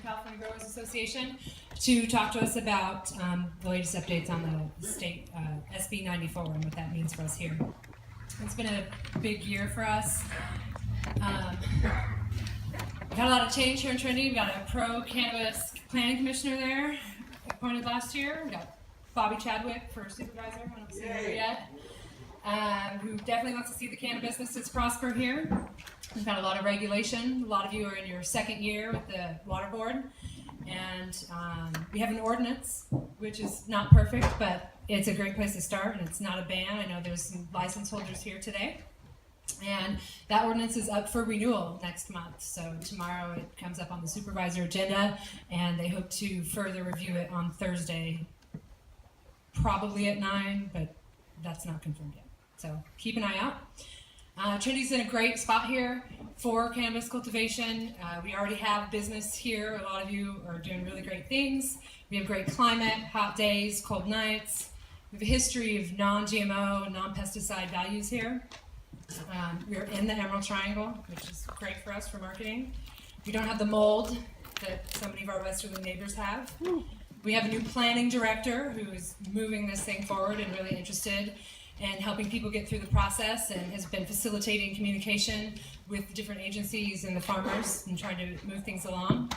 California Growers Association, to talk to us about the latest updates on the state SB 94 and what that means for us here. It's been a big year for us. We've had a lot of change here in Trinity. We've got a pro-cannabis planning commissioner there, appointed last year. We've got Bobby Chadwick for supervisor, I don't see her yet, who definitely wants to see the cannabis businesses prosper here. We've got a lot of regulation. A lot of you are in your second year with the water board. And we have an ordinance, which is not perfect, but it's a great place to start, and it's not a ban. I know there's some license holders here today. And that ordinance is up for renewal next month. So tomorrow it comes up on the supervisor agenda, and they hope to further review it on Thursday, probably at 9, but that's not confirmed yet. So keep an eye out. Trinity's in a great spot here for cannabis cultivation. We already have business here. A lot of you are doing really great things. We have great climate, hot days, cold nights. We have a history of non-GMO, non-pesticide values here. We're in the Emerald Triangle, which is great for us for marketing. We don't have the mold that so many of our westerly neighbors have. We have a new planning director who is moving this thing forward and really interested in helping people get through the process, and has been facilitating communication with different agencies and the farmers and trying to move things along.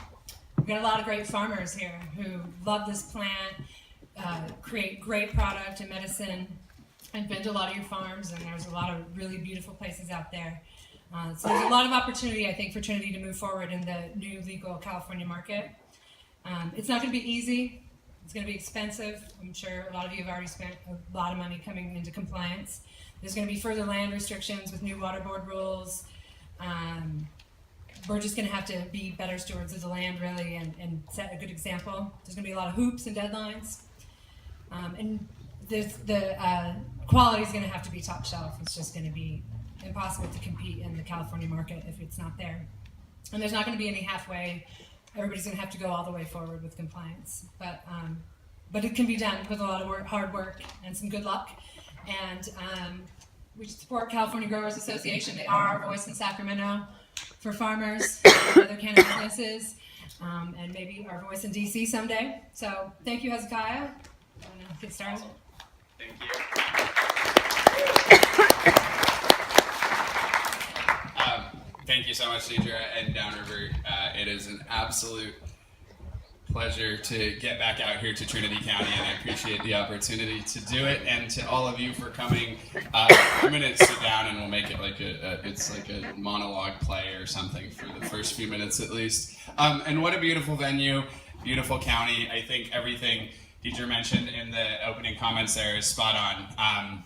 We've got a lot of great farmers here who love this plant, create great product and medicine. I've been to a lot of your farms, and there's a lot of really beautiful places out there. So there's a lot of opportunity, I think, for Trinity to move forward in the new legal California market. It's not going to be easy. It's going to be expensive. I'm sure a lot of you have already spent a lot of money coming into compliance. There's going to be further land restrictions with new water board rules. We're just going to have to be better stewards of the land, really, and set a good example. There's going to be a lot of hoops and deadlines. And the quality is going to have to be top shelf. It's just going to be impossible to compete in the California market if it's not there. And there's not going to be any halfway. Everybody's going to have to go all the way forward with compliance. But it can be done with a lot of hard work and some good luck. And we support California Growers Association. They are our voice in Sacramento for farmers and other cannabis businesses, and maybe our voice in DC someday. So thank you, Hezekiah. I'm going to get started. Thank you. Thank you so much, Deidre and Downriver. It is an absolute pleasure to get back out here to Trinity County, and I appreciate the opportunity to do it. And to all of you for coming, I'm going to sit down, and we'll make it like it's like a monologue play or something for the first few minutes at least. And what a beautiful venue, beautiful county. I think everything Deidre mentioned in the opening comments there is spot on.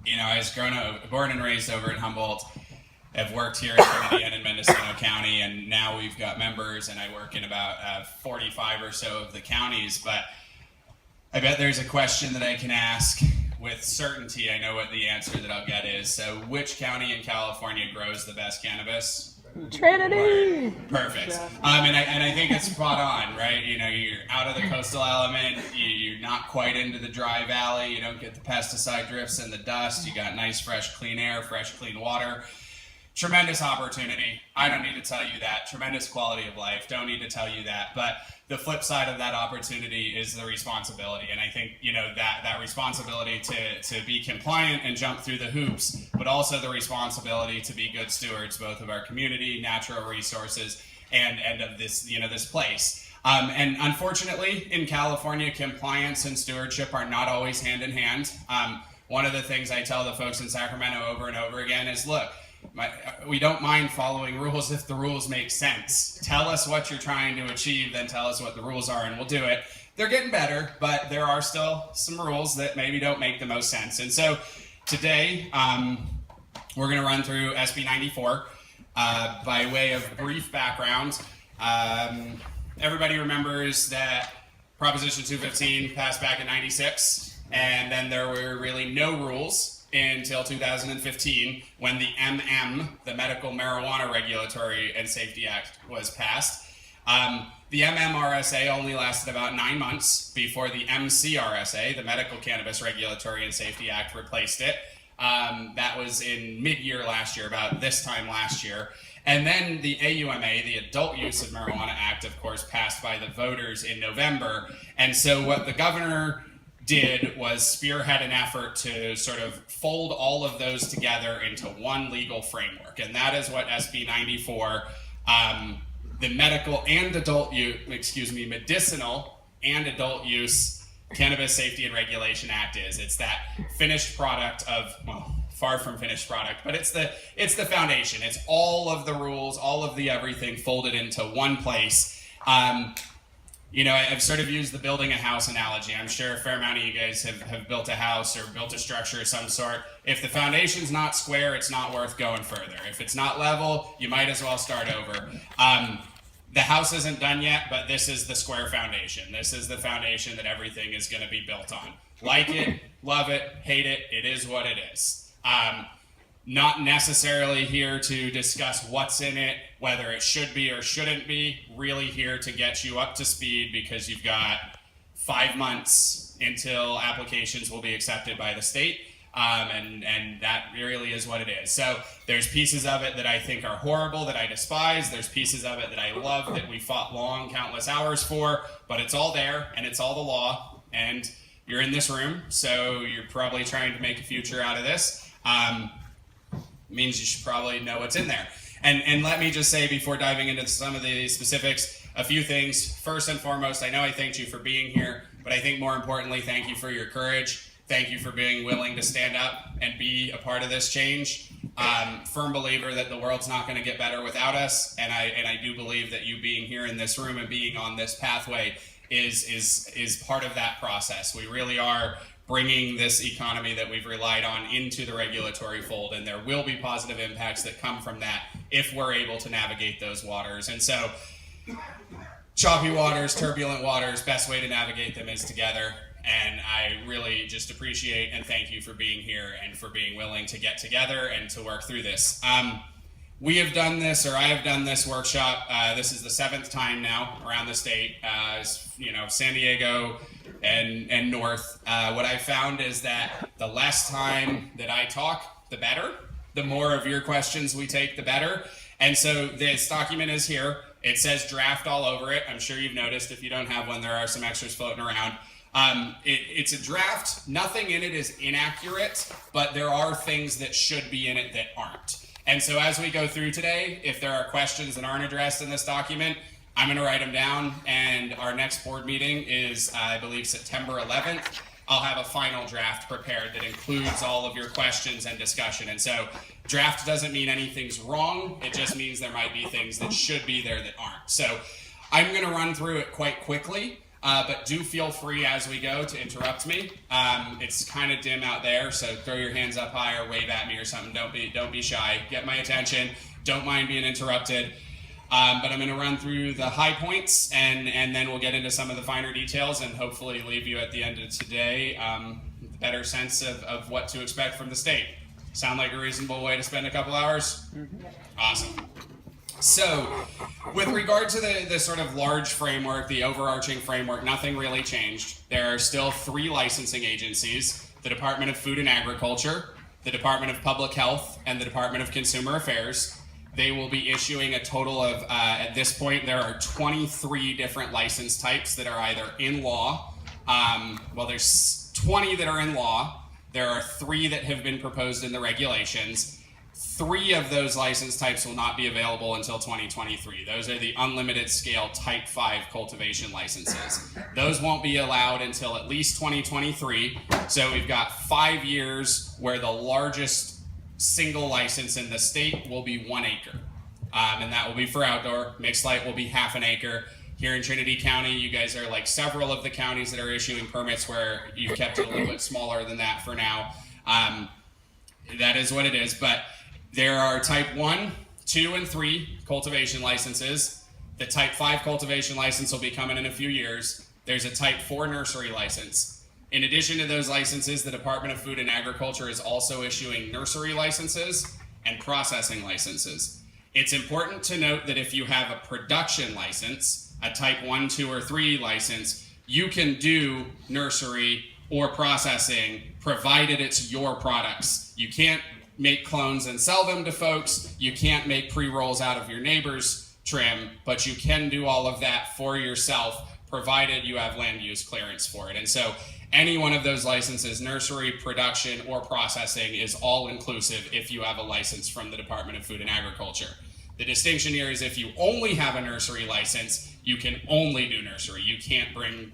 You know, I was born and raised over in Humboldt. I've worked here in Trinity and in Mendocino County, and now we've got members, and I work in about 45 or so of the counties. But I bet there's a question that I can ask with certainty. I know what the answer that I'll get is. So, which county in California grows the best cannabis? Trinity! Perfect. And I think it's spot on, right? You know, you're out of the coastal element, you're not quite into the dry valley, you don't get the pesticide drifts and the dust, you got nice, fresh, clean air, fresh, clean water. Tremendous opportunity. I don't need to tell you that. Tremendous quality of life. Don't need to tell you that. But the flip side of that opportunity is the responsibility. And I think, you know, that responsibility to be compliant and jump through the hoops, but also the responsibility to be good stewards, both of our community, natural resources, and of this, you know, this place. And unfortunately, in California, compliance and stewardship are not always hand in hand. One of the things I tell the folks in Sacramento over and over again is, look, we don't mind following rules if the rules make sense. Tell us what you're trying to achieve, then tell us what the rules are, and we'll do it. They're getting better, but there are still some rules that maybe don't make the most sense. And so today, we're going to run through SB 94 by way of brief background. Everybody remembers that Proposition 215 passed back in '96, and then there were really no rules until 2015 when the the Medical Marijuana Regulatory and Safety Act, was passed. The MCRSA only lasted about 9 months before the MCRSA, the Medical Cannabis Regulatory and Safety Act, replaced it. That was in mid-year last year, about this time last year. And then the AUMA, the Adult Use of Marijuana Act, of course, passed by the voters in November. And so what the governor did was spearhead an effort to sort of fold all of those together into one legal framework. And that is what SB 94, the medicinal and adult use Cannabis Safety and Regulation Act is. It's that finished product of, well, far from finished product, but it's the foundation. It's all of the rules, all of the everything folded into one place. I've sort of used the building a house analogy. I'm sure a fair amount of you guys have built a house or built a structure of some sort. If the foundation's not square, it's not worth going further. If it's not level, you might as well start over. The house isn't done yet, but this is the square foundation. This is the foundation that everything is going to be built on. Like it, love it, hate it, it is what it is. Not necessarily here to discuss what's in it, whether it should be or shouldn't be, really here to get you up to speed because you've got 5 months until applications will be accepted by the state. And that really is what it is. So there's pieces of it that I think are horrible, that I despise. There's pieces of it that I love, that we fought long, countless hours for, but it's all there and it's all the law. And you're in this room, so you're probably trying to make a future out of this. Means you should probably know what's in there. And let me just say, before diving into some of the specifics, a few things. First and foremost, I know I thanked you for being here, but I think more importantly, thank you for your courage. Thank you for being willing to stand up and be a part of this change. Firm believer that the world's not going to get better without us, and I do believe that you being here in this room and being on this pathway is part of that process. We really are bringing this economy that we've relied on into the regulatory fold, and there will be positive impacts that come from that if we're able to navigate those waters. And so, choppy waters, turbulent waters, best way to navigate them is together. And I really just appreciate and thank you for being here and for being willing to get together and to work through this. We have done this, or I have done this workshop. This is the 7th time now around the state. San Diego and north. What I found is that the less time that I talk, the better. The more of your questions we take, the better. And so this document is here. It says draft all over it. I'm sure you've noticed. If you don't have one, there are some extras floating around. It's a draft. Nothing in it is inaccurate, but there are things that should be in it that aren't. And so as we go through today, if there are questions that aren't addressed in this document, I'm going to write them down, and our next board meeting is, I believe, September 11th. I'll have a final draft prepared that includes all of your questions and discussion. And so draft doesn't mean anything's wrong. It just means there might be things that should be there that aren't. So I'm going to run through it quite quickly. But do feel free as we go to interrupt me. It's kind of dim out there, so throw your hands up high or wave at me or something. Don't be shy. Get my attention. Don't mind being interrupted. But I'm going to run through the high points, and then we'll get into some of the finer details, and hopefully leave you at the end of today with a better sense of what to expect from the state. Sound like a reasonable way to spend a couple hours? Mm-hmm. Awesome. So, with regard to the sort of large framework, the overarching framework, nothing really changed. There are still 3 licensing agencies: the Department of Food and Agriculture, the Department of Public Health, and the Department of Consumer Affairs. They will be issuing a total of, at this point, there are 23 different license types that are either in law. There's 20 that are in law. There are 3 that have been proposed in the regulations. 3 of those license types will not be available until 2023. Those are the unlimited scale Type 5 cultivation licenses. Those won't be allowed until at least 2023. So we've got 5 years where the largest single license in the state will be 1 acre. And that will be for outdoor. Mixed light will be half an acre. Here in Trinity County, you guys are like several of the counties that are issuing permits where you've kept it a little bit smaller than that for now. That is what it is. But there are Type 1, 2, and 3 cultivation licenses. The Type 5 cultivation license will be coming in a few years. There's a Type 4 nursery license. In addition to those licenses, the Department of Food and Agriculture is also issuing nursery licenses and processing licenses. It's important to note that if you have a production license, a Type 1, 2, or 3 license, you can do nursery or processing provided it's your products. You can't make clones and sell them to folks. You can't make pre-rolls out of your neighbor's trim, but you can do all of that for yourself, provided you have land use clearance for it. And so any one of those licenses, nursery, production, or processing, is all inclusive if you have a license from the Department of Food and Agriculture. The distinction here is if you only have a nursery license, you can only do nursery. You can't bring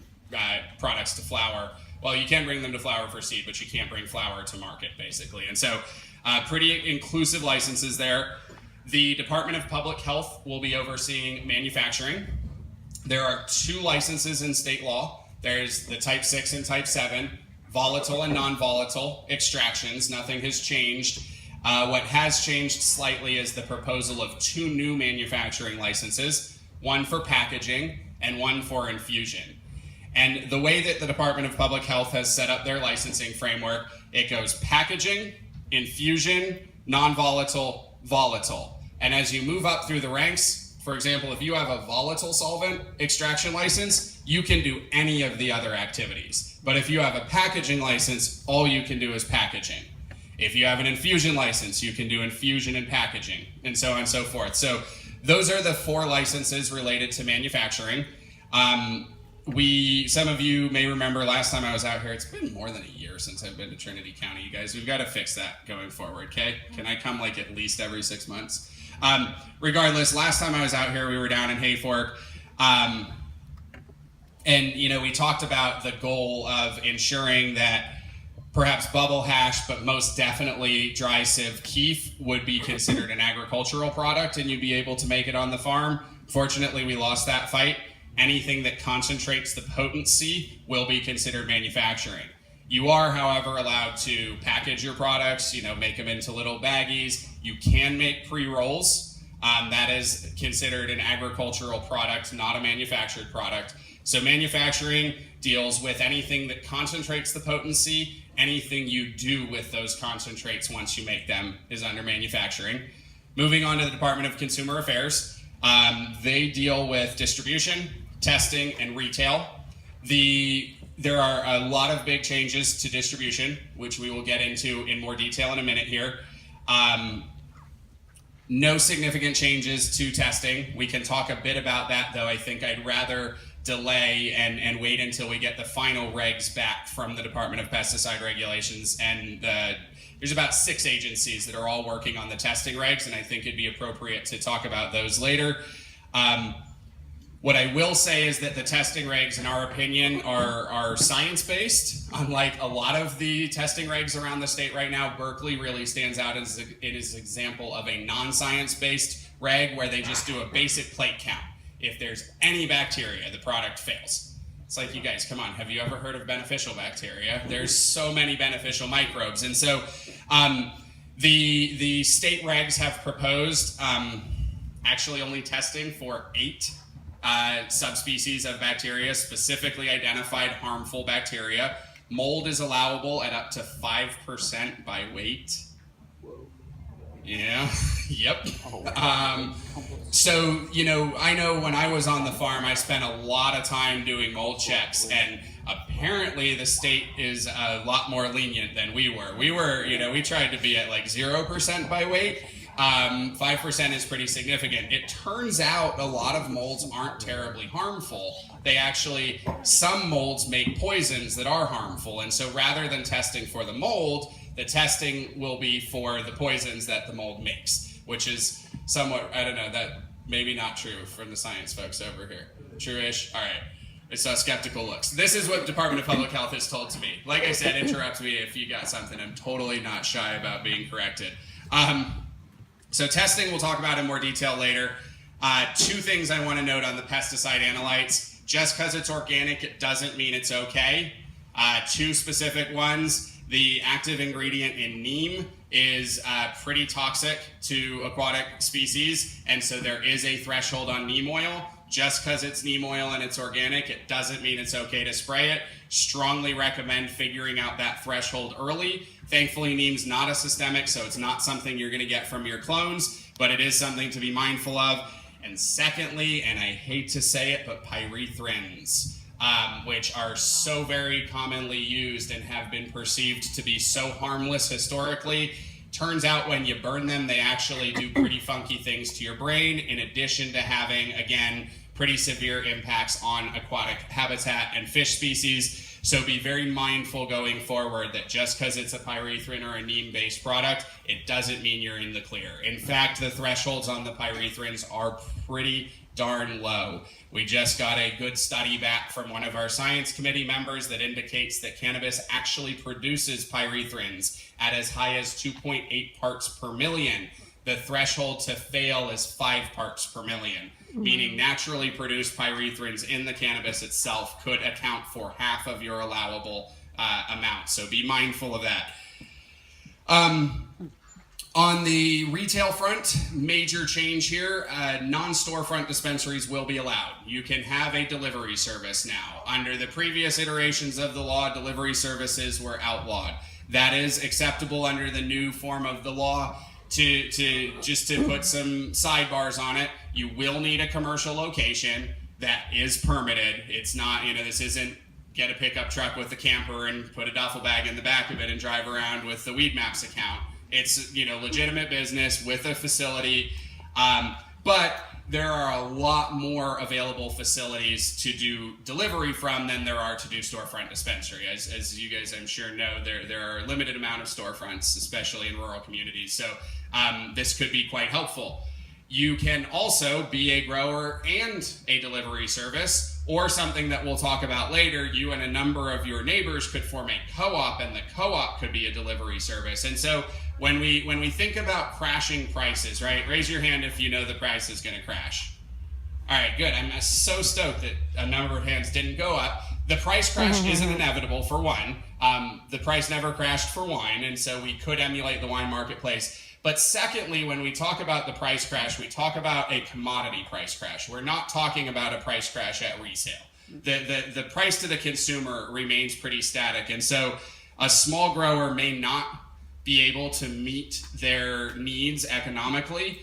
products to flower. Well, you can bring them to flower for seed, but you can't bring flower to market, basically. And so pretty inclusive licenses there. The Department of Public Health will be overseeing manufacturing. There are 2 licenses in state law. There's the Type 6 and Type 7, volatile and non-volatile extractions. Nothing has changed. What has changed slightly is the proposal of 2 new manufacturing licenses, one for packaging and one for infusion. And the way that the Department of Public Health has set up their licensing framework, it goes packaging, infusion, non-volatile, volatile. And as you move up through the ranks, for example, if you have a volatile solvent extraction license, you can do any of the other activities. But if you have a packaging license, all you can do is packaging. If you have an infusion license, you can do infusion and packaging, and so on and so forth. So those are the 4 licenses related to manufacturing. Some of you may remember last time I was out here, it's been more than a year since I've been to Trinity County, you guys. We've got to fix that going forward, okay? Can I come like at least every 6 months? Regardless, last time I was out here, we were down in Hayfork. And, we talked about the goal of ensuring that perhaps bubble hash, but most definitely dry sieve keef would be considered an agricultural product and you'd be able to make it on the farm. Fortunately, we lost that fight. Anything that concentrates the potency will be considered manufacturing. You are, however, allowed to package your products, make them into little baggies. You can make pre-rolls. That is considered an agricultural product, not a manufactured product. So manufacturing deals with anything that concentrates the potency. Anything you do with those concentrates once you make them is under manufacturing. Moving on to the Department of Consumer Affairs. They deal with distribution, testing, and retail. There are a lot of big changes to distribution, which we will get into in more detail in a minute here. No significant changes to testing. We can talk a bit about that, though I think I'd rather delay and wait until we get the final regs back from the Department of Pesticide Regulations. And there's about 6 agencies that are all working on the testing regs, and I think it'd be appropriate to talk about those later. What I will say is that the testing regs, in our opinion, are science-based. Unlike a lot of the testing regs around the state right now, Berkeley really stands out as an example of a non-science-based reg where they just do a basic plate count. If there's any bacteria, the product fails. It's like, you guys, come on, have you ever heard of beneficial bacteria? There's so many beneficial microbes. And so the state regs have proposed actually only testing for 8 subspecies of bacteria, specifically identified harmful bacteria. Mold is allowable at up to 5% by weight. Yeah, yep. So, I know when I was on the farm, I spent a lot of time doing mold checks, and apparently the state is a lot more lenient than we were. We tried to be at like 0% by weight. 5% is pretty significant. It turns out a lot of molds aren't terribly harmful. Some molds make poisons that are harmful, and so rather than testing for the mold, the testing will be for the poisons that the mold makes, which is somewhat, I don't know, that maybe not true from the science folks over here. True-ish? All right. I saw skeptical looks. This is what Department of Public Health has told to me. Like I said, interrupt me if you got something. I'm totally not shy about being corrected. So testing we'll talk about in more detail later. 2 things I want to note on the pesticide analytes. Just because it's organic, it doesn't mean it's okay. 2 specific ones. The active ingredient in neem is pretty toxic to aquatic species, and so there is a threshold on neem oil. Just because it's neem oil and it's organic, it doesn't mean it's okay to spray it. Strongly recommend figuring out that threshold early. Thankfully, neem's not a systemic, so it's not something you're going to get from your clones, but it is something to be mindful of. And secondly, and I hate to say it, but pyrethrins, which are so very commonly used and have been perceived to be so harmless historically, Turns out when you burn them, they actually do pretty funky things to your brain, in addition to having, again, pretty severe impacts on aquatic habitat and fish species. So be very mindful going forward that just because it's a pyrethrin or a neem-based product, it doesn't mean you're in the clear. In fact, the thresholds on the pyrethrins are pretty darn low. We just got a good study back from one of our science committee members that indicates that cannabis actually produces pyrethrins at as high as 2.8 parts per million. The threshold to fail is 5 parts per million, meaning naturally produced pyrethrins in the cannabis itself could account for half of your allowable amount. So be mindful of that. On the retail front, major change here, non-storefront dispensaries will be allowed. You can have a delivery service now. Under the previous iterations of the law, delivery services were outlawed. That is acceptable under the new form of the law. To put some sidebars on it, you will need a commercial location that is permitted. It's not, this isn't get a pickup truck with a camper and put a duffel bag in the back of it and drive around with the Weed Maps account. It's, legitimate business with a facility, but there are a lot more available facilities to do delivery from than there are to do storefront dispensary. As you guys, I'm sure, know, there are a limited amount of storefronts, especially in rural communities. So this could be quite helpful. You can also be a grower and a delivery service, or something that we'll talk about later. You and a number of your neighbors could form a co-op, and the co-op could be a delivery service. And so when we think about crashing prices, right? Raise your hand if you know the price is going to crash. All right, good. I'm so stoked that a number of hands didn't go up. The price crash isn't inevitable, for one. The price never crashed for wine, and so we could emulate the wine marketplace. But secondly, when we talk about the price crash, we talk about a commodity price crash. We're not talking about a price crash at resale. The price to the consumer remains pretty static. And so a small grower may not be able to meet their needs economically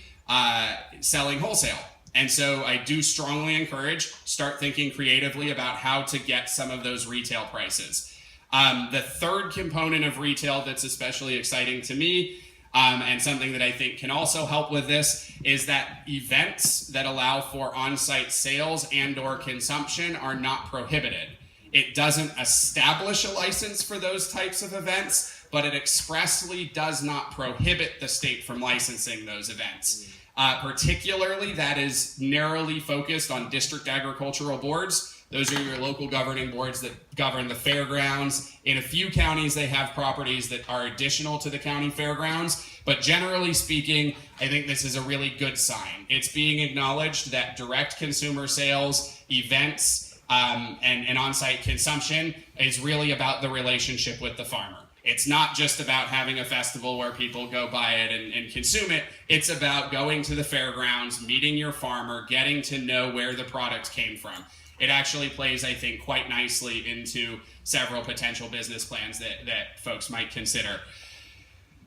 selling wholesale. And so I do strongly encourage, start thinking creatively about how to get some of those retail prices. The third component of retail that's especially exciting to me, and something that I think can also help with this, is that events that allow for on-site sales and or consumption are not prohibited. It doesn't establish a license for those types of events, but it expressly does not prohibit the state from licensing those events. Particularly, that is narrowly focused on district agricultural boards. Those are your local governing boards that govern the fairgrounds. In a few counties, they have properties that are additional to the county fairgrounds. But generally speaking, I think this is a really good sign. It's being acknowledged that direct consumer sales, events, and on-site consumption is really about the relationship with the farmer. It's not just about having a festival where people go buy it and consume it. It's about going to the fairgrounds, meeting your farmer, getting to know where the product came from. It actually plays, I think, quite nicely into several potential business plans that folks might consider.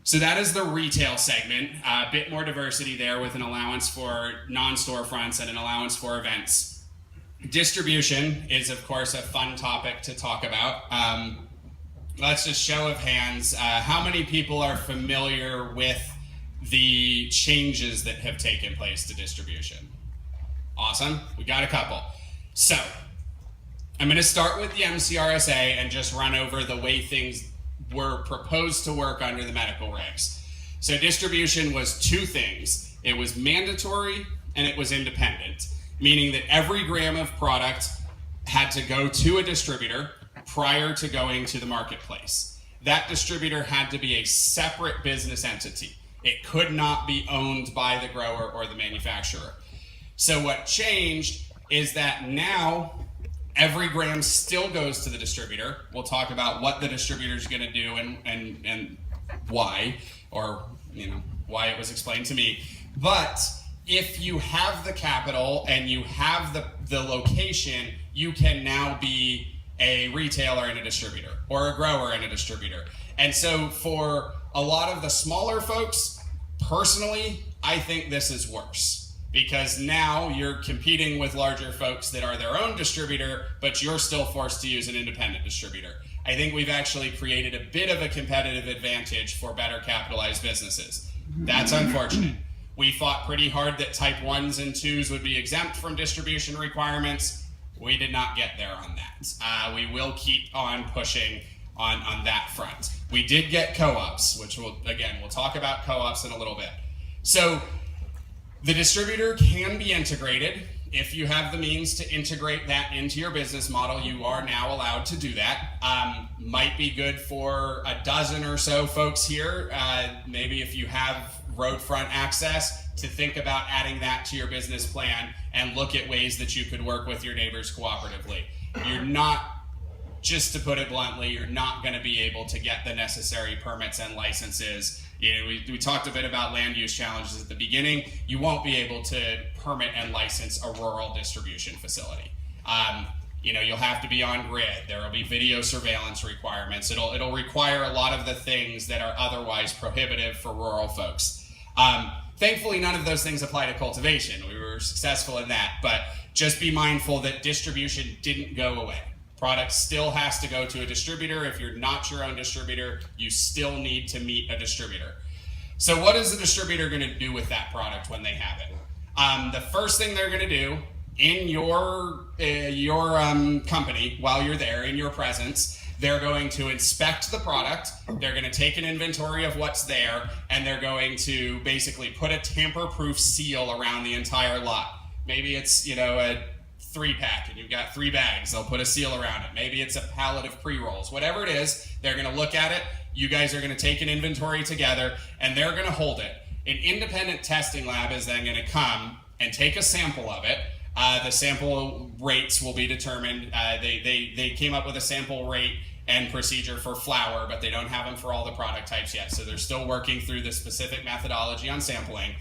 So that is the retail segment. A bit more diversity there with an allowance for non-storefronts and an allowance for events. Distribution is, of course, a fun topic to talk about. Let's just show of hands. How many people are familiar with the changes that have taken place to distribution? Awesome. We got a couple. So, I'm going to start with the MCRSA and just run over the way things were proposed to work under the medical regs. So, distribution was two things. It was mandatory and it was independent, meaning that every gram of product had to go to a distributor prior to going to the marketplace. That distributor had to be a separate business entity. It could not be owned by the grower or the manufacturer. So, what changed is that now every gram still goes to the distributor. We'll talk about what the distributor is going to do and why, or why it was explained to me. But if you have the capital and you have the location, you can now be a retailer and a distributor, or a grower and a distributor. And so for a lot of the smaller folks, personally, I think this is worse. Because now you're competing with larger folks that are their own distributor, but you're still forced to use an independent distributor. I think we've actually created a bit of a competitive advantage for better capitalized businesses. That's unfortunate. We fought pretty hard that type 1s and 2s would be exempt from distribution requirements. We did not get there on that. We will keep on pushing on that front. We did get co-ops, which we'll talk about co-ops in a little bit. So the distributor can be integrated. If you have the means to integrate that into your business model, you are now allowed to do that. Might be good for a dozen or so folks here. Maybe if you have roadfront access, to think about adding that to your business plan and look at ways that you could work with your neighbors cooperatively. You're not, just to put it bluntly, you're not going to be able to get the necessary permits and licenses. You know, we talked a bit about land use challenges at the beginning. You won't be able to permit and license a rural distribution facility. You know, you'll have to be on grid. There will be video surveillance requirements. It'll require a lot of the things that are otherwise prohibitive for rural folks. Thankfully, none of those things apply to cultivation. We were successful in that, but just be mindful that distribution didn't go away. Product still has to go to a distributor. If you're not your own distributor, you still need to meet a distributor. So what is the distributor going to do with that product when they have it? The first thing they're going to do in your company, while you're there, in your presence, they're going to inspect the product, they're going to take an inventory of what's there, and they're going to basically put a tamper-proof seal around the entire lot. Maybe it's, you know, a 3-pack and you've got 3 bags, they'll put a seal around it. Maybe it's a pallet of pre-rolls. Whatever it is, they're going to look at it, you guys are going to take an inventory together, and they're going to hold it. An independent testing lab is then going to come and take a sample of it. The sample rates will be determined. They came up with a sample rate and procedure for flower, but they don't have them for all the product types yet. So they're still working through the specific methodology on sampling.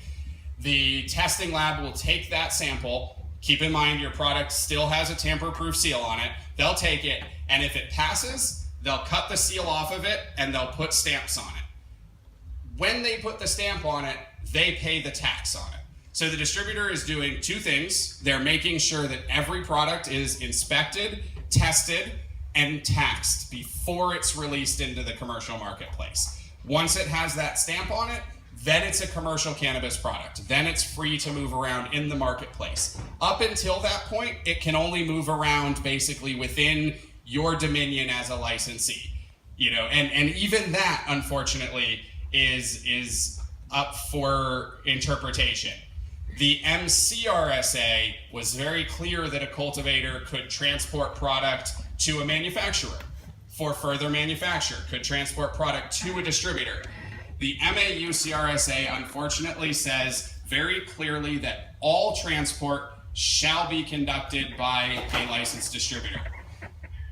The testing lab will take that sample. Keep in mind your product still has a tamper-proof seal on it. They'll take it, and if it passes, they'll cut the seal off of it and they'll put stamps on it. When they put the stamp on it, they pay the tax on it. So the distributor is doing 2 things. They're making sure that every product is inspected, tested, and taxed before it's released into the commercial marketplace. Once it has that stamp on it, then it's a commercial cannabis product. Then it's free to move around in the marketplace. Up until that point, it can only move around basically within your dominion as a licensee. You know, and even that, unfortunately, is up for interpretation. The MCRSA was very clear that a cultivator could transport product to a manufacturer for further manufacture, could transport product to a distributor. The MAUCRSA unfortunately says very clearly that all transport shall be conducted by a licensed distributor.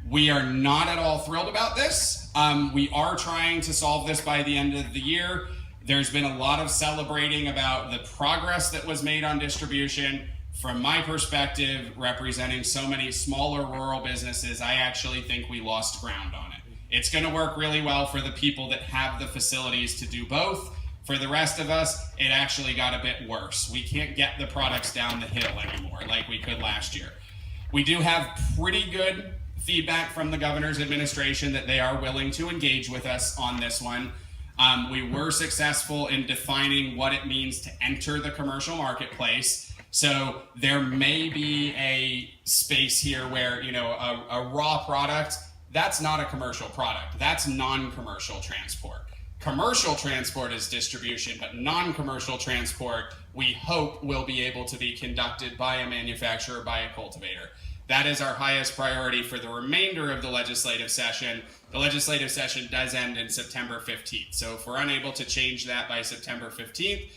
We are not at all thrilled about this. We are trying to solve this by the end of the year. There's been a lot of celebrating about the progress that was made on distribution. From my perspective, representing so many smaller rural businesses, I actually think we lost ground on it. It's going to work really well for the people that have the facilities to do both. For the rest of us, it actually got a bit worse. We can't get the products down the hill anymore like we could last year. We do have pretty good feedback from the governor's administration that they are willing to engage with us on this one. We were successful in defining what it means to enter the commercial marketplace. So there may be a space here where, you know, a raw product, that's not a commercial product. That's non-commercial transport. Commercial transport is distribution, but non-commercial transport, we hope, will be able to be conducted by a manufacturer, by a cultivator. That is our highest priority for the remainder of the legislative session. The legislative session does end in September 15th. So if we're unable to change that by September 15th,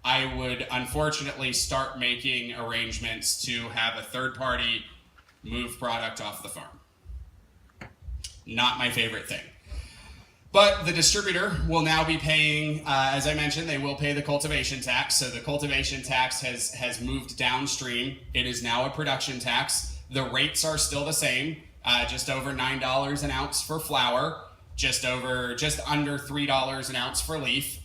I would unfortunately start making arrangements to have a third party move product off the farm. Not my favorite thing. But the distributor will now be paying, as I mentioned, they will pay the cultivation tax. So the cultivation tax has moved downstream. It is now a production tax. The rates are still the same, just over $9 an ounce for flower, just under $3 an ounce for leaf.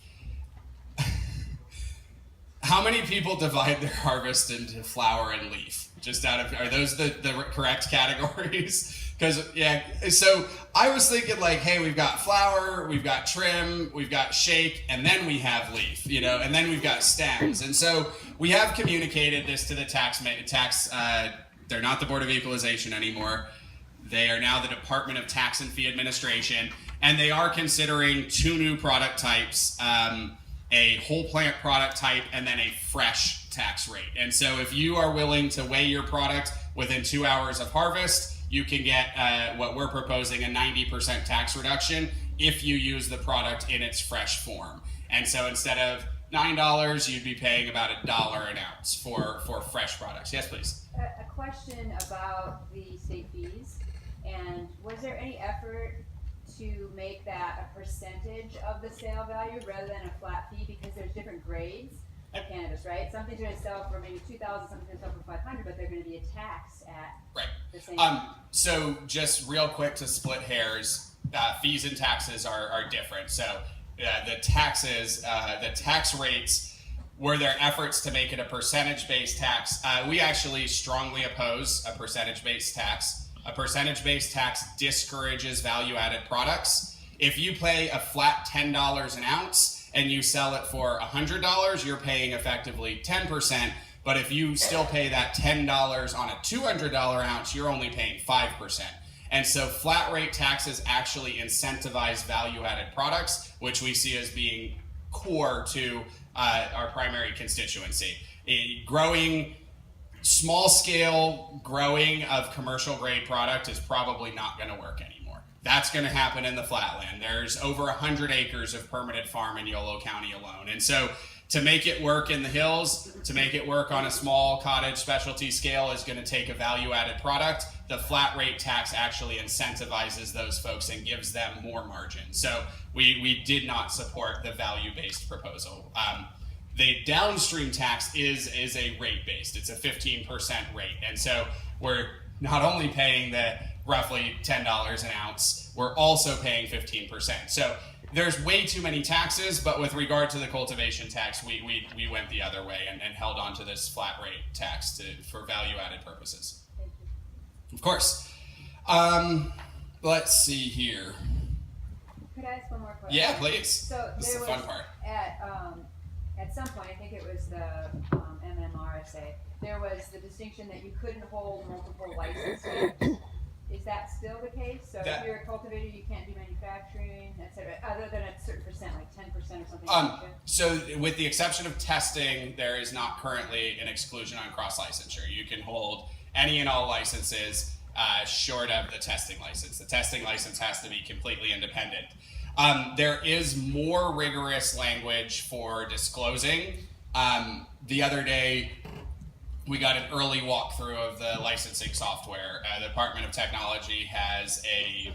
How many people divide their harvest into flower and leaf? Are those the correct categories? So I was thinking like, hey, we've got flower, we've got trim, we've got shake, and then we have leaf, and then we've got stems. And so we have communicated this to the tax. They're not the Board of Equalization anymore. They are now the Department of Tax and Fee Administration, and they are considering 2 new product types, a whole plant product type, and then a fresh tax rate. And so if you are willing to weigh your product within 2 hours of harvest, you can get what we're proposing, a 90% tax reduction if you use the product in its fresh form. And so instead of $9, you'd be paying about $1 an ounce for fresh products. Yes, please. A question about the state fees, and was there any effort to make that a percentage of the sale value rather than a flat fee, because there's different grades of cannabis, right? Something's going to sell for maybe $2,000, something's going to sell for $500, but they're going to be a tax at the same. So just real quick to split hairs, fees and taxes are different. So the tax rates, were there efforts to make it a percentage-based tax? We actually strongly oppose a percentage-based tax. A percentage-based tax discourages value-added products. If you pay a flat $10 an ounce and you sell it for $100, you're paying effectively 10%. But if you still pay that $10 on a $200 ounce, you're only paying 5%. And so flat rate taxes actually incentivize value-added products, which we see as being core to our primary constituency. Small scale growing of commercial grade product is probably not going to work anymore. That's going to happen in the flatland. There's over 100 acres of permitted farm in Yolo County alone. And so to make it work in the hills, to make it work on a small cottage specialty scale is going to take a value added product. The flat rate tax actually incentivizes those folks and gives them more margin. So we did not support the value-based proposal. The downstream tax is a rate-based. It's a 15% rate. And so we're not only paying the roughly $10 an ounce, we're also paying 15%. So there's way too many taxes, but with regard to the cultivation tax, we went the other way and held on to this flat rate tax for value-added purposes. Of course. Let's see here. Could I ask one more question? Yeah, please. So this is the fun part. At some point, I think it was the MCRSA, there was the distinction that you couldn't hold multiple licenses. Is that still the case? So if you're a cultivator, you can't do manufacturing, etc., other than a certain percent, like 10% or something like that? So with the exception of testing, there is not currently an exclusion on cross-licensure. You can hold any and all licenses short of the testing license. The testing license has to be completely independent. There is more rigorous language for disclosing. The other day, we got an early walkthrough of the licensing software. The Department of Technology has a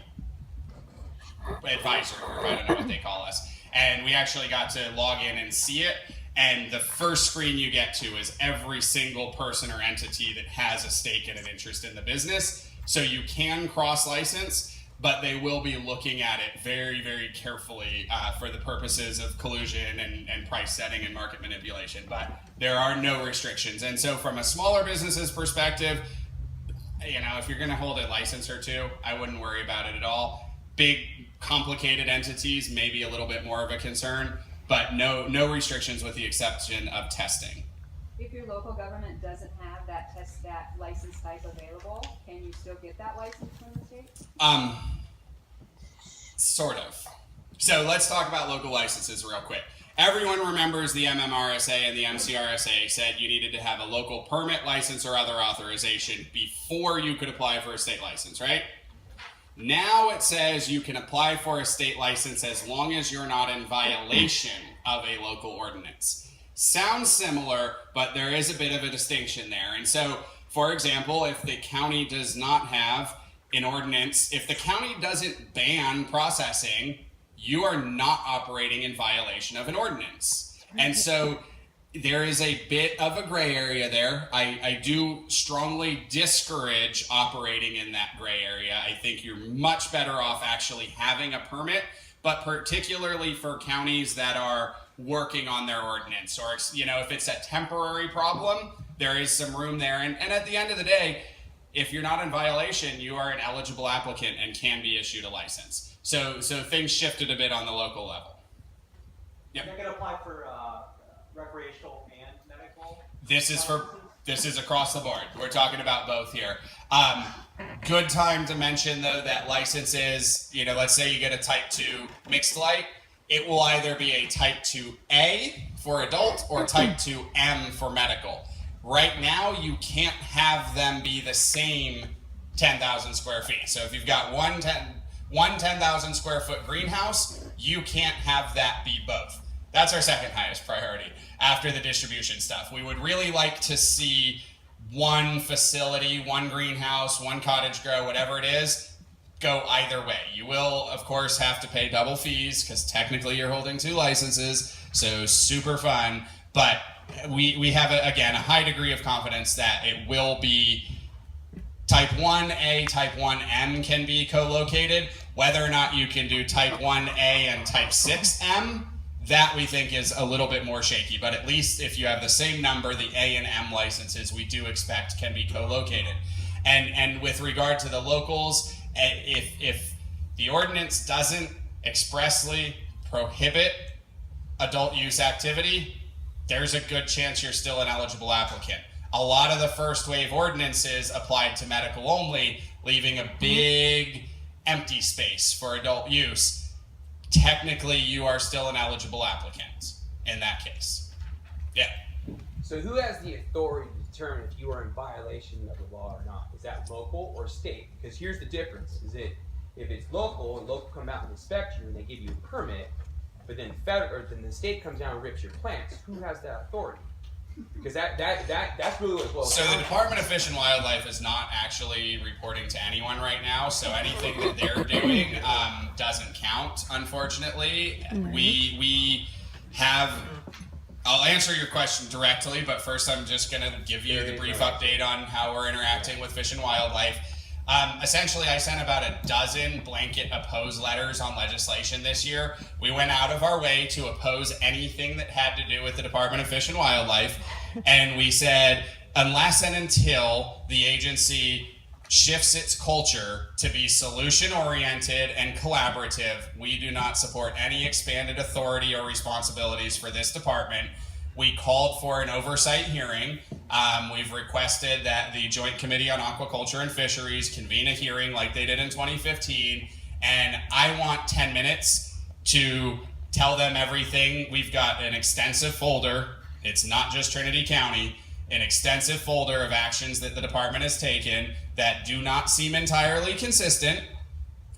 advisor group, I don't know what they call us, and we actually got to log in and see it. And the first screen you get to is every single person or entity that has a stake and an interest in the business. So you can cross-license, but they will be looking at it very, very carefully for the purposes of collusion and price setting and market manipulation. But there are no restrictions. And so from a smaller business's perspective, if you're going to hold a license or two, I wouldn't worry about it at all. Big, complicated entities may be a little bit more of a concern, but no restrictions with the exception of testing. If your local government doesn't have that license type available, can you still get that license from the state? Sort of. So let's talk about local licenses real quick. Everyone remembers the MMRSA and the MCRSA said you needed to have a local permit, license, or other authorization before you could apply for a state license, right? Now it says you can apply for a state license as long as you're not in violation of a local ordinance. Sounds similar, but there is a bit of a distinction there. And so, for example, if the county does not have an ordinance, if the county doesn't ban processing, you are not operating in violation of an ordinance. And so there is a bit of a gray area there. I do strongly discourage operating in that gray area. I think you're much better off actually having a permit, but particularly for counties that are working on their ordinance, or if it's a temporary problem, there is some room there. And at the end of the day, if you're not in violation, you are an eligible applicant and can be issued a license. So things shifted a bit on the local level. Yep. They're going to apply for recreational and medical? This is across the board. We're talking about both here. Good time to mention though that licenses, let's say you get a type 2 mixed light, it will either be a type 2A for adult or type 2M for medical. Right now, you can't have them be the same 10,000 square feet. So if you've got one 10,000 square foot greenhouse, you can't have that be both. That's our second highest priority after the distribution stuff. We would really like to see one facility, one greenhouse, one cottage grow, whatever it is, go either way. You will, of course, have to pay double fees because technically you're holding 2 licenses, so super fun. But we have, again, a high degree of confidence that it will be type 1A, type 1M can be co-located. Whether or not you can do type 1A and type 6M, that we think is a little bit more shaky. But at least if you have the same number, the A and M licenses we do expect can be co-located. And with regard to the locals, if the ordinance doesn't expressly prohibit adult use activity, there's a good chance you're still an eligible applicant. A lot of the first wave ordinances applied to medical only, leaving a big empty space for adult use. Technically, you are still an eligible applicant in that case. Yeah. So who has the authority to determine if you are in violation of the law or not? Is that local or state? Because here's the difference, is it if it's local and local come out and inspect you and they give you a permit, but then then the state comes down and rips your plants, who has that authority? Because that's really what it boils down to. So the Department of Fish and Wildlife is not actually reporting to anyone right now, so anything that they're doing doesn't count, unfortunately. We have, I'll answer your question directly, but first I'm just going to give you the brief update on how we're interacting with Fish and Wildlife. Essentially, I sent about a dozen blanket oppose letters on legislation this year. We went out of our way to oppose anything that had to do with the Department of Fish and Wildlife. And we said, unless and until the agency shifts its culture to be solution-oriented and collaborative, we do not support any expanded authority or responsibilities for this department. We called for an oversight hearing. We've requested that the Joint Committee on Aquaculture and Fisheries convene a hearing like they did in 2015. And I want 10 minutes to tell them everything. We've got an extensive folder. It's not just Trinity County, an extensive folder of actions that the department has taken that do not seem entirely consistent.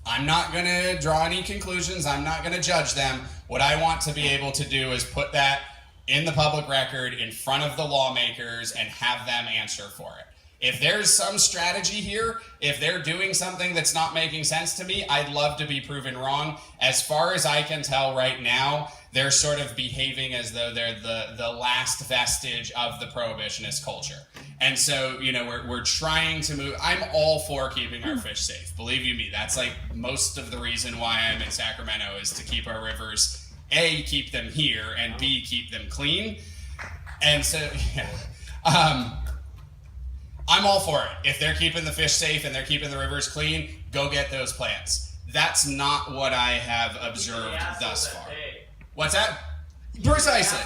I'm not going to draw any conclusions. I'm not going to judge them. What I want to be able to do is put that in the public record in front of the lawmakers and have them answer for it. If there's some strategy here, if they're doing something that's not making sense to me, I'd love to be proven wrong. As far as I can tell right now, they're sort of behaving as though they're the last vestige of the prohibitionist culture. And so, we're trying to move. I'm all for keeping our fish safe. Believe you me, that's like most of the reason why I'm in Sacramento is to keep our rivers, A, keep them here, and B, keep them clean. And so, I'm all for it. If they're keeping the fish safe and they're keeping the rivers clean, go get those plants. That's not what I have observed thus far. What's that? Precisely.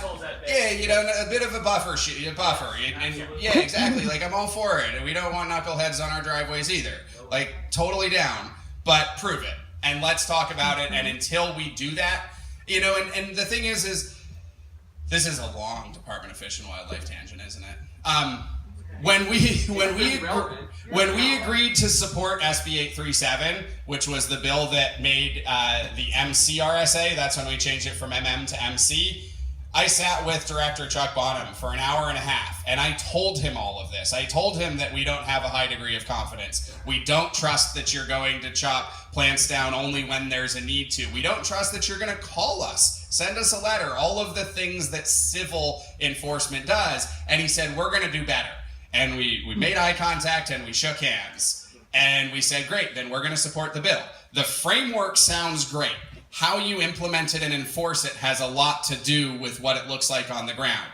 Yeah, a bit of a buffer. Yeah, exactly. Like, I'm all for it. And we don't want knuckleheads on our driveways either. Like, totally down. But prove it. And let's talk about it. And until we do that, and the thing is this is a long Department of Fish and Wildlife tangent, isn't it? When we agreed to support SB 837, which was the bill that made the MCRSA, that's when we changed it from MM to MC, I sat with Director Chuck Bonham for an hour and a half, and I told him all of this. I told him that we don't have a high degree of confidence. We don't trust that you're going to chop plants down only when there's a need to. We don't trust that you're going to call us, send us a letter, all of the things that civil enforcement does. And he said, we're going to do better. And we made eye contact and we shook hands. And we said, great, then we're going to support the bill. The framework sounds great. How you implement it and enforce it has a lot to do with what it looks like on the ground.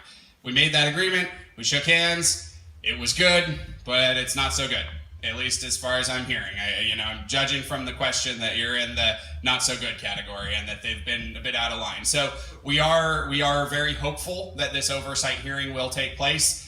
We made that agreement. We shook hands. It was good, but it's not so good. at least as far as I'm hearing. I'm judging from the question that you're in the not so good category and that they've been a bit out of line. So we are very hopeful that this oversight hearing will take place.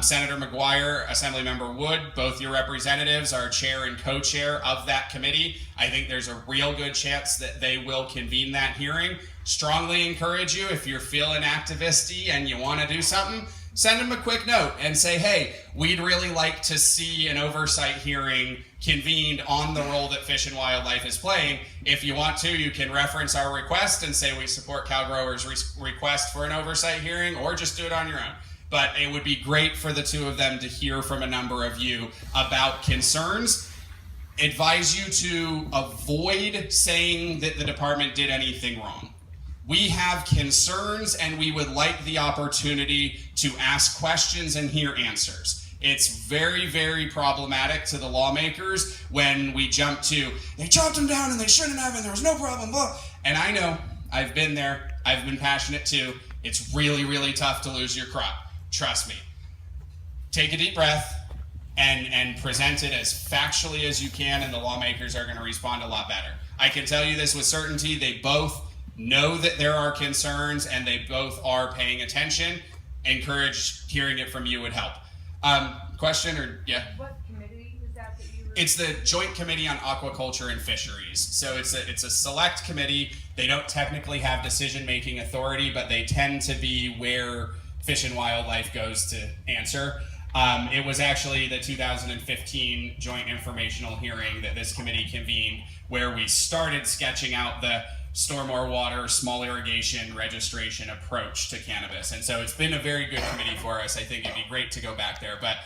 Senator McGuire, Assemblymember Wood, both your representatives are chair and co-chair of that committee. I think there's a real good chance that they will convene that hearing. Strongly encourage you, if you're feeling activisty and you want to do something, send them a quick note and say, hey, we'd really like to see an oversight hearing convened on the role that Fish and Wildlife is playing. If you want to, you can reference our request and say we support Cow Growers' request for an oversight hearing, or just do it on your own. But it would be great for the two of them to hear from a number of you about concerns. Advise you to avoid saying that the department did anything wrong. We have concerns and we would like the opportunity to ask questions and hear answers. It's very, very problematic to the lawmakers when we jump to, they chopped them down and they shouldn't have, and there was no problem, blah. And I know, I've been there, I've been passionate too. It's really, really tough to lose your crop. Trust me. Take a deep breath and present it as factually as you can, and the lawmakers are going to respond a lot better. I can tell you this with certainty. They both know that there are concerns and they both are paying attention. Encourage hearing it from you would help. Question or yeah? What committee was that you were? It's the Joint Committee on Aquaculture and Fisheries. So it's a select committee. They don't technically have decision-making authority, but they tend to be where Fish and Wildlife goes to answer. It was actually the 2015 joint informational hearing that this committee convened, where we started sketching out the stormwater water, small irrigation registration approach to cannabis. And so it's been a very good committee for us. I think it'd be great to go back there. But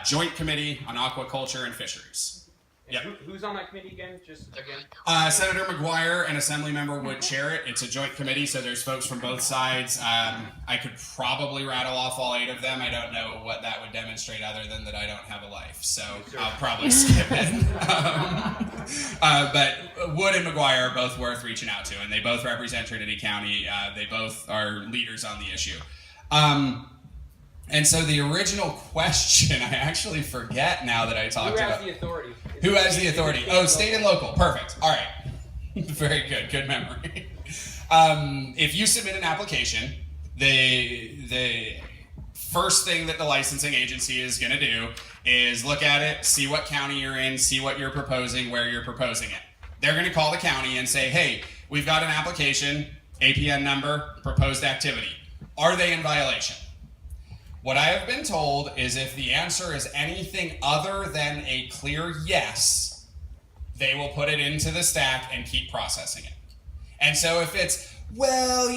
Joint Committee on Aquaculture and Fisheries. And who's on that committee again? Just again. Senator McGuire and Assemblymember Wood chair it. It's a joint committee, so there's folks from both sides. I could probably rattle off all 8 of them. I don't know what that would demonstrate other than that I don't have a life, so I'll probably skip it. But Wood and McGuire are both worth reaching out to, and they both represent Trinity County. They both are leaders on the issue. And so the original question, I actually forget now that I talked about. Who has the authority? Who has the authority? Oh, state and local. Perfect. All right. Very good. Good memory. If you submit an application, the first thing that the licensing agency is going to do is look at it, see what county you're in, see what you're proposing, where you're proposing it. They're going to call the county and say, hey, we've got an application, APN number, proposed activity. Are they in violation? What I have been told is if the answer is anything other than a clear yes, they will put it into the stack and keep processing it. And so if it's, well,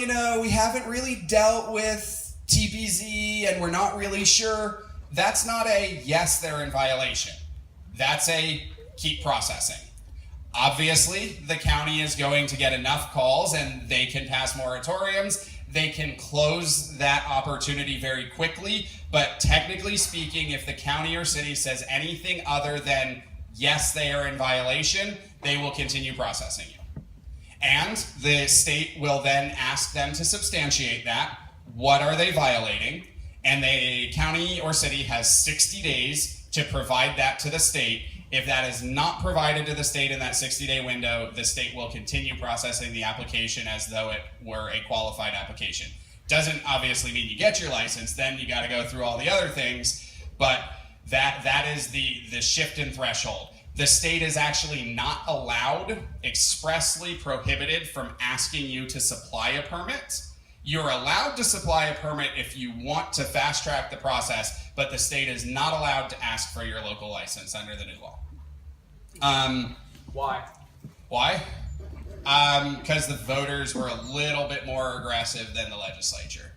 we haven't really dealt with TPZ and we're not really sure, that's not a yes, they're in violation. That's a keep processing. Obviously, the county is going to get enough calls and they can pass moratoriums. They can close that opportunity very quickly, but technically speaking, if the county or city says anything other than yes, they are in violation, they will continue processing you. And the state will then ask them to substantiate that. What are they violating? And the county or city has 60 days to provide that to the state. If that is not provided to the state in that 60-day window, the state will continue processing the application as though it were a qualified application. Doesn't obviously mean you get your license, then you got to go through all the other things, but that is the shift in threshold. The state is actually not allowed, expressly prohibited from asking you to supply a permit. You're allowed to supply a permit if you want to fast track the process, but the state is not allowed to ask for your local license under the new law. Why? Why? Because the voters were a little bit more aggressive than the legislature.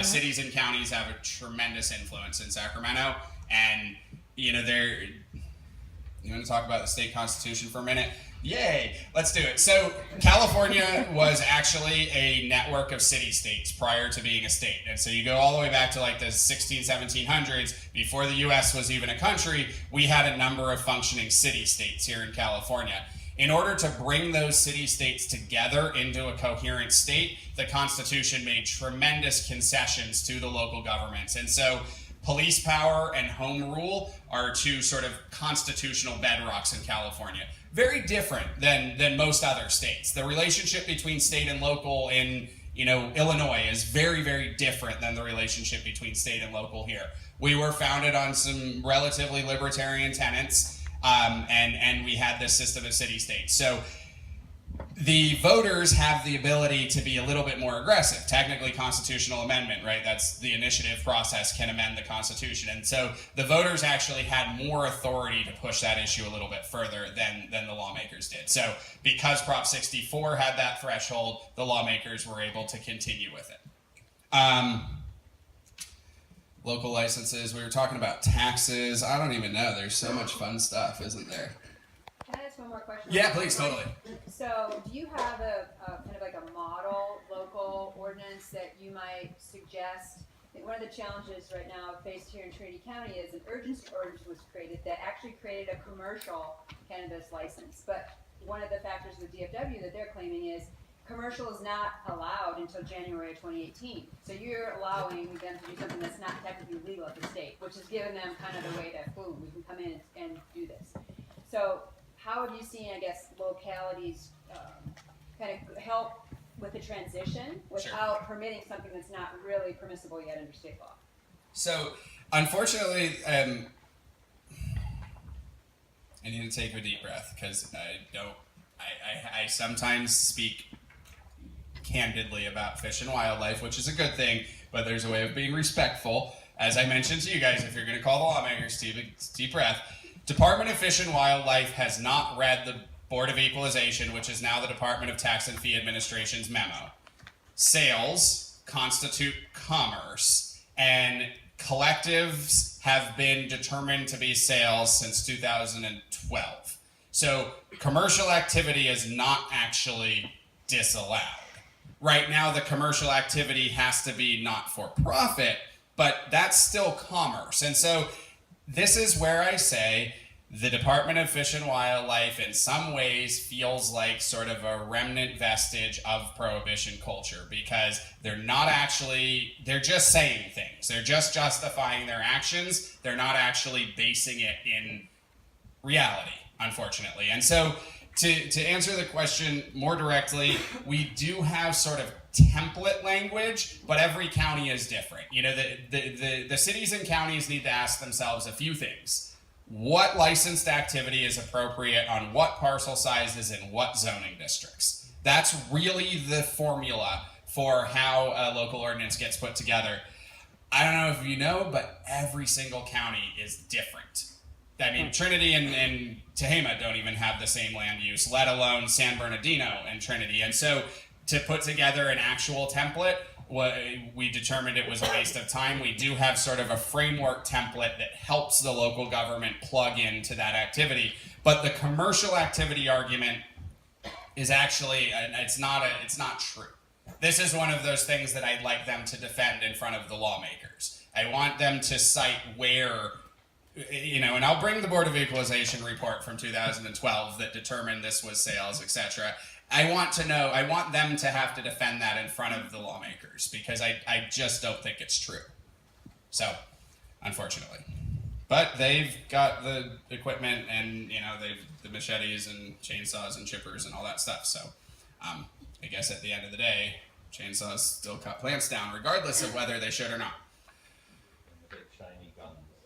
Cities and counties have a tremendous influence in Sacramento, and you want to talk about the state constitution for a minute? Yay, let's do it. So California was actually a network of city-states prior to being a state. And so you go all the way back to like the 1700s, before the US was even a country, we had a number of functioning city-states here in California. In order to bring those city-states together into a coherent state, the Constitution made tremendous concessions to the local governments. And so Police power and home rule are two sort of constitutional bedrocks in California. Very different than most other states. The relationship between state and local in Illinois is very, very different than the relationship between state and local here. We were founded on some relatively libertarian tenets, and we had this system of city-states. So the voters have the ability to be a little bit more aggressive. Technically, constitutional amendment, right? That's the initiative process can amend the Constitution. And so the voters actually had more authority to push that issue a little bit further than the lawmakers did. So because Prop 64 had that threshold, the lawmakers were able to continue with it. Local licenses, we were talking about taxes. I don't even know. There's so much fun stuff, isn't there? Can I ask one more question? Yeah, please, totally. So, do you have a kind of like a model local ordinance that you might suggest? I think one of the challenges right now faced here in Trinity County is an urgency ordinance was created that actually created a commercial cannabis license. But one of the factors with DFW that they're claiming is commercial is not allowed until January of 2018. So you're allowing them to do something that's not technically legal at the state, which has given them kind of the way that, boom, we can come in and do this. So how have you seen, I guess, localities kind of help with the transition without permitting something that's not really permissible yet under state law? So, unfortunately, I need to take a deep breath because I sometimes speak candidly about fish and wildlife, which is a good thing, but there's a way of being respectful. As I mentioned to you guys, if you're going to call the lawmakers, deep breath. Department of Fish and Wildlife has not read the Board of Equalization, which is now the Department of Tax and Fee Administration's memo. Sales constitute commerce, and collectives have been determined to be sales since 2012. So commercial activity is not actually disallowed. Right now, the commercial activity has to be not for profit, but that's still commerce. And so this is where I say the Department of Fish and Wildlife in some ways feels like sort of a remnant vestige of prohibition culture, because they're just saying things. They're just justifying their actions. They're not actually basing it in reality, unfortunately. And so to answer the question more directly, we do have sort of template language, but every county is different. The cities and counties need to ask themselves a few things. What licensed activity is appropriate on what parcel sizes in what zoning districts? That's really the formula for how a local ordinance gets put together. I don't know if you know, but every single county is different. I mean, Trinity and Tehama don't even have the same land use, let alone San Bernardino and Trinity. And so to put together an actual template, we determined it was a waste of time. We do have sort of a framework template that helps the local government plug into that activity. But the commercial activity argument is actually, it's not true. This is one of those things that I'd like them to defend in front of the lawmakers. I want them to cite where, and I'll bring the Board of Equalization report from 2012 that determined this was sales, etc. I want them to have to defend that in front of the lawmakers, because I just don't think it's true. So, unfortunately. But they've got the equipment and, they've the machetes and chainsaws and chippers and all that stuff. So, I guess at the end of the day, chainsaws still cut plants down, regardless of whether they should or not.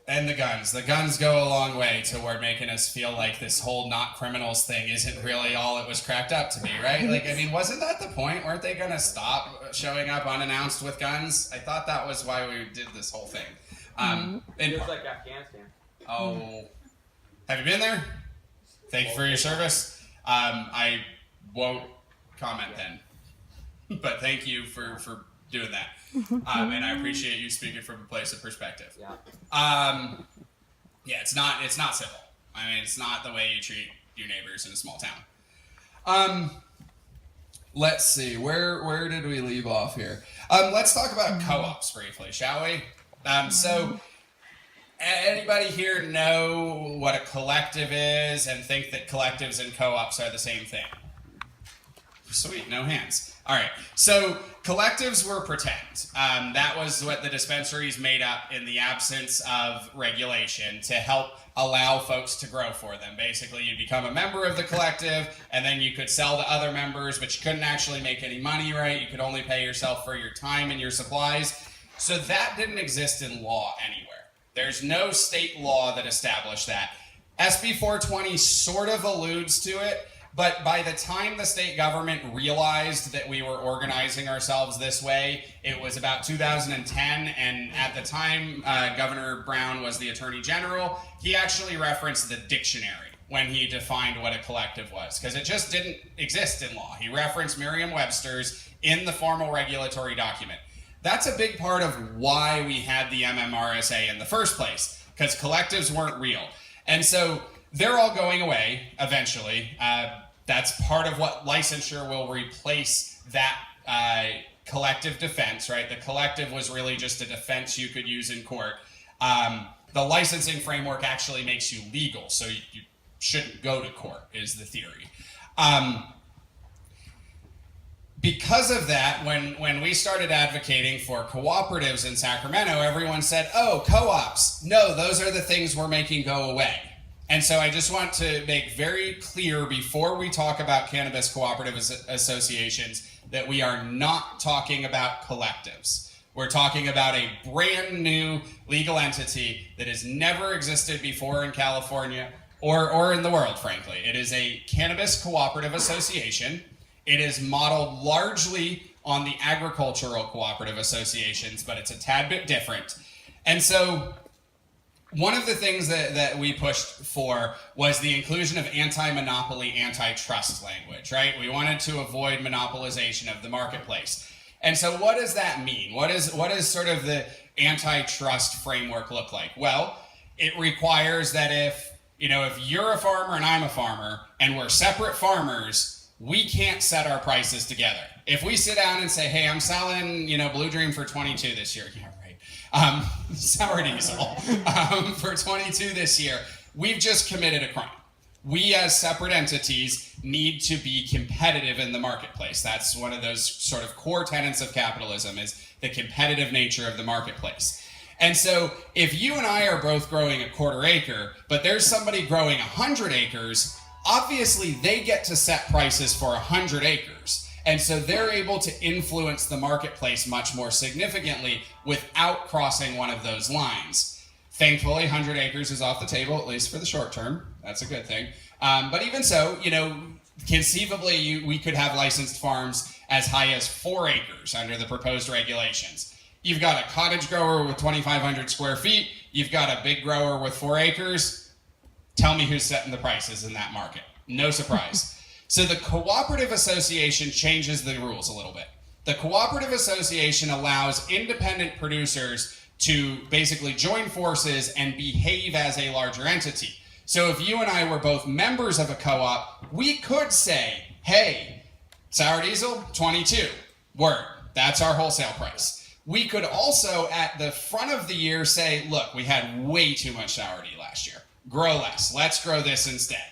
And the guns go a long way toward making us feel like this whole not criminals thing isn't really all it was cracked up to be, right? Wasn't that the point? Weren't they going to stop showing up unannounced with guns? I thought that was why we did this whole thing. It was like Afghanistan. Oh, have you been there? Thank you for your service. I won't comment then, but thank you for doing that. And I appreciate you speaking from a place of perspective. Yeah. It's not civil. It's not the way you treat your neighbors in a small town. Let's see, where did we leave off here? Let's talk about co-ops briefly, shall we? So anybody here know what a collective is and think that collectives and co-ops are the same thing? Sweet, no hands. All right. So collectives were pretend. That was what the dispensaries made up in the absence of regulation to help allow folks to grow for them. Basically, you'd become a member of the collective, and then you could sell to other members, but you couldn't actually make any money, right? You could only pay yourself for your time and your supplies. So that didn't exist in law anywhere. There's no state law that established that. SB 420 sort of alludes to it, but by the time the state government realized that we were organizing ourselves this way, it was about 2010, and at the time, Governor Brown was the Attorney General. He actually referenced the dictionary when he defined what a collective was, because it just didn't exist in law. He referenced Merriam-Webster's in the formal regulatory document. That's a big part of why we had the MMRSA in the first place, because collectives weren't real. And so they're all going away eventually. That's part of what licensure will replace that collective defense, right? The collective was really just a defense you could use in court. The licensing framework actually makes you legal, so you shouldn't go to court, is the theory. Because of that, when we started advocating for cooperatives in Sacramento, everyone said, oh, co-ops, no, those are the things we're making go away. And so I just want to make very clear before we talk about cannabis cooperative associations that we are not talking about collectives. We're talking about a brand new legal entity that has never existed before in California or in the world, frankly. It is a cannabis cooperative association. It is modeled largely on the agricultural cooperative associations, but it's a tad bit different. And so one of the things that we pushed for was the inclusion of anti-monopoly, antitrust language, right? We wanted to avoid monopolization of the marketplace. And so what does that mean? What is sort of the antitrust framework look like? Well, it requires that if you're a farmer and I'm a farmer and we're separate farmers, we can't set our prices together. If we sit down and say, hey, I'm selling, Blue Dream for 22 this year. Yeah, right. Sour diesel for 22 this year. We've just committed a crime. We as separate entities need to be competitive in the marketplace. That's one of those sort of core tenets of capitalism, is the competitive nature of the marketplace. And so if you and I are both growing a 1/4 acre, but there's somebody growing 100 acres, obviously they get to set prices for 100 acres. And so they're able to influence the marketplace much more significantly without crossing one of those lines. Thankfully, 100 acres is off the table, at least for the short term. That's a good thing. But even so, conceivably we could have licensed farms as high as 4 acres under the proposed regulations. You've got a cottage grower with 2,500 square feet. You've got a big grower with 4 acres. Tell me who's setting the prices in that market. No surprise. So the cooperative association changes the rules a little bit. The cooperative association allows independent producers to basically join forces and behave as a larger entity. So if you and I were both members of a co-op, we could say, hey, sour diesel, 22, word, that's our wholesale price. We could also at the front of the year say, look, we had way too much sour D last year. Grow less, let's grow this instead.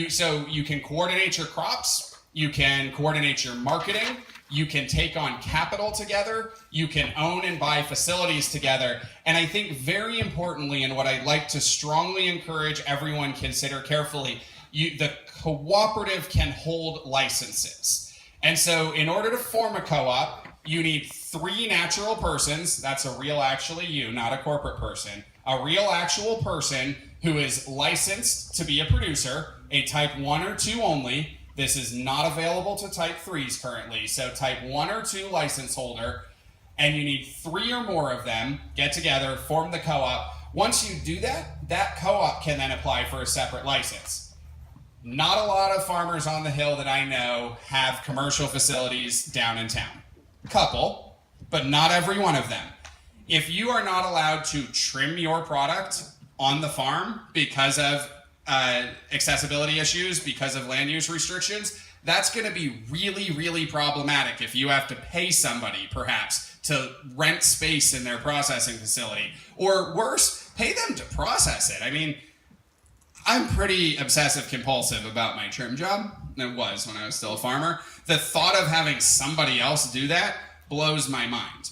So you can coordinate your crops, you can coordinate your marketing, you can take on capital together, you can own and buy facilities together, and I think very importantly, and what I'd like to strongly encourage everyone consider carefully, the cooperative can hold licenses. And so in order to form a co-op, you need 3 natural persons, that's a real actually you, not a corporate person, a real actual person who is licensed to be a producer, a type 1 or 2 only. This is not available to type 3s currently, so type 1 or 2 license holder, and you need 3 or more of them, get together, form the co-op. Once you do that, that co-op can then apply for a separate license. Not a lot of farmers on the Hill that I know have commercial facilities down in town. A couple, but not every one of them. If you are not allowed to trim your product on the farm because of accessibility issues, because of land use restrictions, that's going to be really, really problematic if you have to pay somebody, perhaps, to rent space in their processing facility. Or worse, pay them to process it. I mean, I'm pretty obsessive compulsive about my trim job. It was when I was still a farmer. The thought of having somebody else do that blows my mind.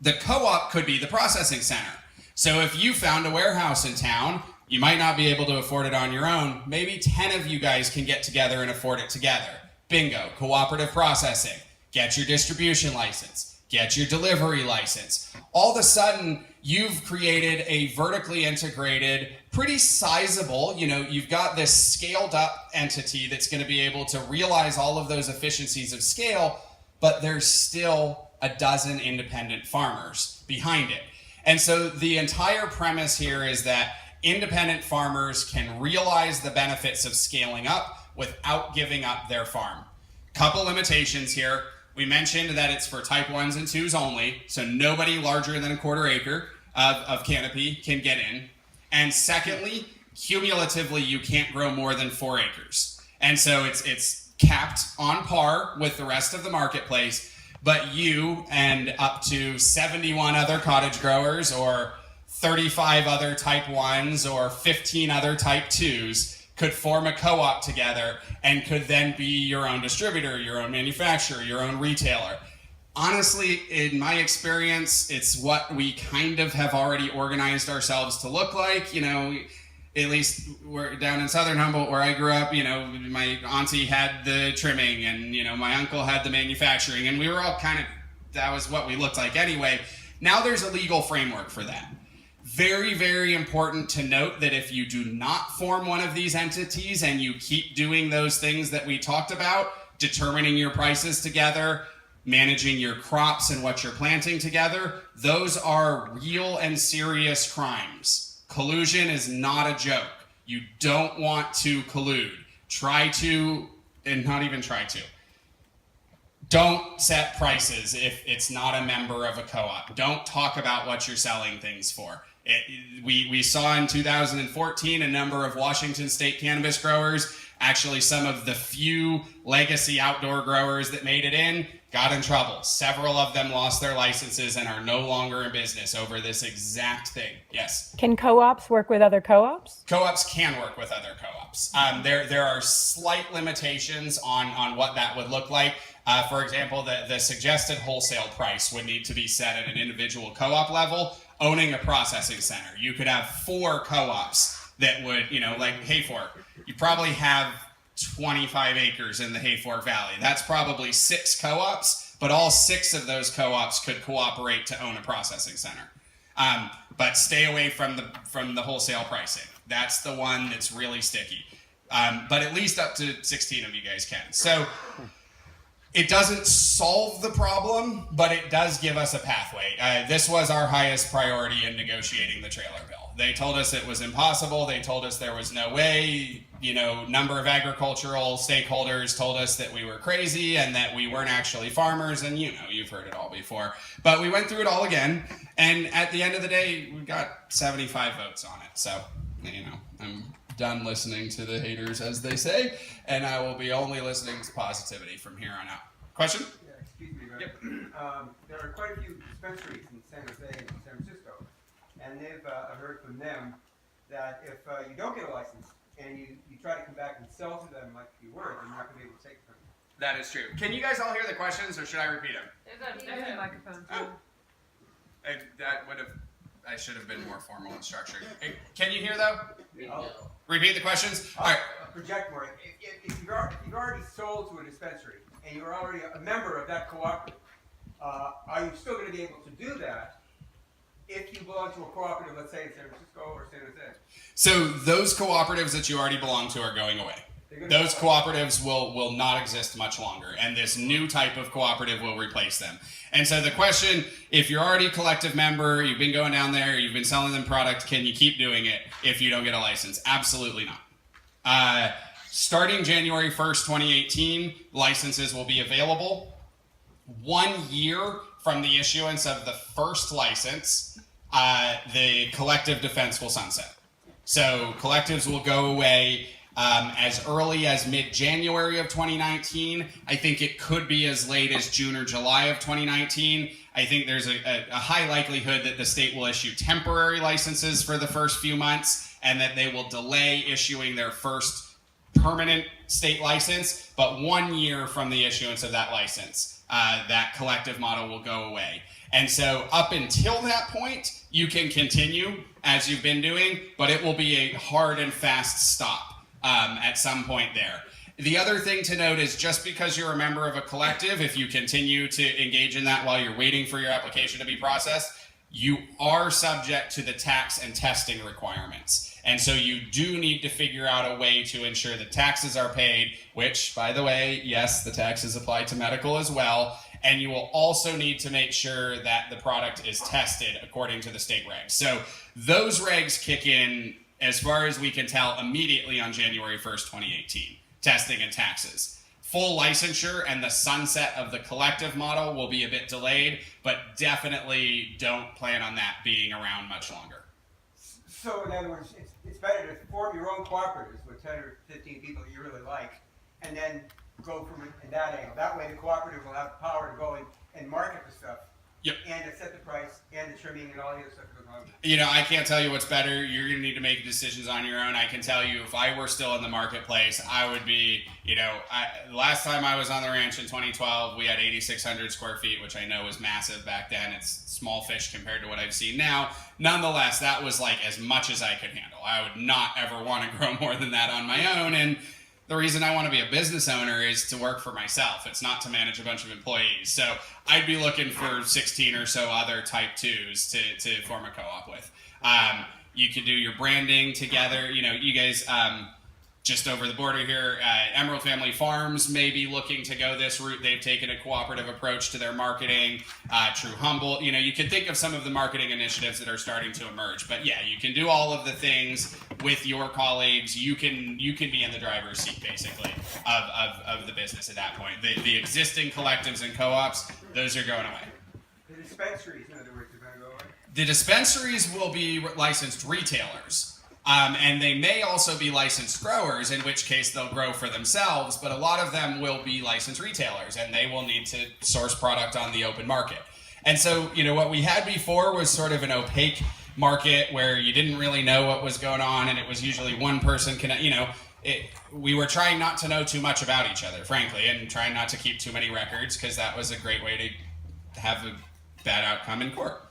The co-op could be the processing center. So if you found a warehouse in town, you might not be able to afford it on your own. Maybe 10 of you guys can get together and afford it together. Bingo, cooperative processing. Get your distribution license. Get your delivery license. All of a sudden, you've created a vertically integrated, pretty sizable, you've got this scaled up entity that's going to be able to realize all of those efficiencies of scale, but there's still a dozen independent farmers behind it. And so the entire premise here is that independent farmers can realize the benefits of scaling up without giving up their farm. Couple limitations here. We mentioned that it's for type 1s and 2s only, so nobody larger than a quarter acre of canopy can get in. And secondly, cumulatively, you can't grow more than 4 acres. And so it's capped on par with the rest of the marketplace, but you and up to 71 other cottage growers or 35 other type 1s or 15 other type 2s could form a co-op together and could then be your own distributor, your own manufacturer, your own retailer. Honestly, in my experience, it's what we kind of have already organized ourselves to look like. At least we're down in Southern Humboldt where I grew up, my auntie had the trimming and, my uncle had the manufacturing, and we were all that was what we looked like anyway. Now there's a legal framework for that. Very, very important to note that if you do not form one of these entities and you keep doing those things that we talked about, determining your prices together, managing your crops and what you're planting together, those are real and serious crimes. Collusion is not a joke. You don't want to collude. Don't set prices if it's not a member of a co-op. Don't talk about what you're selling things for. We saw in 2014 a number of Washington state cannabis growers, actually some of the few legacy outdoor growers that made it in, got in trouble. Several of them lost their licenses and are no longer in business over this exact thing. Yes? Can co-ops work with other co-ops? Co-ops can work with other co-ops. There are slight limitations on what that would look like. For example, the suggested wholesale price would need to be set at an individual co-op level. Owning a processing center, you could have 4 co-ops that would, like Hayfork, you probably have 25 acres in the Hayfork Valley. That's probably 6 co-ops, but all 6 of those co-ops could cooperate to own a processing center. But stay away from the wholesale pricing. That's the one that's really sticky. But at least up to 16 of you guys can. So it doesn't solve the problem, but it does give us a pathway. This was our highest priority in negotiating the trailer bill. They told us it was impossible. They told us there was no way. Number of agricultural stakeholders told us that we were crazy and that we weren't actually farmers. And you've heard it all before. But we went through it all again. And at the end of the day, we got 75 votes on it. So, I'm done listening to the haters, as they say, and I will be only listening to positivity from here on out. Question? Yeah, excuse me, Rick. Yep. There are quite a few dispensaries in San Jose and San Francisco, and I've heard from them that if you don't get a license and you try to come back and sell to them like you were, they're not going to be able to take it from you. That is true. Can you guys all hear the questions, or should I repeat them? There's a microphone. Oh. I should have been more formal and structured. Hey, can you hear, though? Repeat the questions? All right. Project more. If you've already sold to a dispensary and you're already a member of that cooperative, are you still going to be able to do that if you belong to a cooperative, let's say in San Francisco or San Jose? So those cooperatives that you already belong to are going away. Those cooperatives will not exist much longer, and this new type of cooperative will replace them. And so the question, if you're already a collective member, you've been going down there, you've been selling them product, can you keep doing it if you don't get a license? Absolutely not. Starting January 1st, 2018, licenses will be available. 1 year from the issuance of the first license, the collective defense will sunset. So collectives will go away as early as mid-January of 2019. I think it could be as late as June or July of 2019. I think there's a high likelihood that the state will issue temporary licenses for the first few months and that they will delay issuing their first permanent state license, but 1 year from the issuance of that license, that collective model will go away. And so up until that point, you can continue as you've been doing, but it will be a hard and fast stop at some point there. The other thing to note is just because you're a member of a collective, if you continue to engage in that while you're waiting for your application to be processed, you are subject to the tax and testing requirements. And so you do need to figure out a way to ensure that taxes are paid, which, by the way, yes, the taxes apply to medical as well. And you will also need to make sure that the product is tested according to the state regs. So those regs kick in, as far as we can tell, immediately on January 1st, 2018, testing and taxes. Full licensure and the sunset of the collective model will be a bit delayed, but definitely don't plan on that being around much longer. So in other words, it's better to form your own cooperatives with 10 or 15 people that you really like, and then go from it in that angle. That way the cooperative will have the power to go and market the stuff. Yep. And to set the price and the trimming and all the other stuff that goes along with it. You know, I can't tell you what's better. You're going to need to make decisions on your own. I can tell you if I were still in the marketplace, I would be, the last time I was on the ranch in 2012, we had 8,600 square feet, which I know was massive back then. It's small fish compared to what I've seen now. Nonetheless, that was like as much as I could handle. I would not ever want to grow more than that on my own. And the reason I want to be a business owner is to work for myself. It's not to manage a bunch of employees. So I'd be looking for 16 or so other type 2s to form a co-op with. You could do your branding together. You guys just over the border here, Emerald Family Farms may be looking to go this route. They've taken a cooperative approach to their marketing. True Humble, you can think of some of the marketing initiatives that are starting to emerge. But yeah, you can do all of the things with your colleagues. You can be in the driver's seat basically of the business at that point. The existing collectives and co-ops, those are going away. The dispensaries, in other words, are going to go away. The dispensaries will be licensed retailers. And they may also be licensed growers, in which case they'll grow for themselves, but a lot of them will be licensed retailers, and they will need to source product on the open market. And so, what we had before was sort of an opaque market where you didn't really know what was going on, and it was usually one person we were trying not to know too much about each other, frankly, and trying not to keep too many records, because that was a great way to have a bad outcome in court.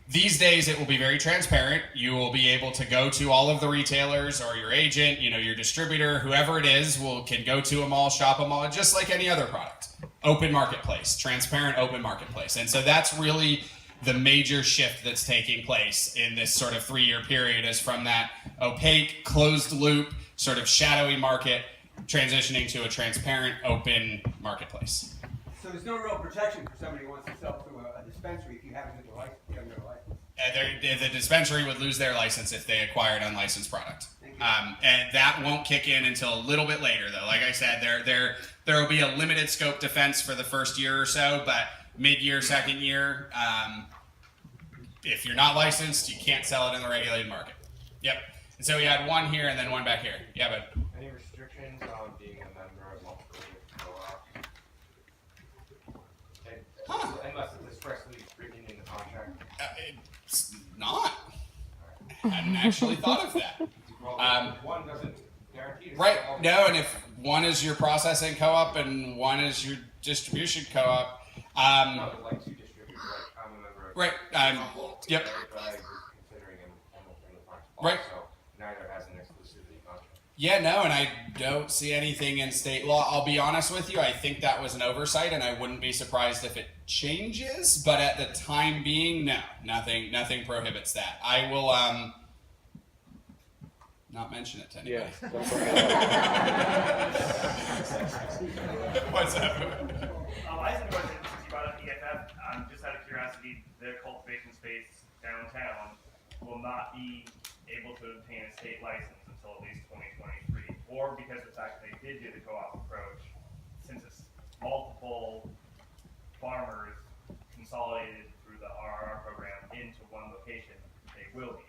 These days, it will be very transparent. You will be able to go to all of the retailers or your agent, your distributor, whoever it is, can go to them all, shop them all, just like any other product. Open marketplace, transparent open marketplace. And so that's really the major shift that's taking place in this sort of 3-year period, is from that opaque, closed loop, sort of shadowy market, transitioning to a transparent, open marketplace. So there's no real protection for somebody who wants to sell through a dispensary if you haven't got the license. The dispensary would lose their license if they acquired unlicensed product. And that won't kick in until a little bit later, though. Like I said, there will be a limited scope defense for the first year or so, but mid-year, second year, if you're not licensed, you can't sell it in the regulated market. Yep. And so we had one here and then one back here. Yeah, but any restrictions on being a member of multiple co-ops? Unless it's expressly written in the contract. It's not. I hadn't actually thought of that. One doesn't guarantee it. Right. No, and if one is your processing co-op and one is your distribution co-op. No, like 2 distributors. Like I'm a member of. Right. Yep. But I was considering an Emerald Family Farms. Right. So neither has an exclusivity contract. Yeah, no, and I don't see anything in state law. I'll be honest with you, I think that was an oversight, and I wouldn't be surprised if it changes, but at the time being, no, nothing prohibits that. I will not mention it to anybody. Yeah. What's up? I just have a question, since you brought up EFF, just out of curiosity, their cultivation space downtown will not be able to obtain a state license until at least 2023, or because of the fact that they did do the co-op approach, since it's multiple farmers consolidated through the RRR program into one location, they will be.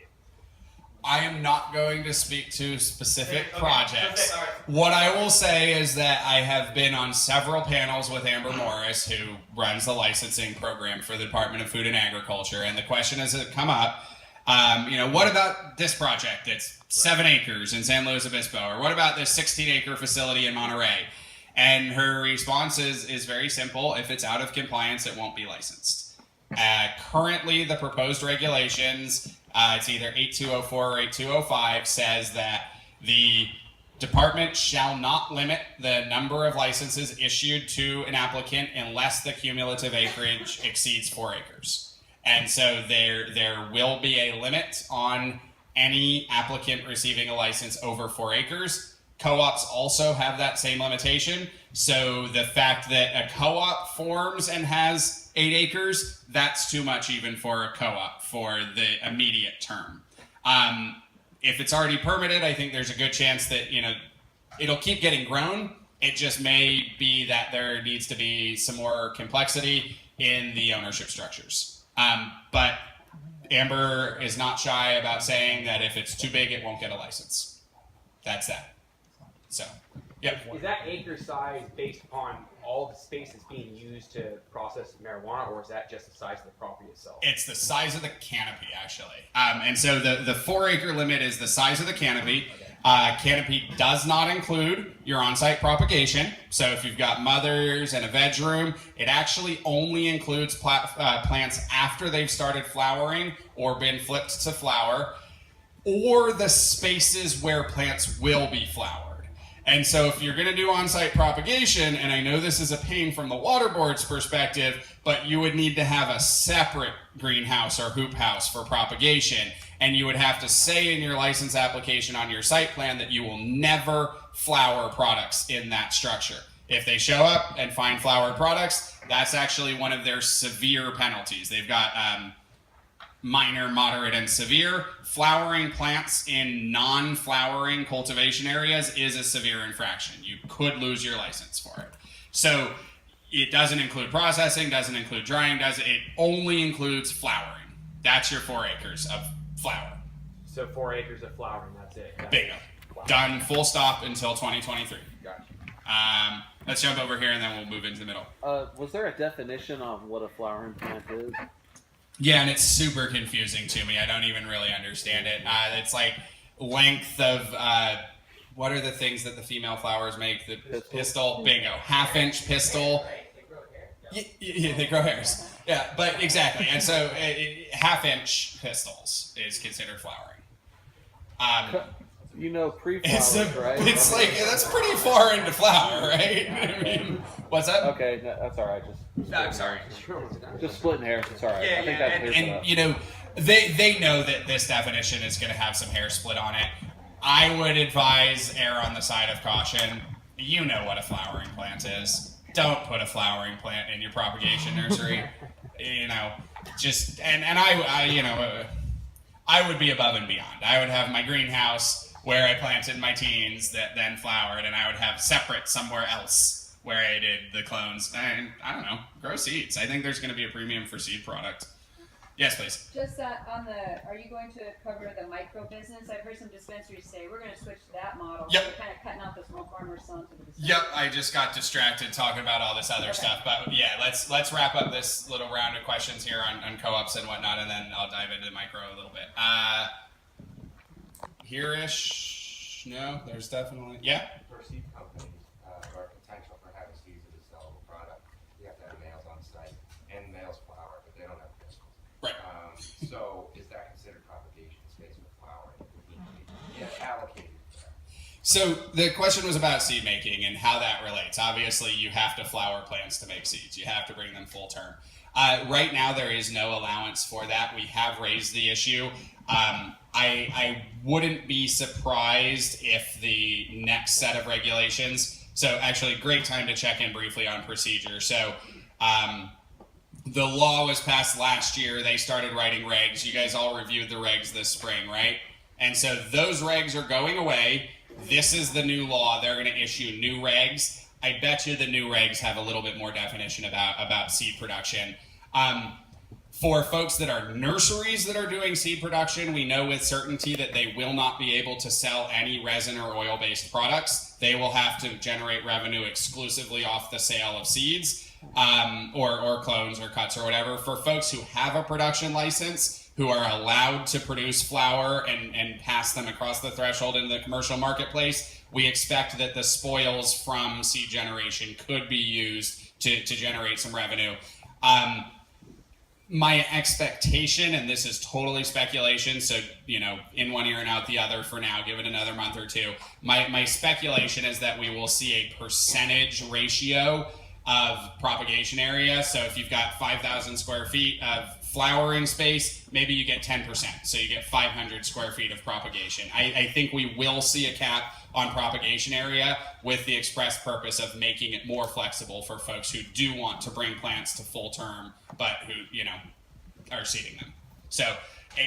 I am not going to speak to specific Okay, projects. all right. What I will say is that I have been on several panels with Amber Morris, who runs the licensing program for the Department of Food and Agriculture, and the question has come up, What about this project? It's 7 acres in San Luis Obispo, or what about this 16-acre facility in Monterey? And her response is very simple. If it's out of compliance, it won't be licensed. Currently, the proposed regulations, it's either 8204 or 8205, says that the department shall not limit the number of licenses issued to an applicant unless the cumulative acreage exceeds 4 acres. And so there will be a limit on any applicant receiving a license over 4 acres. Co-ops also have that same limitation. So the fact that a co-op forms and has 8 acres, that's too much even for a co-op for the immediate term. If it's already permitted, I think there's a good chance that, it'll keep getting grown. It just may be that there needs to be some more complexity in the ownership structures. But Amber is not shy about saying that if it's too big, it won't get a license. That's that. So, yep. Is that acre size based upon all the space that's being used to process marijuana, or is that just the size of the property itself? It's the size of the canopy, actually. And so the 4 acre limit is the size of the canopy. Canopy does not include your on-site propagation. So if you've got mothers and a veg room, it actually only includes plants after they've started flowering or been flipped to flower, or the spaces where plants will be flowered. And so if you're going to do on-site propagation, and I know this is a pain from the water board's perspective, but you would need to have a separate greenhouse or hoop house for propagation. And you would have to say in your license application on your site plan that you will never flower products in that structure. If they show up and find flowered products, that's actually one of their severe penalties. They've got minor, moderate, and severe. Flowering plants in non-flowering cultivation areas is a severe infraction. You could lose your license for it. So it doesn't include processing, doesn't include drying, it only includes flowering. That's your 4 acres of flower. So 4 acres of flowering, that's it. Bingo. Wow. Done, full stop until 2023. Gotcha. Let's jump over here and then we'll move into the middle. Was there a definition on what a flowering plant is? Yeah, and it's super confusing to me. I don't even really understand it. It's like length of, what are the things that the female flowers make? The pistil. Bingo. Half-inch pistil. Yeah, they grow hairs. Yeah, but exactly. And so half-inch pistils is considered flowering. Pre-flowers, right? It's like, that's pretty far into flower, right? I mean, what's that? Okay, no, that's all right. I'm sorry. Just splitting hairs. It's all right. Yeah, I think that clears it up. And they know that this definition is going to have some hair split on it. I would advise err on the side of caution. You know what a flowering plant is. Don't put a flowering plant in your propagation nursery. Just and I would be above and beyond. I would have my greenhouse where I planted my teens that then flowered, and I would have separate somewhere else where I did the clones. And I don't know, grow seeds. I think there's going to be a premium for seed product. Yes, please. Just are you going to cover the micro business? I've heard some dispensaries say we're going to switch to that model. Yep. So we're kind of cutting out the small farmers selling to the dispensary. Yep, I just got distracted talking about all this other stuff, but yeah, let's wrap up this little round of questions here on co-ops and whatnot, and then I'll dive into the micro a little bit. Here-ish? No, there's definitely, yeah. For seed companies, or potential for having seeds of a sellable product, you have to have males on site, and males flower, but they don't have pistils. Right. So is that considered propagation space with flowering? Yeah, allocated. So the question was about seed making and how that relates. Obviously, you have to flower plants to make seeds. You have to bring them full term. Right now, there is no allowance for that. We have raised the issue. I wouldn't be surprised if the next set of regulations, so actually great time to check in briefly on procedure. So the law was passed last year. They started writing regs. You guys all reviewed the regs this spring, right? And so those regs are going away. This is the new law. They're going to issue new regs. I bet you the new regs have a little bit more definition about seed production. For folks that are nurseries that are doing seed production, we know with certainty that they will not be able to sell any resin or oil-based products. They will have to generate revenue exclusively off the sale of seeds, or clones or cuts or whatever. For folks who have a production license, who are allowed to produce flower and pass them across the threshold into the commercial marketplace, we expect that the spoils from seed generation could be used to generate some revenue. My expectation, and this is totally speculation, so, you know, in one ear and out the other for now, give it another month or two. My speculation is that we will see a percentage ratio of propagation area. So if you've got 5,000 square feet of flowering space, maybe you get 10%. So you get 500 square feet of propagation. I think we will see a cap on propagation area with the express purpose of making it more flexible for folks who do want to bring plants to full term, but who, you know, are seeding them. So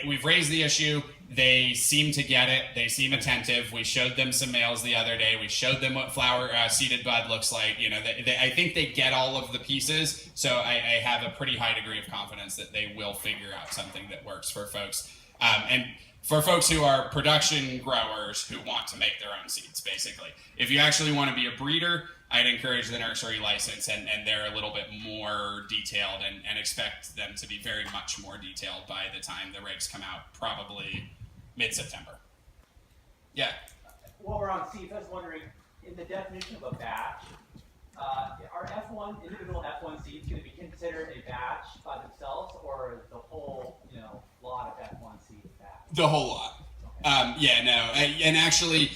we've raised the issue. They seem to get it. They seem attentive. We showed them some males the other day. We showed them what flower seeded bud looks like. You know, I think they get all of the pieces. So I have a pretty high degree of confidence that they will figure out something that works for folks. And for folks who are production growers who want to make their own seeds, basically. If you actually want to be a breeder, I'd encourage the nursery license, and they're a little bit more detailed, and expect them to be very much more detailed by the time the regs come out, probably mid-September. Yeah. While we're on seeds, I was wondering, in the definition of a batch, are individual F1 seeds going to be considered a batch by themselves, or the whole, you know, lot of F1 seeds a batch? The whole lot. Yeah, no, and actually,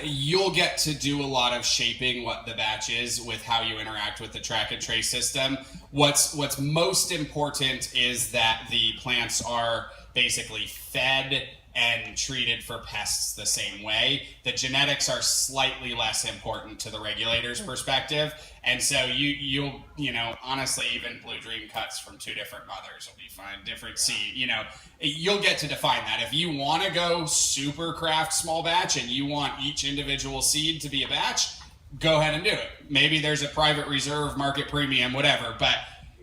you'll get to do a lot of shaping what the batch is with how you interact with the track and trace system. What's most important is that the plants are basically fed and treated for pests the same way. The genetics are slightly less important to the regulator's perspective, and so you know, honestly, even Blue Dream cuts from 2 different mothers will be fine. Different seed, you know, you'll get to define that. If you want to go super craft small batch and you want each individual seed to be a batch, go ahead and do it. Maybe there's a private reserve, market premium, whatever, but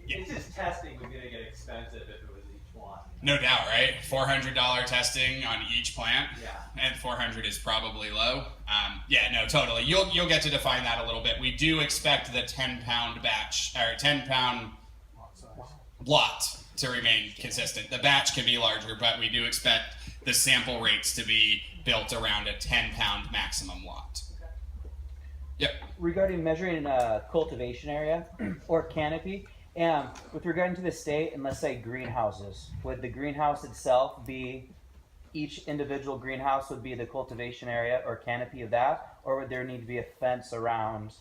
It's just testing was going to get expensive if it was each one. no doubt, right? $400 testing on each plant. Yeah. And 400 is probably low. Yeah, no, totally. You'll get to define that a little bit. We do expect the 10-pound batch, or 10-pound lot to remain consistent. The batch can be larger, but we do expect the sample rates to be built around a 10-pound maximum lot. Yep. Regarding measuring cultivation area or canopy, and with regard to the state, and let's say greenhouses, would the greenhouse itself be, each individual greenhouse would be the cultivation area or canopy of that, or would there need to be a fence around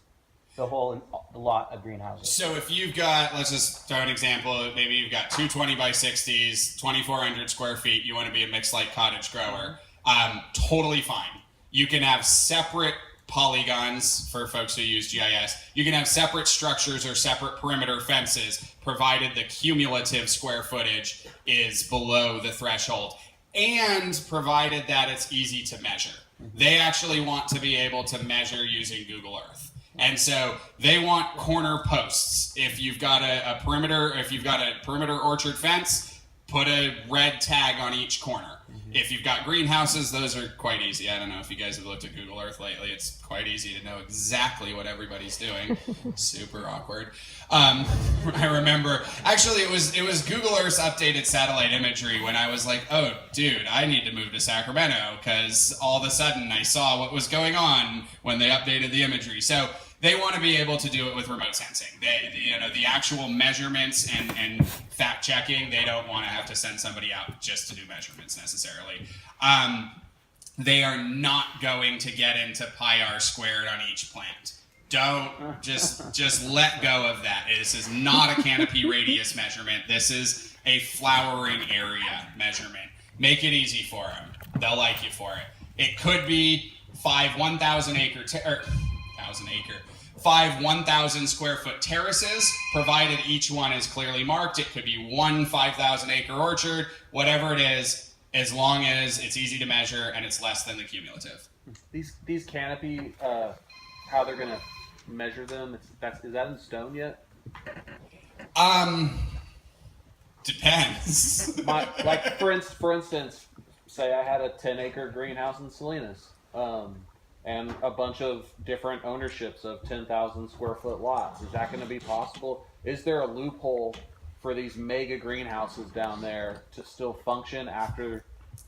the whole lot of greenhouses? So if you've got, let's just throw an example, maybe you've got 2 20 by 60s, 2,400 square feet, you want to be a mixed light cottage grower, totally fine. You can have separate polygons for folks who use GIS. You can have separate structures or separate perimeter fences, provided the cumulative square footage is below the threshold, and provided that it's easy to measure. They actually want to be able to measure using Google Earth. And so they want corner posts. If you've got a perimeter orchard fence, put a red tag on each corner. If you've got greenhouses, those are quite easy. I don't know if you guys have looked at Google Earth lately. It's quite easy to know exactly what everybody's doing. Super awkward. I remember, actually, it was Google Earth's updated satellite imagery when I was like, oh, dude, I need to move to Sacramento, because all of a sudden I saw what was going on when they updated the imagery. So they want to be able to do it with remote sensing. The actual measurements and fact checking, they don't want to have to send somebody out just to do measurements necessarily. They are not going to get into pi r squared on each plant. Don't just let go of that. This is not a canopy radius measurement. This is a flowering area measurement. Make it easy for them. They'll like you for it. It could be 5 1,000 square foot terraces, provided each one is clearly marked. It could be 1 5,000 acre orchard, whatever it is, as long as it's easy to measure and it's less than the cumulative. These canopy, how they're gonna measure them? Is that in stone yet? Depends. Like for instance, say I had a 10-acre greenhouse in Salinas. And a bunch of different ownerships of 10,000 square foot lots. Is that going to be possible? Is there a loophole for these mega greenhouses down there to still function after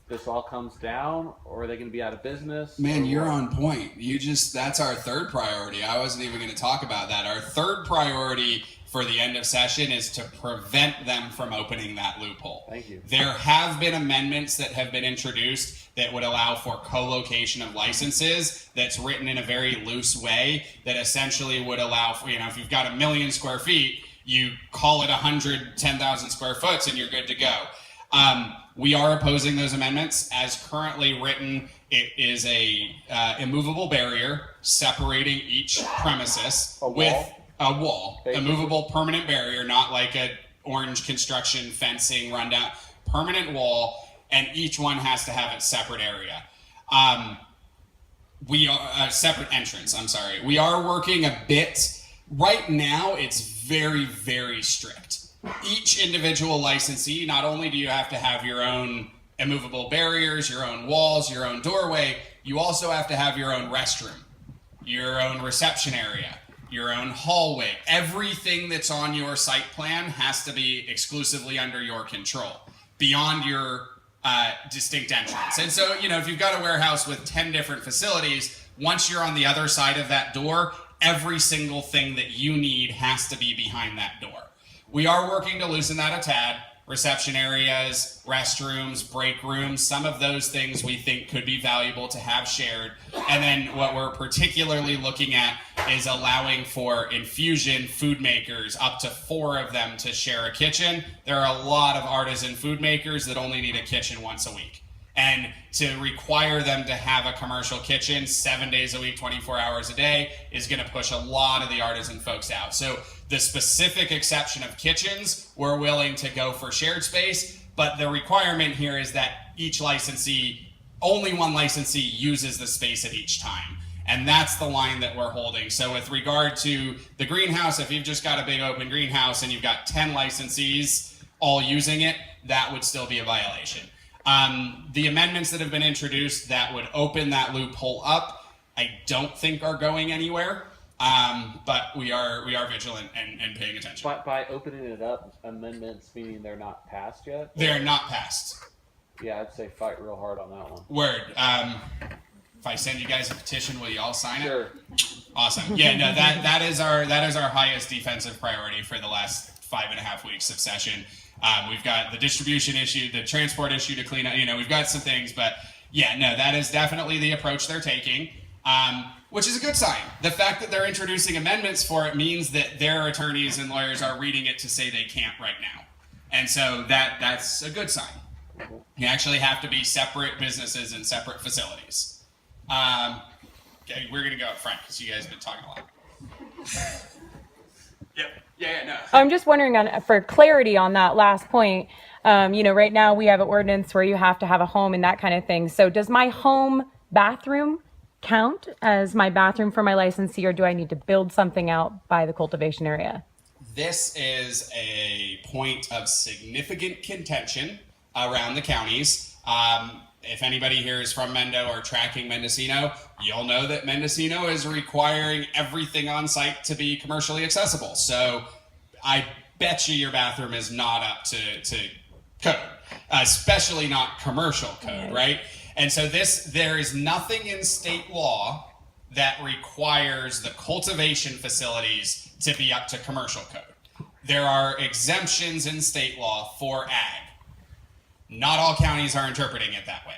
this all comes down, or are they going to be out of business? Man, you're what? on point. That's our third priority. I wasn't even going to talk about that. Our third priority for the end of session is to prevent them from opening that loophole. Thank you. There have been amendments that have been introduced that would allow for co-location of licenses that's written in a very loose way that essentially would allow for, if you've got 1 million square feet, you call it 110,000 square foot and you're good to go. We are opposing those amendments. As currently written, it is a immovable barrier separating each premises with a wall, a movable permanent barrier, not like a orange construction fencing rundown, permanent wall, and each one has to have its separate area. We are separate entrance. I'm sorry. We are working a bit right now. It's very, very strict. Each individual licensee, not only do you have to have your own immovable barriers, your own walls, your own doorway, you also have to have your own restroom, your own reception area, your own hallway. Everything that's on your site plan has to be exclusively under your control, beyond your distinct entrance. And so, if you've got a warehouse with 10 different facilities, once you're on the other side of that door, every single thing that you need has to be behind that door. We are working to loosen that a tad. Reception areas, restrooms, break rooms, some of those things we think could be valuable to have shared. And then what we're particularly looking at is allowing for infusion food makers, up to 4 of them to share a kitchen. There are a lot of artisan food makers that only need a kitchen once a week. And to require them to have a commercial kitchen 7 days a week, 24 hours a day is going to push a lot of the artisan folks out. So the specific exception of kitchens, we're willing to go for shared space, but the requirement here is that each licensee, only one licensee uses the space at each time. And that's the line that we're holding. So with regard to the greenhouse, if you've just got a big open greenhouse and you've got 10 licensees all using it, that would still be a violation. The amendments that have been introduced that would open that loophole up, I don't think are going anywhere. But we are vigilant and paying attention. By opening it up, amendments meaning they're not passed yet? They're not passed. Yeah, I'd say fight real hard on that one. Word. If I send you guys a petition, will you all sign it? Sure. Awesome. Yeah, no, that is our highest defensive priority for the last 5.5 weeks of session. We've got the distribution issue, the transport issue to clean up. We've got some things, but yeah, no, that is definitely the approach they're taking. Which is a good sign. The fact that they're introducing amendments for it means that their attorneys and lawyers are reading it to say they can't right now. And so that's a good sign. You actually have to be separate businesses and separate facilities. Okay, we're going to go up front because you guys have been talking a lot. Yep. Yeah, no. I'm just wondering, for clarity on that last point, right now we have an ordinance where you have to have a home and that kind of thing. So does my home bathroom count as my bathroom for my licensee, or do I need to build something out by the cultivation area? This is a point of significant contention around the counties. If anybody here is from Mendo or tracking Mendocino, you'll know that Mendocino is requiring everything on site to be commercially accessible. So I bet you your bathroom is not up to code, especially not commercial code, right? And so there is nothing in state law that requires the cultivation facilities to be up to commercial code. There are exemptions in state law for ag. Not all counties are interpreting it that way.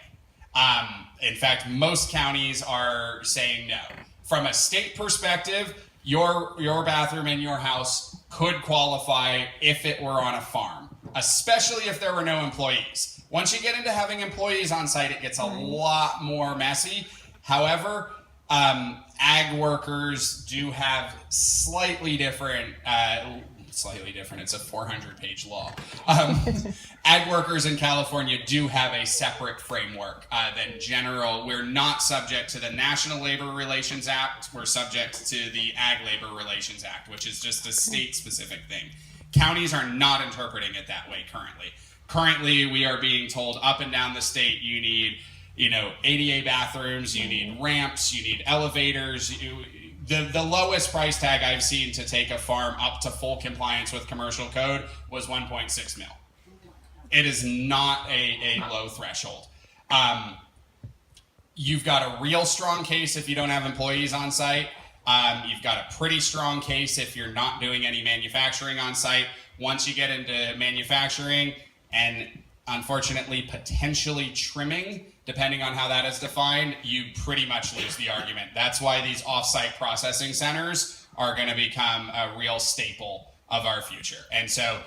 In fact, most counties are saying no. From a state perspective, your bathroom in your house could qualify if it were on a farm, especially if there were no employees. Once you get into having employees on site, it gets a lot more messy. However, ag workers do have slightly different, it's a 400-page law. Ag workers in California do have a separate framework than general. We're not subject to the National Labor Relations Act. We're subject to the Ag Labor Relations Act, which is just a state-specific thing. Counties are not interpreting it that way currently. Currently, we are being told up and down the state, you need, ADA bathrooms, you need ramps, you need elevators. the lowest price tag I've seen to take a farm up to full compliance with commercial code was 1.6 mil. It is not a low threshold. You've got a real strong case if you don't have employees on site. You've got a pretty strong case if you're not doing any manufacturing on site. Once you get into manufacturing and unfortunately potentially trimming, depending on how that is defined, you pretty much lose the argument. That's why these off-site processing centers are going to become a real staple of our future. And so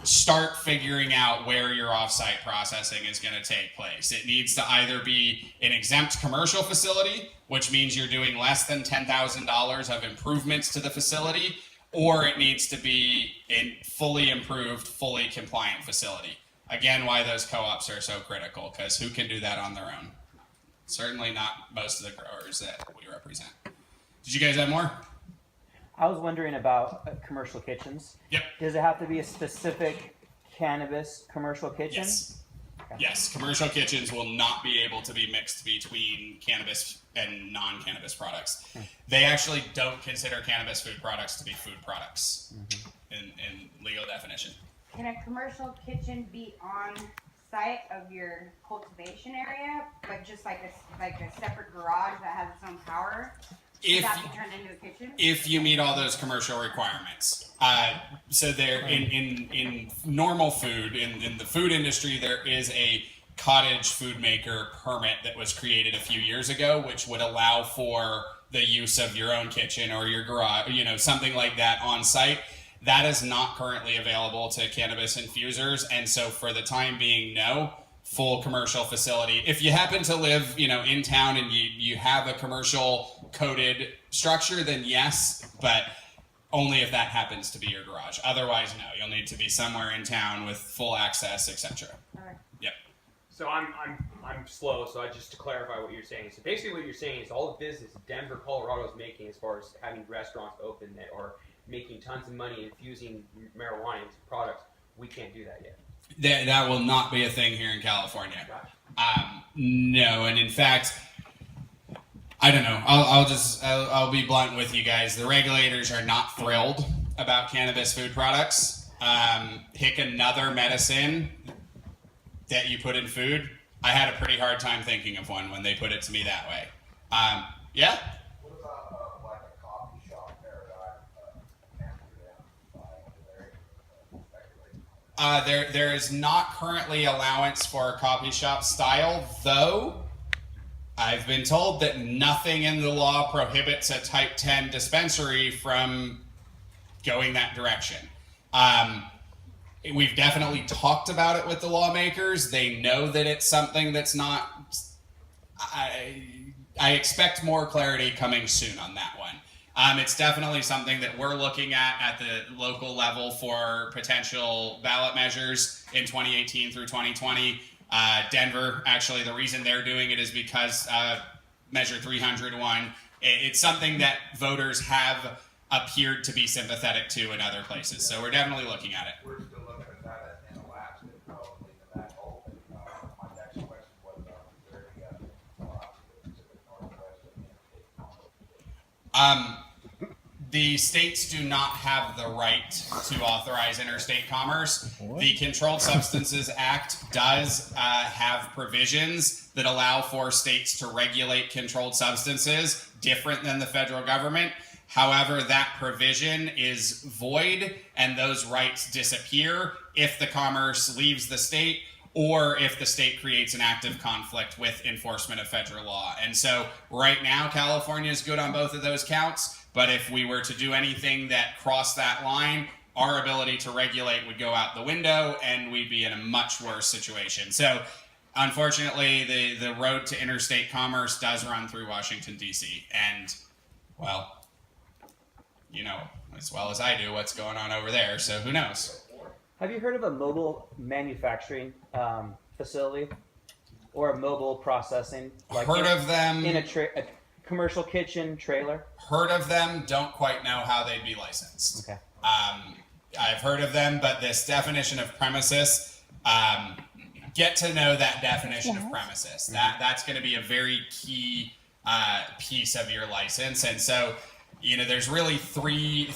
start figuring out where your off-site processing is going to take place. It needs to either be an exempt commercial facility, which means you're doing less than $10,000 of improvements to the facility, or it needs to be a fully improved, fully compliant facility. Again, why those co-ops are so critical, because who can do that on their own? Certainly not most of the growers that we represent. Did you guys have more? I was wondering about commercial kitchens. Yep. Does it have to be a specific cannabis commercial kitchen? Yes. Yes, commercial kitchens will not be able to be mixed between cannabis and non-cannabis products. They actually don't consider cannabis food products to be food products in legal definition. Can a commercial kitchen be on site of your cultivation area, but just like a separate garage that has its own power? Does that be turned into a kitchen? If you meet all those commercial requirements. So there, in normal food, in the food industry, there is a cottage food maker permit that was created a few years ago, which would allow for the use of your own kitchen or your garage, something like that on site. That is not currently available to cannabis infusers, and so for the time being, no. Full commercial facility. If you happen to live, in town and you have a commercial coded structure, then yes, but only if that happens to be your garage. Otherwise, no. You'll need to be somewhere in town with full access, etc. Alright. Yep. So I'm slow. So just to clarify what you're saying. So basically, what you're saying is all the business Denver, Colorado is making, as far as having restaurants open that are making tons of money infusing marijuana into products, we can't do that yet. That will not be a thing here in California. No, and in fact, I don't know. I'll be blunt with you guys. The regulators are not thrilled about cannabis food products. Pick another medicine that you put in food. I had a pretty hard time thinking of one when they put it to me that way. Yeah? What about like a coffee shop paradigm? There is not currently allowance for a coffee shop style, though I've been told that nothing in the law prohibits a Type 10 dispensary from going that direction. We've definitely talked about it with the lawmakers. They know that it's something that's not... I expect more clarity coming soon on that one. It's definitely something that we're looking at the local level for potential ballot measures in 2018 through 2020. Denver, actually, the reason they're doing it is because Measure 301, it's something that voters have appeared to be sympathetic to in other places. So we're definitely looking at it. We're still looking at that in elapsed and probably in that open. My next question was about is there any Pacific Northwest and The states do not have the right to authorize interstate commerce. The Controlled Substances Act does have provisions that allow for states to regulate controlled substances different than the federal government. However, that provision is void and those rights disappear if the commerce leaves the state or if the state creates an active conflict with enforcement of federal law. And so right now, California is good on both of those counts. But if we were to do anything that crossed that line, our ability to regulate would go out the window and we'd be in a much worse situation. So unfortunately, the road to interstate commerce does run through Washington, D.C. And, well, you know as well as I do what's going on over there, so who knows? Have you heard of a mobile manufacturing facility or a mobile processing? Heard of them. In a commercial kitchen trailer? Heard of them, don't quite know how they'd be licensed. Okay. I've heard of them, but this definition of premises, get to know that definition of premises. That's going to be a very key piece of your license. And so there's really three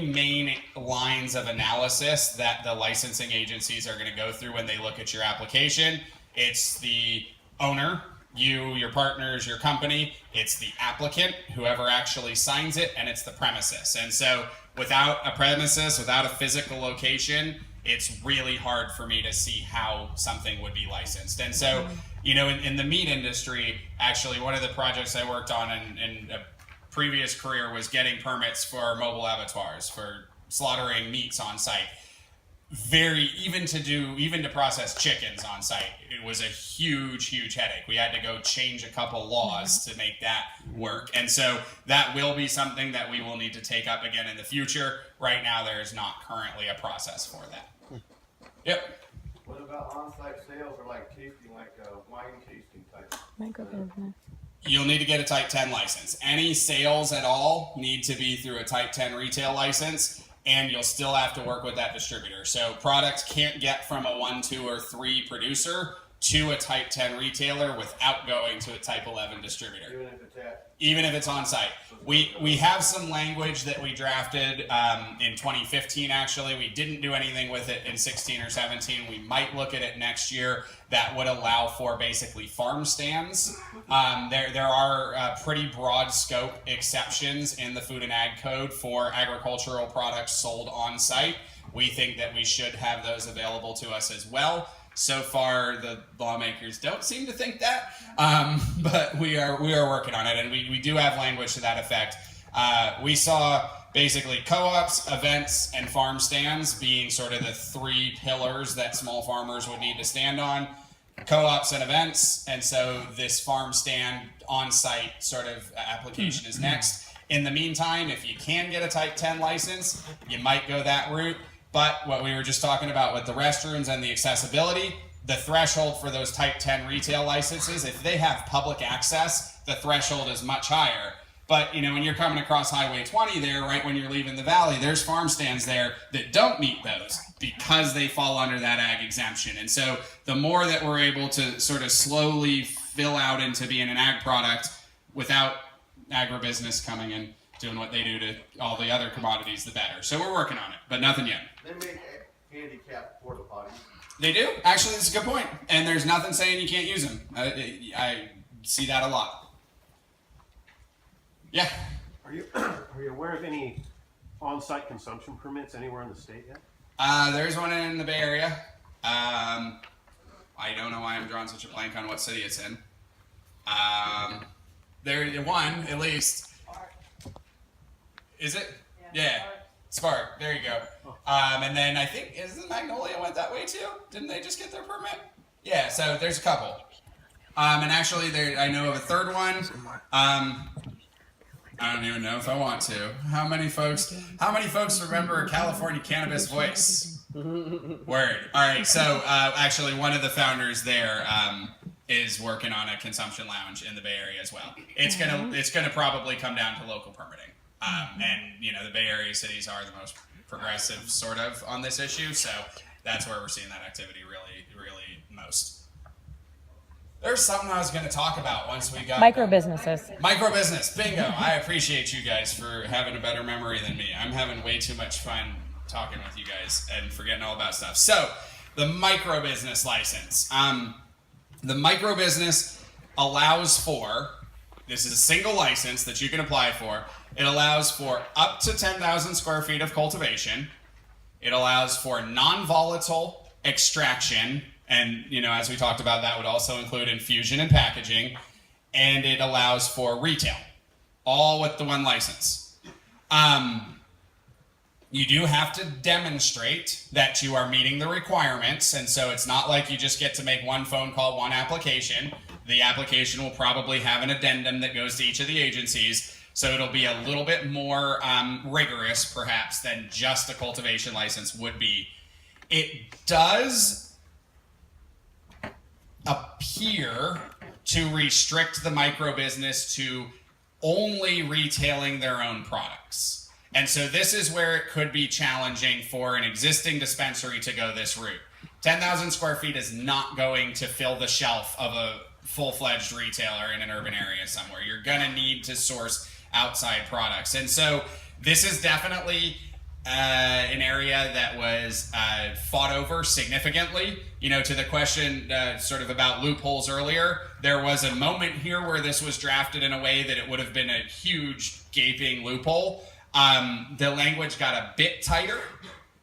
main lines of analysis that the licensing agencies are going to go through when they look at your application. It's the owner, you, your partners, your company. It's the applicant, whoever actually signs it, and it's the premises. And so without a premises, without a physical location, it's really hard for me to see how something would be licensed. And so, in the meat industry, actually, one of the projects I worked on in a previous career was getting permits for mobile abattoirs, for slaughtering meats on site. Even to process chickens on site, it was a huge headache. We had to go change a couple laws to make that work. And so that will be something that we will need to take up again in the future. Right now, there is not currently a process for that. Yep. What about on-site sales or like tasting, like wine tasting type? Microbusiness. You'll need to get a Type 10 license. Any sales at all need to be through a Type 10 retail license, and you'll still have to work with that distributor. So products can't get from a 1, 2, or 3 producer to a Type 10 retailer without going to a Type 11 distributor. Even if it's on site. We have some language that we drafted in 2015, actually. We didn't do anything with it in 16 or 17. We might look at it next year. That would allow for basically farm stands. There are pretty broad scope exceptions in the Food and Ag Code for agricultural products sold on site. We think that we should have those available to us as well. So far, the lawmakers don't seem to think that, but we are working on it, and we do have language to that effect. We saw basically co-ops, events, and farm stands being sort of the 3 pillars that small farmers would need to stand on. Co-ops and events, and so this farm stand on-site sort of application is next. In the meantime, if you can get a Type 10 license, you might go that route. But what we were just talking about with the restrooms and the accessibility, the threshold for those Type 10 retail licenses, if they have public access, the threshold is much higher. But, when you're coming across Highway 20 there, right when you're leaving the valley, there's farm stands there that don't meet those because they fall under that ag exemption. And so the more that we're able to sort of slowly fill out into being an ag product without agribusiness coming in, doing what they do to all the other commodities, the better. So we're working on it, but nothing yet. They make handicap porta potties. They do? Actually, that's a good point. And there's nothing saying you can't use them. I see that a lot. Yeah. Are you aware of any on-site consumption permits anywhere in the state yet? There's one in the Bay Area. I don't know why I'm drawing such a blank on what city it's in. There's one, at least. Is it? Yeah. Spark. There you go. And then I think, isn't Magnolia went that way too? Didn't they just get their permit? Yeah, so there's a couple. And actually, I know of a third one. I don't even know if I want to. How many folks remember California Cannabis Voice? Word. All right, so actually one of the founders there is working on a consumption lounge in the Bay Area as well. It's gonna probably come down to local permitting. And the Bay Area cities are the most progressive sort of on this issue, so that's where we're seeing that activity really most. There's something I was going to talk about once we got Microbusinesses. Microbusiness, bingo. I appreciate you guys for having a better memory than me. I'm having way too much fun talking with you guys and forgetting all about stuff. So, the microbusiness license. The microbusiness allows for, this is a single license that you can apply for. It allows for up to 10,000 square feet of cultivation. It allows for non-volatile extraction. And, as we talked about, that would also include infusion and packaging. And it allows for retail, all with the one license. You do have to demonstrate that you are meeting the requirements. And so it's not like you just get to make one phone call, one application. The application will probably have an addendum that goes to each of the agencies. So it'll be a little bit more rigorous, perhaps, than just a cultivation license would be. It does appear to restrict the microbusiness to only retailing their own products. And so this is where it could be challenging for an existing dispensary to go this route. 10,000 square feet is not going to fill the shelf of a full-fledged retailer in an urban area somewhere. You're going to need to source outside products. And so this is definitely an area that was fought over significantly. You know, to the question sort of about loopholes earlier, there was a moment here where this was drafted in a way that it would have been a huge gaping loophole. The language got a bit tighter,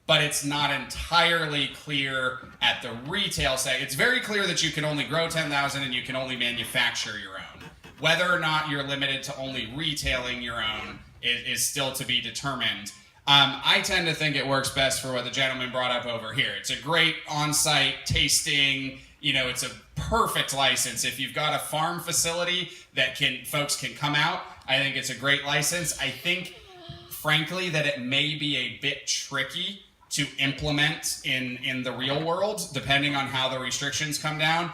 but it's not entirely clear at the retail side. It's very clear that you can only grow 10,000 and you can only manufacture your own. Whether or not you're limited to only retailing your own is still to be determined. I tend to think it works best for what the gentleman brought up over here. It's a great on-site tasting, you know, it's a perfect license. If you've got a farm facility that folks can come out, I think it's a great license. I think, frankly, that it may be a bit tricky to implement in the real world, depending on how the restrictions come down.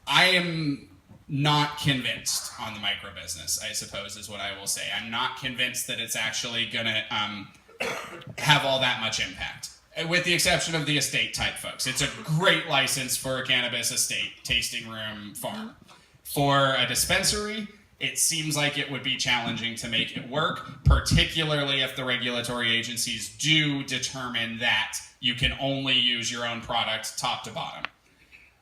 I am not convinced on the micro business, I suppose, is what I will say. I'm not convinced that it's actually going to have all that much impact, with the exception of the estate type folks. It's a great license for a cannabis estate, tasting room, farm. For a dispensary, it seems like it would be challenging to make it work, particularly if the regulatory agencies do determine that you can only use your own product top to bottom.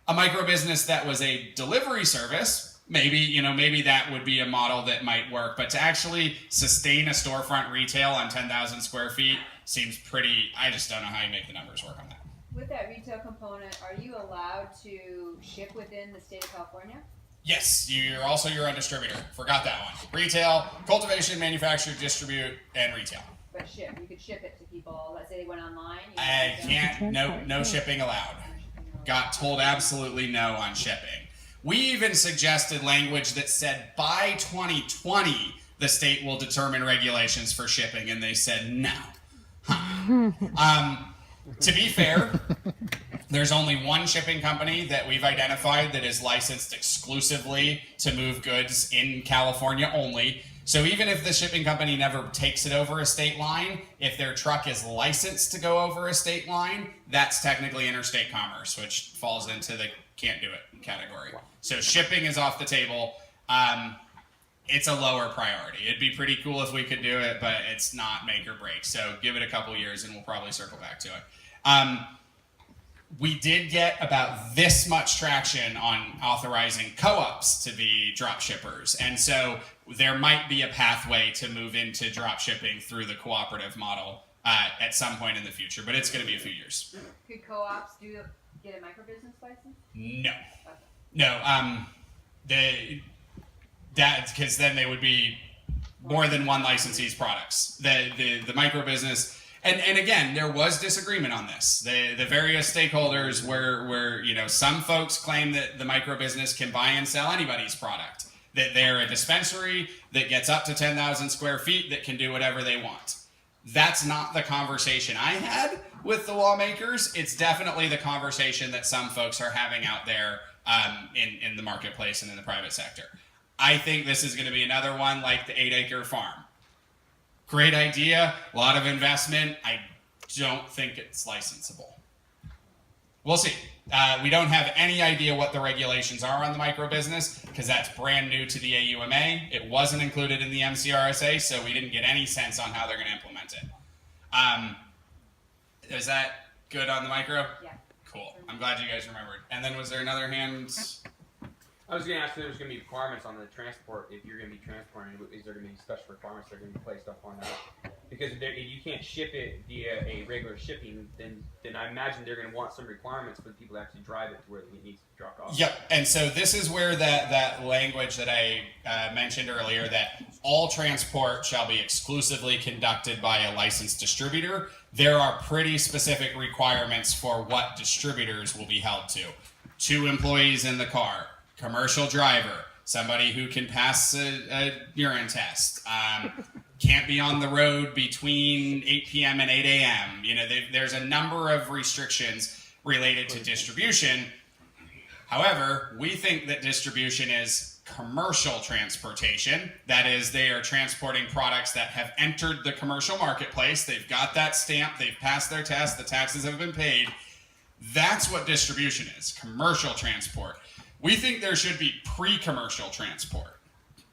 A micro business that was a delivery service, maybe that would be a model that might work, but to actually sustain a storefront retail on 10,000 square feet seems pretty, I just don't know how you make the numbers work on that. With that retail component, are you allowed to ship within the state of California? Yes, you're also your own distributor. Forgot that one. Retail, cultivation, manufacture, distribute, and retail. But ship, you could ship it to people, let's say they went online. I can't, no shipping allowed. Got told absolutely no on shipping. We even suggested language that said by 2020, the state will determine regulations for shipping, and they said no. To be fair, there's only one shipping company that we've identified that is licensed exclusively to move goods in California only. So even if the shipping company never takes it over a state line, if their truck is licensed to go over a state line, that's technically interstate commerce, which falls into the can't do it category. So shipping is off the table. It's a lower priority. It'd be pretty cool if we could do it, but it's not make or break. So give it a couple years and we'll probably circle back to it. We did get about this much traction on authorizing co-ops to be drop shippers. And so there might be a pathway to move into drop shipping through the cooperative model at some point in the future, but it's going to be a few years. Could co-ops get a micro business license? No. Okay. No. Because then they would be more than one licensee's products. The micro business. And again, there was disagreement on this. The various stakeholders were, some folks claim that the micro business can buy and sell anybody's product, that they're a dispensary that gets up to 10,000 square feet that can do whatever they want. That's not the conversation I had with the lawmakers. It's definitely the conversation that some folks are having out there in the marketplace and in the private sector. I think this is going to be another one like the 8-acre farm. Great idea, a lot of investment. I don't think it's licensable. We'll see. We don't have any idea what the regulations are on the micro business because that's brand new to the AUMA. It wasn't included in the MCRSA, so we didn't get any sense on how they're going to implement it. Is that good on the micro? Yeah. Cool. I'm glad you guys remembered. And then was there another hand? I was going to ask if there's going to be requirements on the transport. If you're going to be transporting, is there going to be special requirements that are going to be placed up on that? Because if you can't ship it via a regular shipping, then I imagine they're going to want some requirements for the people to actually drive it to where it needs to be dropped off. Yep. And so this is where that language that I mentioned earlier, that all transport shall be exclusively conducted by a licensed distributor. There are pretty specific requirements for what distributors will be held to. 2 employees in the car. Commercial driver, somebody who can pass a urine test, can't be on the road between 8 p.m. and 8 a.m. There's a number of restrictions related to distribution. However, we think that distribution is commercial transportation. That is, they are transporting products that have entered the commercial marketplace. They've got that stamp, they've passed their test, the taxes have been paid. That's what distribution is, commercial transport. We think there should be pre-commercial transport.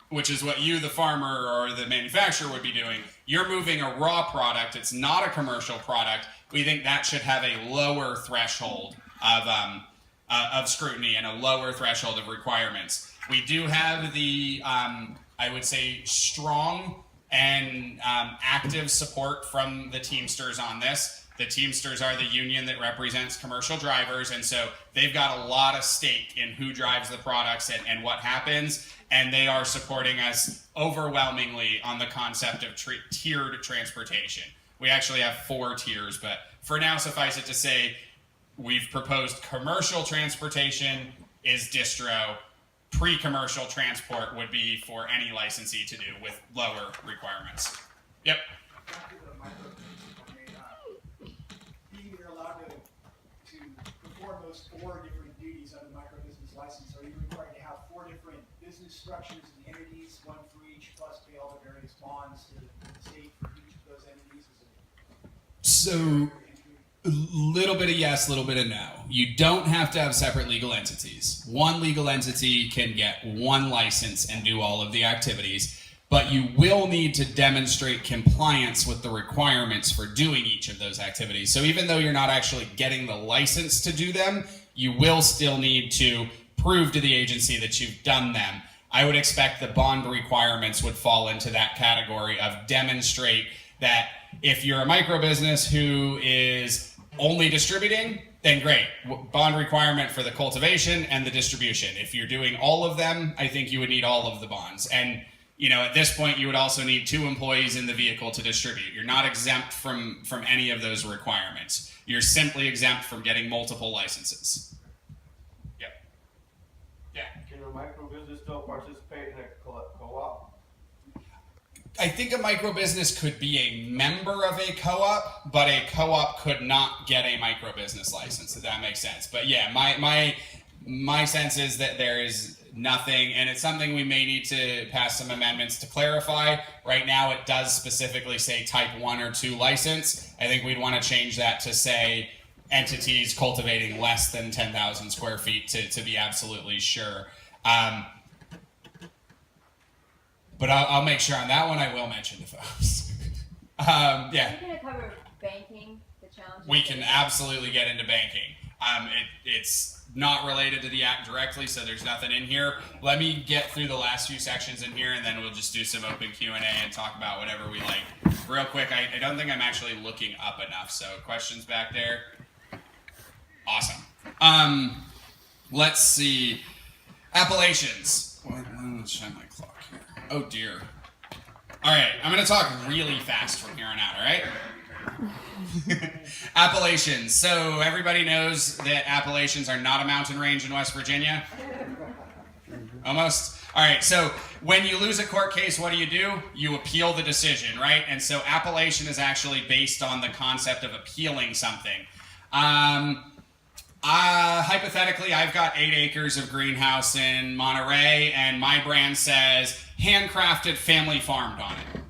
which is what you, the farmer or the manufacturer, would be doing. You're moving a raw product. It's not a commercial product. We think that should have a lower threshold of scrutiny and a lower threshold of requirements. We do have the, I would say, strong and active support from the Teamsters on this. The Teamsters are the union that represents commercial drivers, and so they've got a lot of stake in who drives the products and what happens, and they are supporting us overwhelmingly on the concept of tiered transportation. We actually have 4 tiers, but for now, suffice it to say, we've proposed commercial transportation is distro. Pre-commercial transport would be for any licensee to do with lower requirements. Yep. You're allowed to perform those 4 different duties under the micro-business license. Are you required to have 4 different business structures and entities, one for each, plus pay all the various bonds to the state for each of those entities? So, a little bit of yes, a little bit of no. You don't have to have separate legal entities. One legal entity can get one license and do all of the activities, but you will need to demonstrate compliance with the requirements for doing each of those activities. So even though you're not actually getting the license to do them, you will still need to prove to the agency that you've done them. I would expect the bond requirements would fall into that category of demonstrate that if you're a micro business who is only distributing, then great. Bond requirement for the cultivation and the distribution. If you're doing all of them, I think you would need all of the bonds. And at this point, you would also need 2 employees in the vehicle to distribute. You're not exempt from any of those requirements. You're simply exempt from getting multiple licenses. Yep. Yeah. Can a micro business still participate in a co-op? I think a micro business could be a member of a co-op, but a co-op could not get a micro business license, if that makes sense. But yeah, my sense is that there is nothing, and it's something we may need to pass some amendments to clarify. Right now it does specifically say type 1 or 2 license. I think we'd want to change that to say entities cultivating less than 10,000 square feet to be absolutely sure. But I'll make sure on that one I will mention to folks. Yeah. Are you going to cover banking, the challenges? We can absolutely get into banking. It's not related to the act directly, so there's nothing in here. Let me get through the last few sections in here, and then we'll just do some open Q&A and talk about whatever we like. Real quick, I don't think I'm actually looking up enough, so questions back there? Awesome. Let's see. Appellations. Let's shine my clock here. Oh, dear. All right, I'm going to talk really fast from here on out, all right? Appellations. So everybody knows that Appalachians are not a mountain range in West Virginia? Almost? All right, so when you lose a court case, what do? You appeal the decision, right? And so appellation is actually based on the concept of appealing something. Hypothetically, I've got 8 acres of greenhouse in Monterey, and my brand says handcrafted, family farmed on it.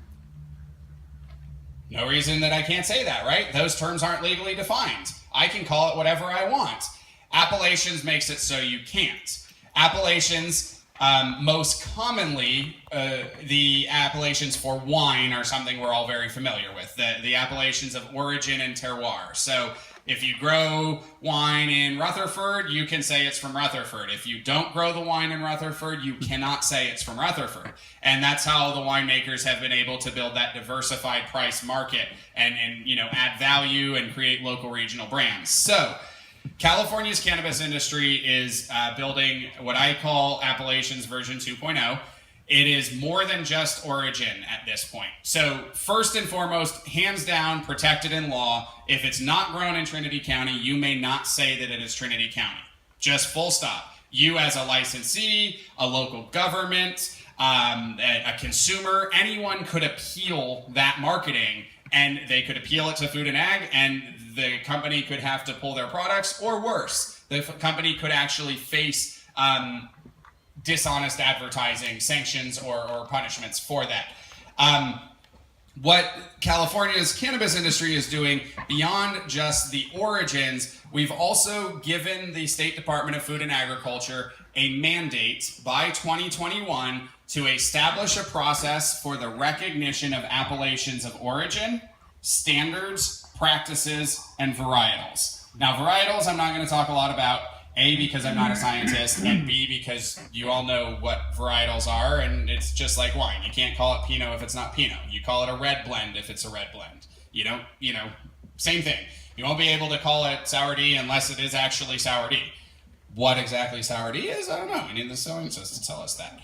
No reason that I can't say that, right? Those terms aren't legally defined. I can call it whatever I want. Appellations makes it so you can't. Appellations, most commonly, the appellations for wine are something we're all very familiar with. The appellations of origin and terroir. So if you grow wine in Rutherford, you can say it's from Rutherford. If you don't grow the wine in Rutherford, you cannot say it's from Rutherford. And that's how the winemakers have been able to build that diversified price market and add value and create local regional brands. So California's cannabis industry is building what I call Appellations version 2.0. It is more than just origin at this point. So first and foremost, hands down, protected in law. If it's not grown in Trinity County, you may not say that it is Trinity County. Just full stop. You as a licensee, a local government, a consumer, anyone could appeal that marketing, and they could appeal it to Food and Ag, and the company could have to pull their products, or worse, the company could actually face dishonest advertising sanctions or punishments for that. What California's cannabis industry is doing beyond just the origins, we've also given the State Department of Food and Agriculture a mandate by 2021 to establish a process for the recognition of appellations of origin, standards, practices, and varietals. Now, varietals I'm not going to talk a lot about, A, because I'm not a scientist, and B, because you all know what varietals are, and it's just like wine. You can't call it Pinot if it's not Pinot. You call it a red blend if it's a red blend. You don't, same thing. You won't be able to call it Sour D unless it is actually Sour D. What exactly Sour D is, I don't know. We need the scientists to tell us that.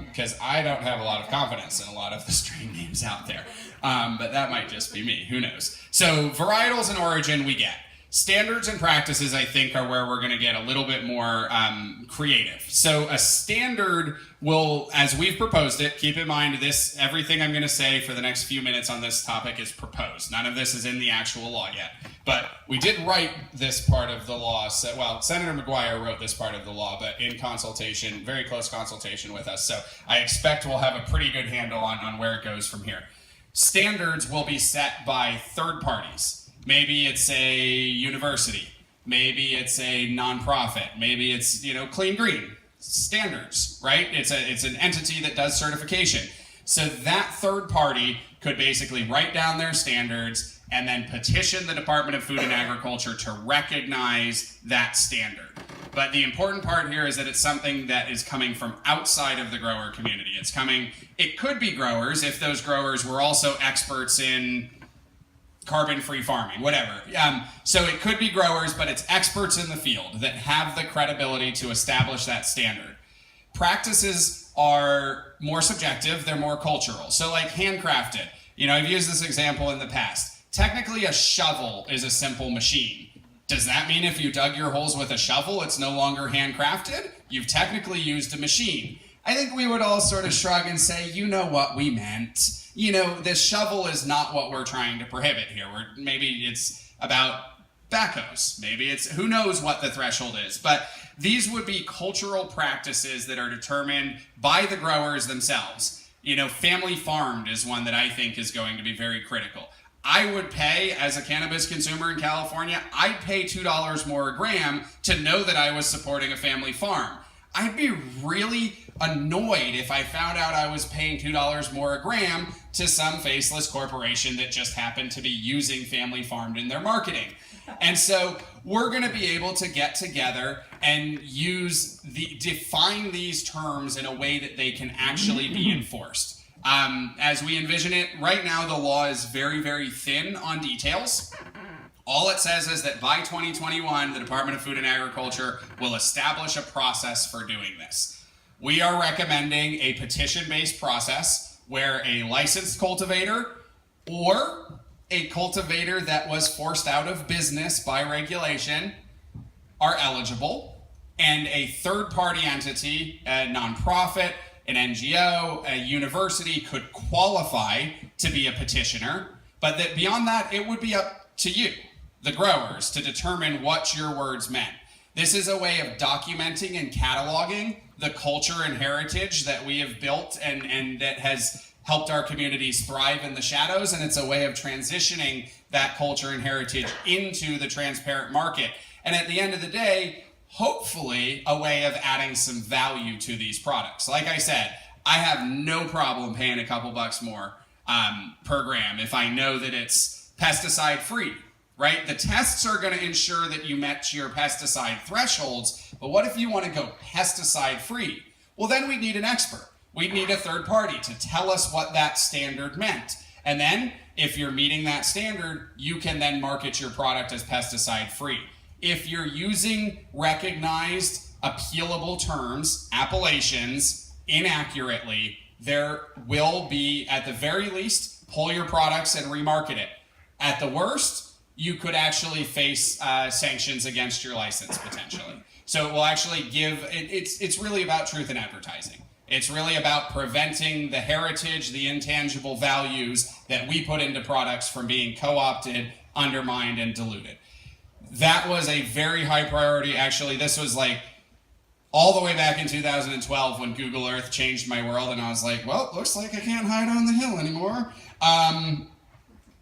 Because I don't have a lot of confidence in a lot of the strain names out there. But that might just be me, who knows. So varietals and origin we get. Standards and practices, I think, are where we're going to get a little bit more creative. So a standard will, as we've proposed it, keep in mind this, everything I'm going to say for the next few minutes on this topic is proposed. None of this is in the actual law yet. But we did write this part of the law. So, well, Senator McGuire wrote this part of the law, but in consultation, very close consultation with us. So I expect we'll have a pretty good handle on where it goes from here. Standards will be set by third parties. Maybe it's a university. Maybe it's a nonprofit. Maybe it's, Clean Green. Standards, right? It's an entity that does certification. So that third party could basically write down their standards and then petition the Department of Food and Agriculture to recognize that standard. But the important part here is that it's something that is coming from outside of the grower community. It could be growers if those growers were also experts in carbon-free farming, whatever. So it could be growers, but it's experts in the field that have the credibility to establish that standard. Practices are more subjective, they're more cultural. So like handcrafted, I've used this example in the past. Technically a shovel is a simple machine. Does that mean if you dug your holes with a shovel, it's no longer handcrafted? You've technically used a machine. I think we would all sort of shrug and say, you know what we meant. This shovel is not what we're trying to prohibit here. Maybe it's about backhoes. Maybe it's, who knows what the threshold is. But these would be cultural practices that are determined by the growers themselves. Family farmed is one that I think is going to be very critical. I would pay, as a cannabis consumer in California, I'd pay $2 more a gram to know that I was supporting a family farm. I'd be really annoyed if I found out I was paying $2 more a gram to some faceless corporation that just happened to be using family farmed in their marketing. And so we're going to be able to get together and define these terms in a way that they can actually be enforced. As we envision it, right now the law is very, very thin on details. All it says is that by 2021, the Department of Food and Agriculture will establish a process for doing this. We are recommending a petition-based process where a licensed cultivator or a cultivator that was forced out of business by regulation are eligible, and a third-party entity, a nonprofit, an NGO, a university could qualify to be a petitioner, but that beyond that, it would be up to you, the growers, to determine what your words meant. This is a way of documenting and cataloging the culture and heritage that we have built and that has helped our communities thrive in the shadows, and it's a way of transitioning that culture and heritage into the transparent market. And at the end of the day, hopefully a way of adding some value to these products. Like I said, I have no problem paying a couple bucks more per gram if I know that it's pesticide free, right? The tests are going to ensure that you met your pesticide thresholds, but what if you want to go pesticide free? Well, then we need an expert. We'd need a third party to tell us what that standard meant. And then if you're meeting that standard, you can then market your product as pesticide free. If you're using recognized appealable terms, appellations, inaccurately, there will be, at the very least, pull your products and remarket it. At the worst, you could actually face sanctions against your license potentially. So it will actually give, it's really about truth in advertising. It's really about preventing the heritage, the intangible values that we put into products from being co-opted, undermined, and diluted. That was a very high priority. Actually, this was like all the way back in 2012 when Google Earth changed my world, and I was like, well, looks like I can't hide on the hill anymore.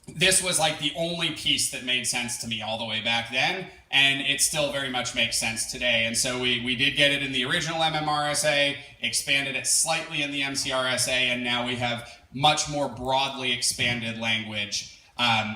this was like the only piece that made sense to me all the way back then, and it still very much makes sense today. And so we did get it in the original MMRSA, expanded it slightly in the MCRSA, and now we have much more broadly expanded language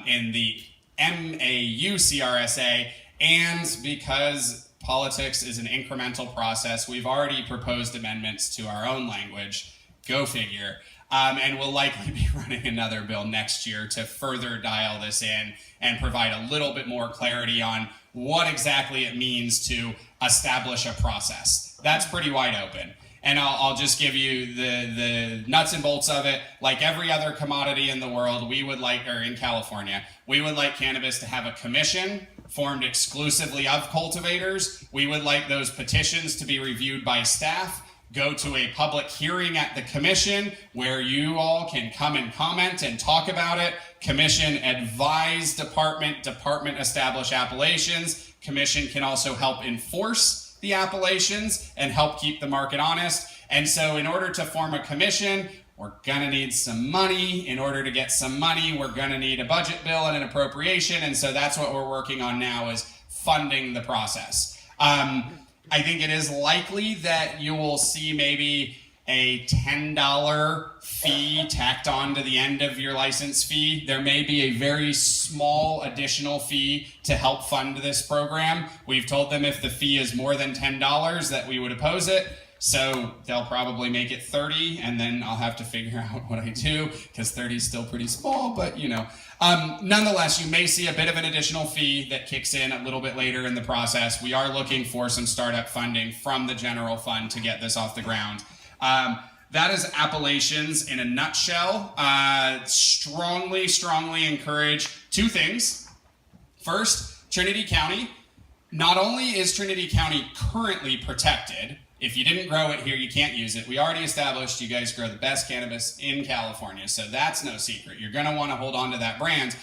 in the MAUCRSA. And because politics is an incremental process, we've already proposed amendments to our own language. Go figure. And we'll likely be running another bill next year to further dial this in and provide a little bit more clarity on what exactly it means to establish a process. That's pretty wide open. And I'll just give you the nuts and bolts of it. Like every other commodity in the world, we would like, or in California, we would like cannabis to have a commission formed exclusively of cultivators. We would like those petitions to be reviewed by staff, go to a public hearing at the commission where you all can come and comment and talk about it. Commission advise department establish appellations. Commission can also help enforce the appellations and help keep the market honest. And so in order to form a commission, we're gonna need some money. In order to get some money, we're gonna need a budget bill and an appropriation. And so that's what we're working on now, is funding the process. I think it is likely that you will see maybe a $10 fee tacked on to the end of your license fee. There may be a very small additional fee to help fund this program. We've told them if the fee is more than $10 that we would oppose it. So they'll probably make it 30, and then I'll have to figure out what I do, because 30 is still pretty small, but you know. Nonetheless, you may see a bit of an additional fee that kicks in a little bit later in the process. We are looking for some startup funding from the general fund to get this off the ground. That is appellations in a nutshell. Strongly encourage two things. First, Trinity County. Not only is Trinity County currently protected, if you didn't grow it here, you can't use it. We already established you guys grow the best cannabis in California, so that's no secret. You're gonna wanna hold on to that brand.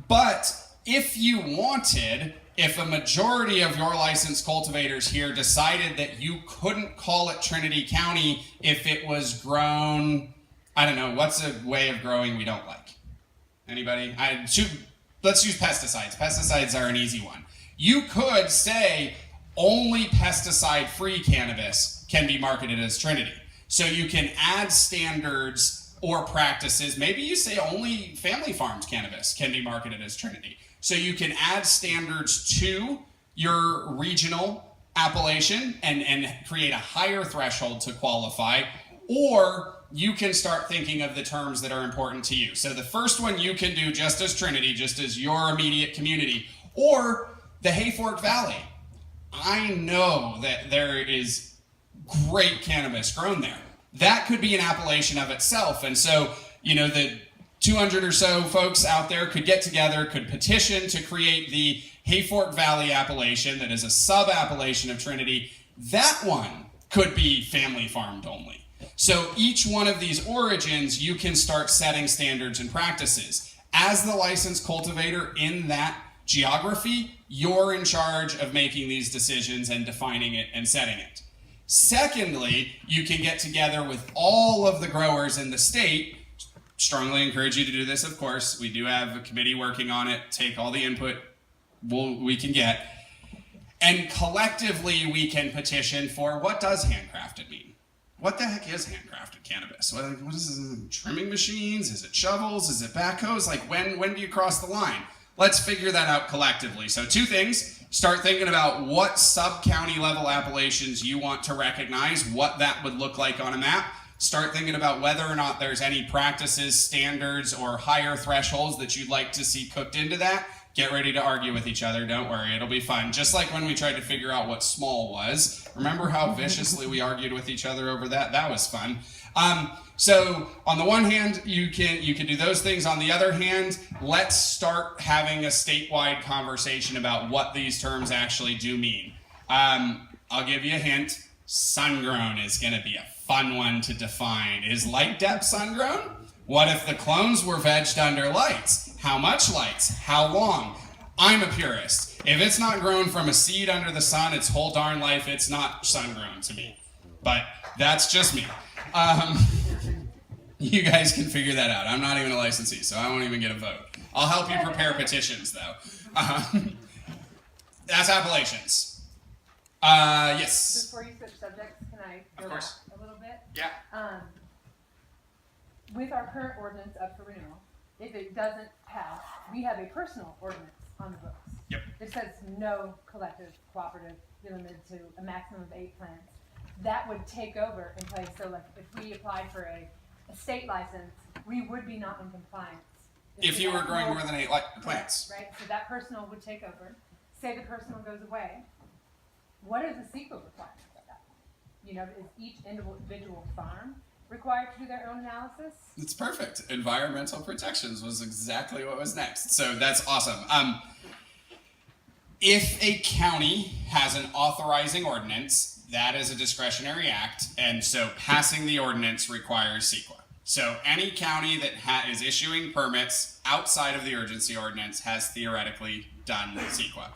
But if you wanted, if a majority of your licensed cultivators here decided that you couldn't call it Trinity County if it was grown, I don't know, what's a way of growing we don't like? Anybody? Let's use pesticides. Pesticides are an easy one. You could say only pesticide-free cannabis can be marketed as Trinity. So you can add standards or practices. Maybe you say only family farmed cannabis can be marketed as Trinity. So you can add standards to your regional appellation and create a higher threshold to qualify, or you can start thinking of the terms that are important to you. So the first one you can do just as Trinity, just as your immediate community, or the Hayfork Valley. I know that there is great cannabis grown there. That could be an appellation of itself. And so, you know, the 200 or so folks out there could get together, could petition to create the Hayfork Valley appellation that is a sub-appellation of Trinity. That one could be family farmed only. So each one of these origins, you can start setting standards and practices. As the licensed cultivator in that geography, you're in charge of making these decisions and defining it and setting it. Secondly, you can get together with all of the growers in the state. Strongly encourage you to do this, of course. We do have a committee working on it. Take all the input we can get. And collectively, we can petition for, what does handcrafted mean? What the heck is handcrafted cannabis? What is it? Trimming machines? Is it shovels? Is it backhoes? Like, when do you cross the line? Let's figure that out collectively. So two things. Start thinking about what sub-county level appellations you want to recognize, what that would look like on a map. Start thinking about whether or not there's any practices, standards, or higher thresholds that you'd like to see cooked into that. Get ready to argue with each other. Don't worry, it'll be fun. Just like when we tried to figure out what small was. Remember how viciously we argued with each other over that? That was fun. So on the one hand, you can do those things. On the other hand, let's start having a statewide conversation about what these terms actually do mean. I'll give you a hint. Sun-grown is going to be a fun one to define. Is light depth sun-grown? What if the clones were vegged under lights? How much lights? How long? I'm a purist. If it's not grown from a seed under the sun its whole darn life, it's not sun-grown to me. But that's just me. You guys can figure that out. I'm not even a licensee, so I won't even get a vote. I'll help you prepare petitions, though. That's appellations. Yes. Before you switch subjects, can I go Of course. back a little bit? Yeah. With our current ordinance up for renewal, if it doesn't pass, we have a personal ordinance on the books. Yep. It says no collective cooperative limited to a maximum of 8 plants. That would take over in place. So like if we applied for a state license, we would be not in compliance. If you were growing more than 8 plants. Right, so that personal would take over. Say the personal goes away. What is the CEQA requirement of that? You know, is each individual farm required to do their own analysis? It's perfect. Environmental protections was exactly what was next. So that's awesome. If a county has an authorizing ordinance, that is a discretionary act, and so passing the ordinance requires CEQA. So any county that is issuing permits outside of the urgency ordinance has theoretically done CEQA.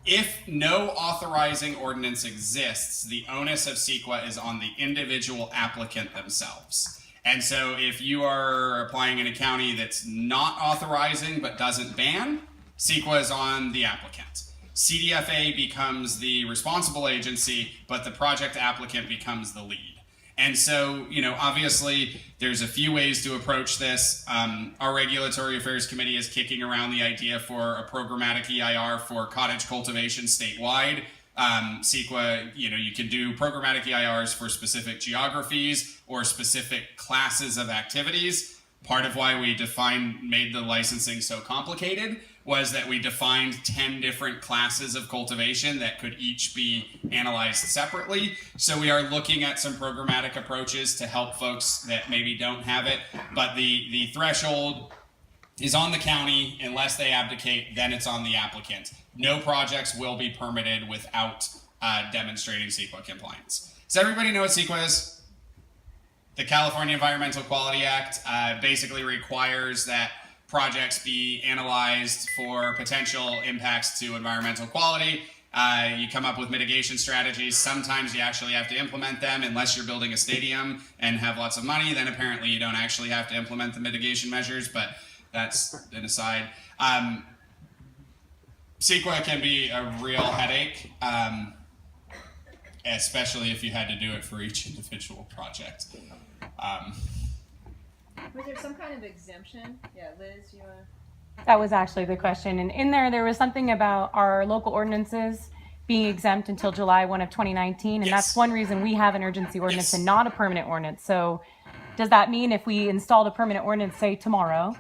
If no authorizing ordinance exists, the onus of CEQA is on the individual applicant themselves. And so if you are applying in a county that's not authorizing but doesn't ban, CEQA is on the applicant. CDFA becomes the responsible agency, but the project applicant becomes the lead. And so, you know, obviously there's a few ways to approach this. Our Regulatory Affairs Committee is kicking around the idea for a programmatic EIR for cottage cultivation statewide. CEQA, you know, you can do programmatic EIRs for specific geographies or specific classes of activities. Part of why we made the licensing so complicated was that we defined 10 different classes of cultivation that could each be analyzed separately. So we are looking at some programmatic approaches to help folks that maybe don't have it, but the threshold is on the county. Unless they abdicate, then it's on the applicant. No projects will be permitted without demonstrating CEQA compliance. Does everybody know what CEQA is? The California Environmental Quality Act basically requires that projects be analyzed for potential impacts to environmental quality. You come up with mitigation strategies. Sometimes you actually have to implement them unless you're building a stadium and have lots of money. Then apparently you don't actually have to implement the mitigation measures, but that's an aside. CEQA can be a real headache, especially if you had to do it for each individual project. Was there some kind of exemption? Yeah, Liz, you want to? That was actually the question. And in there was something about our local ordinances being exempt until July 1 of 2019. And that's one reason we have an urgency ordinance and not a permanent ordinance. So does that mean if we installed a permanent ordinance, say tomorrow,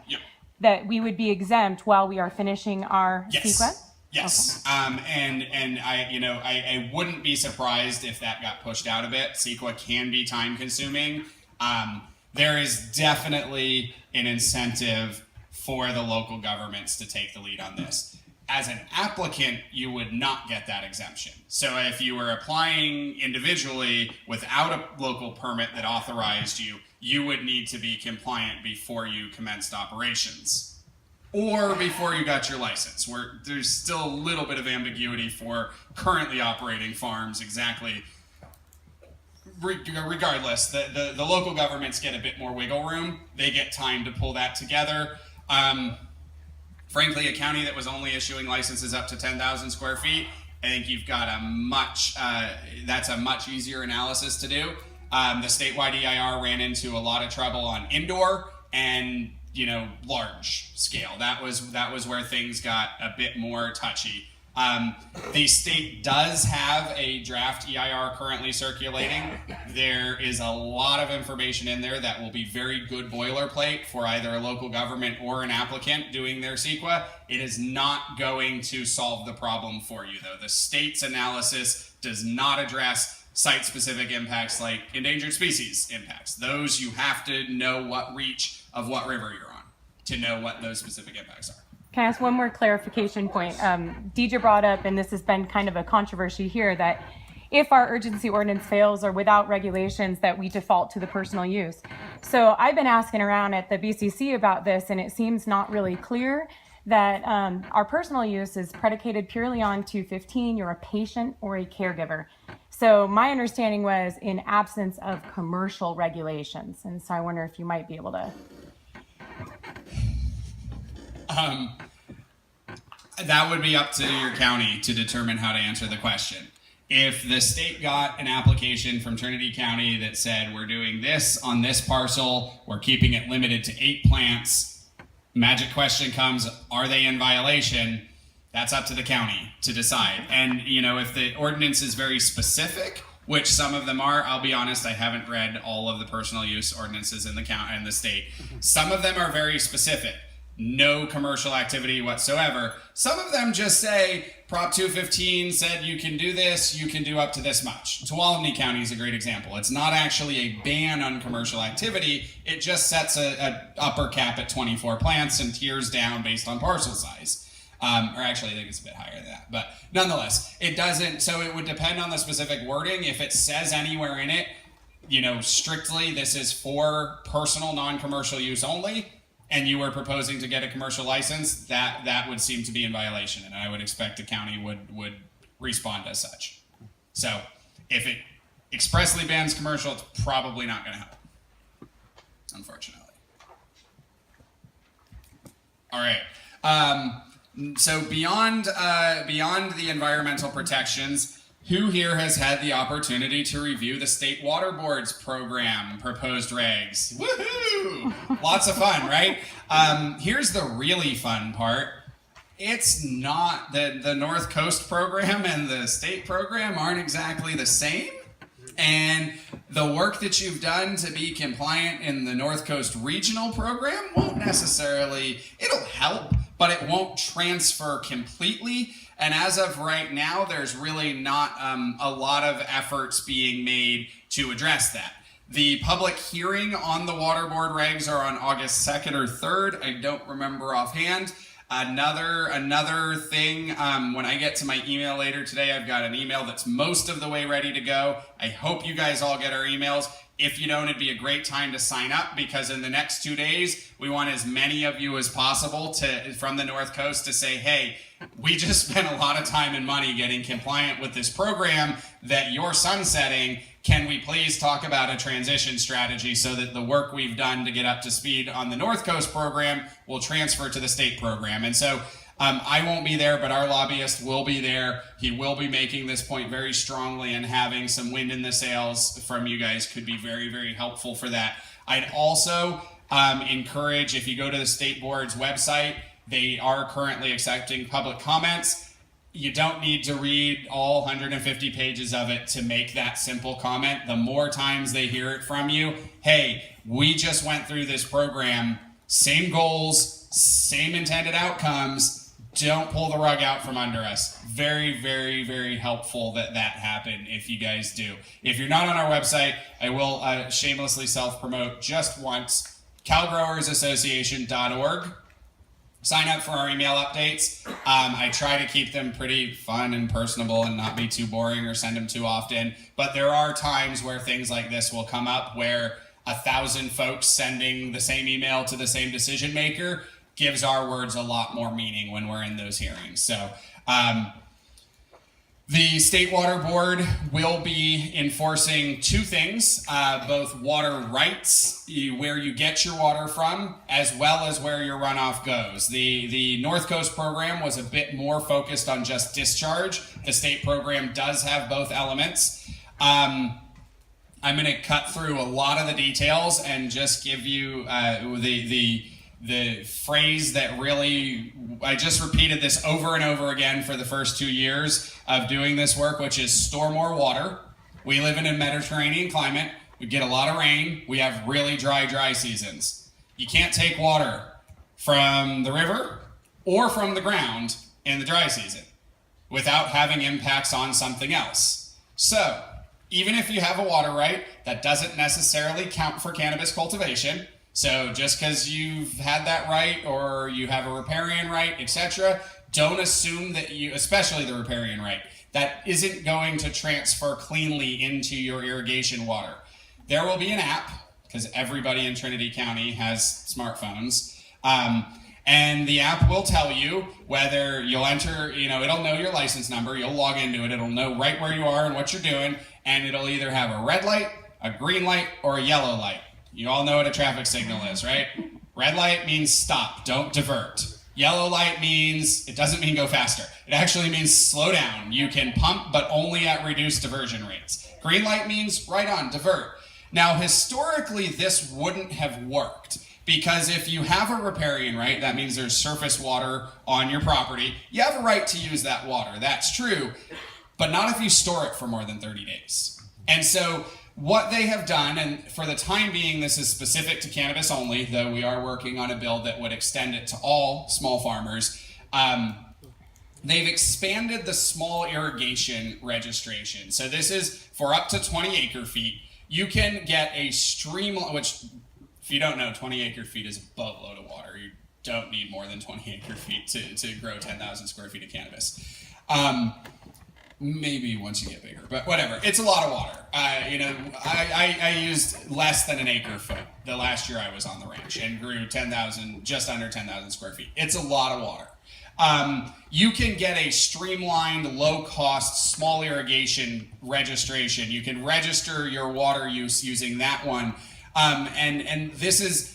that we would be exempt while we are finishing our CEQA? Yes. Okay. And I wouldn't be surprised if that got pushed out a bit. CEQA can be time consuming. There is definitely an incentive for the local governments to take the lead on this. As an applicant, you would not get that exemption. So if you were applying individually without a local permit that authorized you, you would need to be compliant before you commenced operations or before you got your license, where there's still a little bit of ambiguity for currently operating farms exactly. Regardless, the local governments get a bit more wiggle room. They get time to pull that together. Frankly, a county that was only issuing licenses up to 10,000 square feet, I think you've got that's a much easier analysis to do. The statewide EIR ran into a lot of trouble on indoor and large scale. That was where things got a bit more touchy. The state does have a draft EIR currently circulating. There is a lot of information in there that will be very good boilerplate for either a local government or an applicant doing their CEQA. It is not going to solve the problem for you, though. The state's analysis does not address site-specific impacts like endangered species impacts. Those you have to know what reach of what river you're on to know what those specific impacts are. Can I ask one more clarification point? Deidre brought up, and this has been kind of a controversy here, that if our urgency ordinance fails or without regulations, that we default to the personal use. So I've been asking around at the BCC about this, and it seems not really clear that our personal use is predicated purely on 215, you're a patient or a caregiver. So my understanding was in absence of commercial regulations. And so I wonder if you might be able to. That would be up to your county to determine how to answer the question. If the state got an application from Trinity County that said, we're doing this on this parcel, we're keeping it limited to 8 plants, magic question comes, are they in violation? That's up to the county to decide. And, you know, if the ordinance is very specific, which some of them are, I'll be honest, I haven't read all of the personal use ordinances in the county and the state. Some of them are very specific. No commercial activity whatsoever. Some of them just say, Prop 215 said you can do this, you can do up to this much. Tuolumne County is a great example. It's not actually a ban on commercial activity. It just sets a upper cap at 24 plants and tiers down based on parcel size. Or actually, I think it's a bit higher than that. But nonetheless, it doesn't, so it would depend on the specific wording. If it says anywhere in it, you know, strictly this is for personal non-commercial use only, and you were proposing to get a commercial license, that would seem to be in violation, and I would expect the county would respond as such. So if it expressly bans commercial, it's probably not going to help, unfortunately. All right. So beyond the environmental protections, who here has had the opportunity to review the State Water Board's program proposed regs? Woohoo! Lots of fun, right? Here's the really fun part. It's not the North Coast program and the state program aren't exactly the same. And the work that you've done to be compliant in the North Coast regional program won't necessarily, it'll help, but it won't transfer completely. And as of right now, there's really not a lot of efforts being made to address that. The public hearing on the water board regs are on August 2nd or 3rd. I don't remember offhand. Another thing, when I get to my email later today, I've got an email that's most of the way ready to go. I hope you guys all get our emails. If you don't, it'd be a great time to sign up, because in the next 2 days, we want as many of you as possible from the North Coast to say, hey, we just spent a lot of time and money getting compliant with this program that you're sunsetting. Can we please talk about a transition strategy so that the work we've done to get up to speed on the North Coast program will transfer to the state program? And so I won't be there, but our lobbyist will be there. He will be making this point very strongly, and having some wind in the sails from you guys could be very, very helpful for that. I'd also encourage, if you go to the state board's website, they are currently accepting public comments. You don't need to read all 150 pages of it to make that simple comment. The more times they hear it from you, hey, we just went through this program, same goals, same intended outcomes, don't pull the rug out from under us. Very, very, very helpful that happen if you guys do. If you're not on our website, I will shamelessly self-promote just once, calgrowersassociation.org. Sign up for our email updates. I try to keep them pretty fun and personable and not be too boring or send them too often. But there are times where things like this will come up, where 1,000 folks sending the same email to the same decision maker gives our words a lot more meaning when we're in those hearings. So the State Water Board will be enforcing two things, both water rights, where you get your water from, as well as where your runoff goes. The North Coast program was a bit more focused on just discharge. The state program does have both elements. I'm going to cut through a lot of the details and just give you the phrase that really, I just repeated this over and over again for the first 2 years of doing this work, which is store more water. We live in a Mediterranean climate. We get a lot of rain. We have really dry seasons. You can't take water from the river or from the ground in the dry season without having impacts on something else. So even if you have a water right, that doesn't necessarily count for cannabis cultivation. So just because you've had that right, or you have a riparian right, etc., don't assume that you, especially the riparian right, that isn't going to transfer cleanly into your irrigation water. There will be an app, because everybody in Trinity County has smartphones, And the app will tell you whether you'll enter, it'll know your license number, you'll log into it, it'll know right where you are and what you're doing, and it'll either have a red light, a green light, or a yellow light. You all know what a traffic signal is, right? Red light means stop, don't divert. Yellow light means, it doesn't mean go faster. It actually means slow down. You can pump, but only at reduced diversion rates. Green light means right on, divert. Now, historically, this wouldn't have worked. Because if you have a riparian right, that means there's surface water on your property, you have a right to use that water. That's true, but not if you store it for more than 30 days. And so what they have done, and for the time being, this is specific to cannabis only, though we are working on a bill that would extend it to all small farmers, they've expanded the small irrigation registration. So this is for up to 20 acre feet. You can get a streamline, which, if you don't know, 20 acre feet is a boatload of water. You don't need more than 20 acre feet to grow 10,000 square feet of cannabis. Maybe once you get bigger, but whatever. It's a lot of water. I used less than an acre foot the last year I was on the ranch and grew just under 10,000 square feet. It's a lot of water. You can get a streamlined, low-cost, small irrigation registration. You can register your water use using that one. And this is,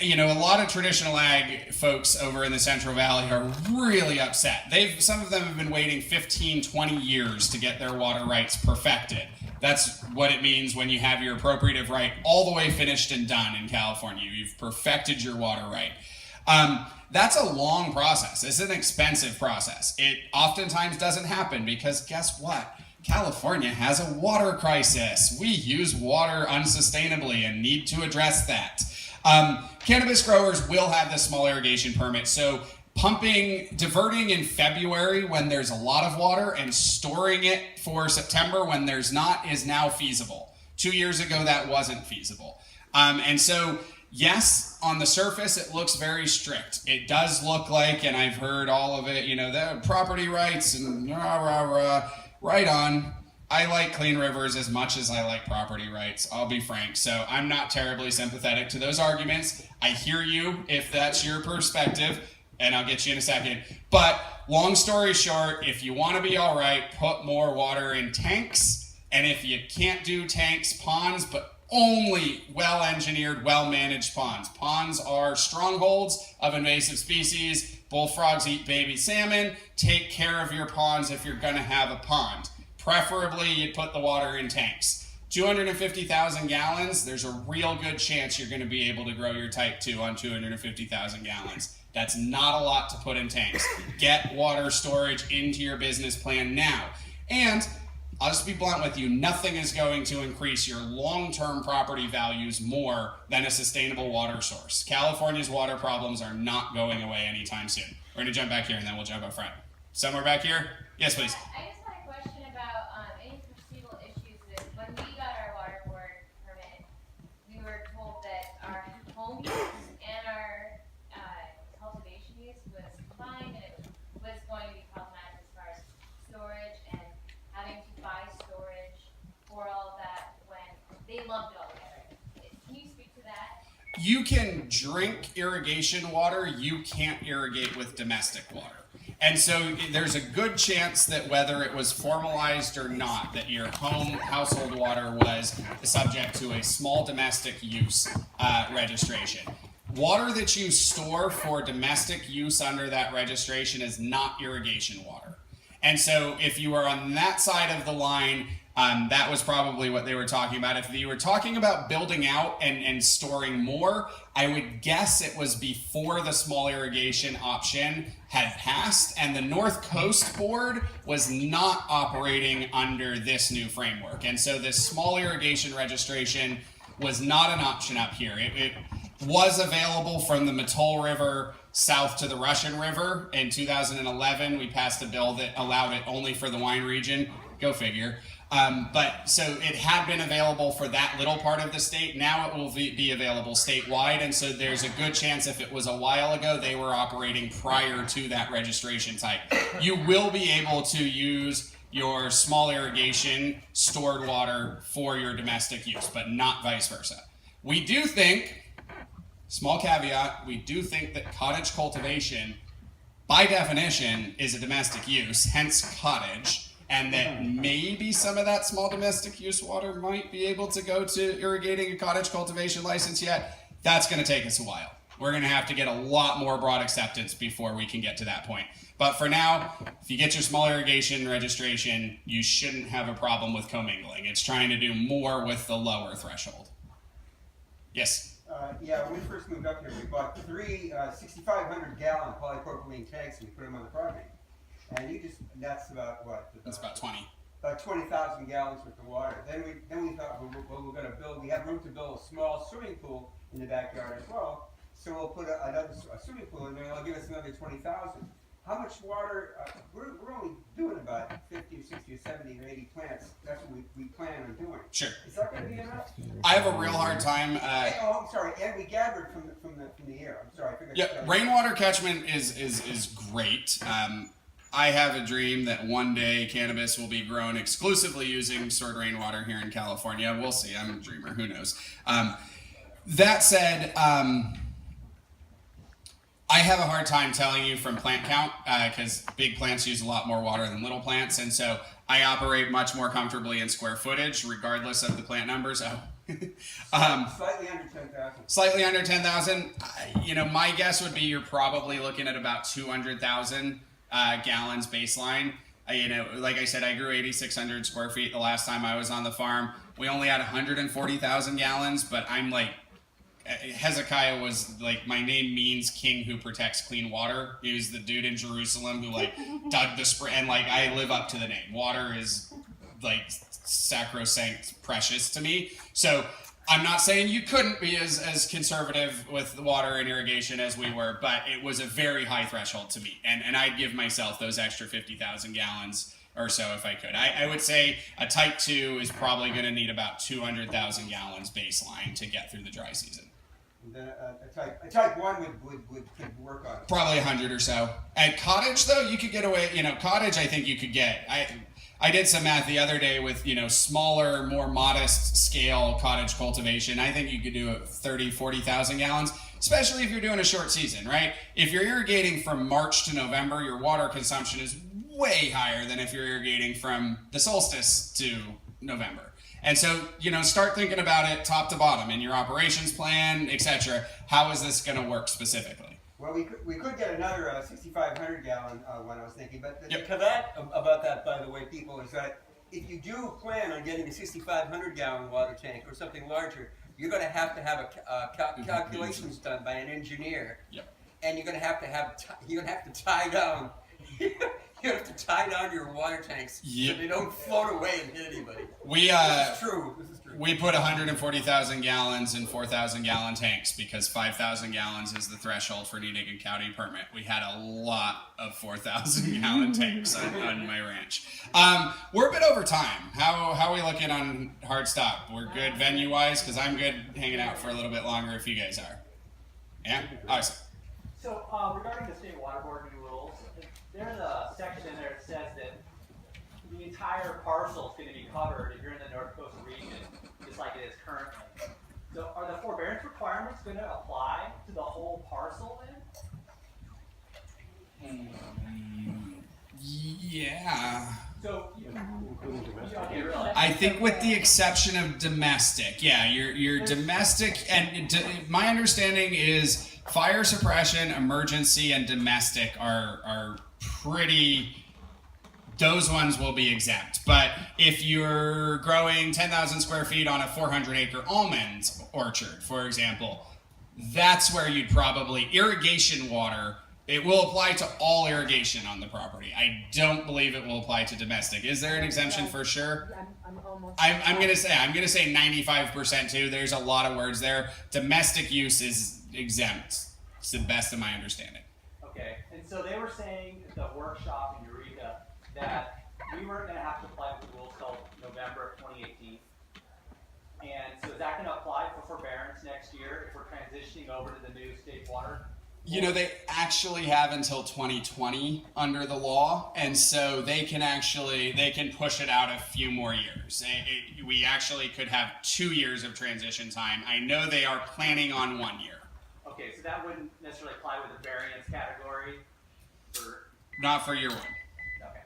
a lot of traditional ag folks over in the Central Valley are really upset. Some of them have been waiting 15, 20 years to get their water rights perfected. That's what it means when you have your appropriative right all the way finished and done in California. You've perfected your water right. That's a long process. It's an expensive process. It oftentimes doesn't happen because guess what? California has a water crisis. We use water unsustainably and need to address that. Cannabis growers will have this small irrigation permit. So diverting in February when there's a lot of water and storing it for September when there's not is now feasible. 2 years ago, that wasn't feasible. And so, yes, on the surface, it looks very strict. It does look like, and I've heard all of it, the property rights and right on. I like clean rivers as much as I like property rights, I'll be frank. So I'm not terribly sympathetic to those arguments. I hear you if that's your perspective, and I'll get you in a second. But long story short, if you want to be all right, put more water in tanks. And if you can't do tanks, ponds, but only well-engineered, well-managed ponds. Ponds are strongholds of invasive species. Bullfrogs eat baby salmon. Take care of your ponds if you're going to have a pond. Preferably, you put the water in tanks. 250,000 gallons, there's a real good chance you're going to be able to grow your type 2 on 250,000 gallons. That's not a lot to put in tanks. Get water storage into your business plan now. And I'll just be blunt with you, nothing is going to increase your long-term property values more than a sustainable water source. California's water problems are not going away anytime soon. We're going to jump back here and then we'll jump up front. Somewhere back here? Yes, please. I just had a question about any foreseeable issues that when we got our water board permit, we were told that our home use and our cultivation use was fine and it was going to be problematic as far as storage and having to buy storage for all of that when they lumped it all together. Can you speak to that? You can drink irrigation water, you can't irrigate with domestic water. And so there's a good chance that whether it was formalized or not, that your household water was subject to a small domestic use registration. Water that you store for domestic use under that registration is not irrigation water. And so if you are on that side of the line, that was probably what they were talking about. If you were talking about building out and storing more, I would guess it was before the small irrigation option had passed, and the North Coast Board was not operating under this new framework. And so this small irrigation registration was not an option up here. It was available from the Mattole River south to the Russian River. In 2011, we passed a bill that allowed it only for the wine region. Go figure. But so it had been available for that little part of the state. Now it will be available statewide. And so there's a good chance if it was a while ago, they were operating prior to that registration type. You will be able to use your small irrigation stored water for your domestic use, but not vice versa. We do think Small caveat, we do think that cottage cultivation, by definition, is a domestic use, hence cottage, and that maybe some of that small domestic use water might be able to go to irrigating a cottage cultivation license yet. That's going to take us a while. We're going to have to get a lot more broad acceptance before we can get to that point. But for now, if you get your small irrigation registration, you shouldn't have a problem with commingling. It's trying to do more with the lower threshold. Yes? Yeah, when we first moved up here, we bought three 6,500-gallon polypropylene tanks and we put them on the property. And that's about what? That's about 20. About 20,000 gallons worth of water. Then we thought, well, we're going to we have room to build a small swimming pool in the backyard as well. So we'll put another swimming pool in there and it'll give us another 20,000. How much water? We're only doing about 50 or 60 or 70 or 80 plants. That's what we plan on doing. Sure. Is that going to be enough? I have a real hard time. I'm sorry. And we gathered from the air. I'm sorry. I figured. Yeah, rainwater catchment is great. I have a dream that one day cannabis will be grown exclusively using stored rainwater here in California. We'll see. I'm a dreamer. Who knows? That said, I have a hard time telling you from plant count because big plants use a lot more water than little plants, and so I operate much more comfortably in square footage, regardless of the plant numbers. Slightly under 10,000. Slightly under 10,000. My guess would be you're probably looking at about 200,000 gallons baseline. Like I said, I grew 8,600 square feet the last time I was on the farm. We only had 140,000 gallons, but I'm like, Hezekiah was like, my name means king who protects clean water. He was the dude in Jerusalem who dug the spring, and I live up to the name. Water is sacrosanct, precious to me. So I'm not saying you couldn't be as conservative with the water and irrigation as we were, but it was a very high threshold to meet, and I'd give myself those extra 50,000 gallons or so if I could. I would say a type 2 is probably going to need about 200,000 gallons baseline to get through the dry season. And then a type 1 could work on it. Probably 100 or so. At cottage, though, you could get away. Cottage, I think you could get. I did some math the other day with smaller, more modest scale cottage cultivation. I think you could do 30, 40,000 gallons, especially if you're doing a short season, right? If you're irrigating from March to November, your water consumption is way higher than if you're irrigating from the solstice to November. And so, start thinking about it top to bottom in your operations plan, etc. How is this going to work specifically? Well, we could get another 6,500 gallon one, I was thinking. But the Yep. caveat about that, by the way, people, is that if you do plan on getting a 6,500 gallon water tank or something larger, you're going to have calculations done by an engineer. Yep. And you're going to have to tie down. You have to tie down your water tanks so they don't float away and hit anybody. This is true. We put 140,000 gallons in 4,000 gallon tanks because 5,000 gallons is the threshold for needing a county permit. We had a lot of 4,000 gallon tanks on my ranch. We're a bit over time. How are we looking on hard stop? We're good venue wise because I'm good hanging out for a little bit longer if you guys are. Yeah? Awesome. So regarding the state water board new rules, there's a section in there that says that the entire parcel is going to be covered if you're in the North Coast region, just like it is currently. So are the forbearance requirements going to apply to the whole parcel then? Yeah. So, I think with the exception of domestic, your domestic, and my understanding is fire suppression, emergency, and domestic are pretty, those ones will be exempt. But if you're growing 10,000 square feet on a 400 acre almond orchard, for example, that's where you'd probably, irrigation water, it will apply to all irrigation on the property. I don't believe it will apply to domestic. Is there an exemption for sure? I'm gonna say 95% too. There's a lot of words there. Domestic use is exempt. It's the best of my understanding. Okay, and so they were saying at the workshop in Eureka that we weren't going to have to apply with the rules till November of 2018. And so is that going to apply for forbearance next year if we're transitioning over to the new state water? They actually have until 2020 under the law, and so they can push it out a few more years. We actually could have 2 years of transition time. I know they are planning on 1 year. Okay, so that wouldn't necessarily apply with the variance category for. Not for year one, Okay.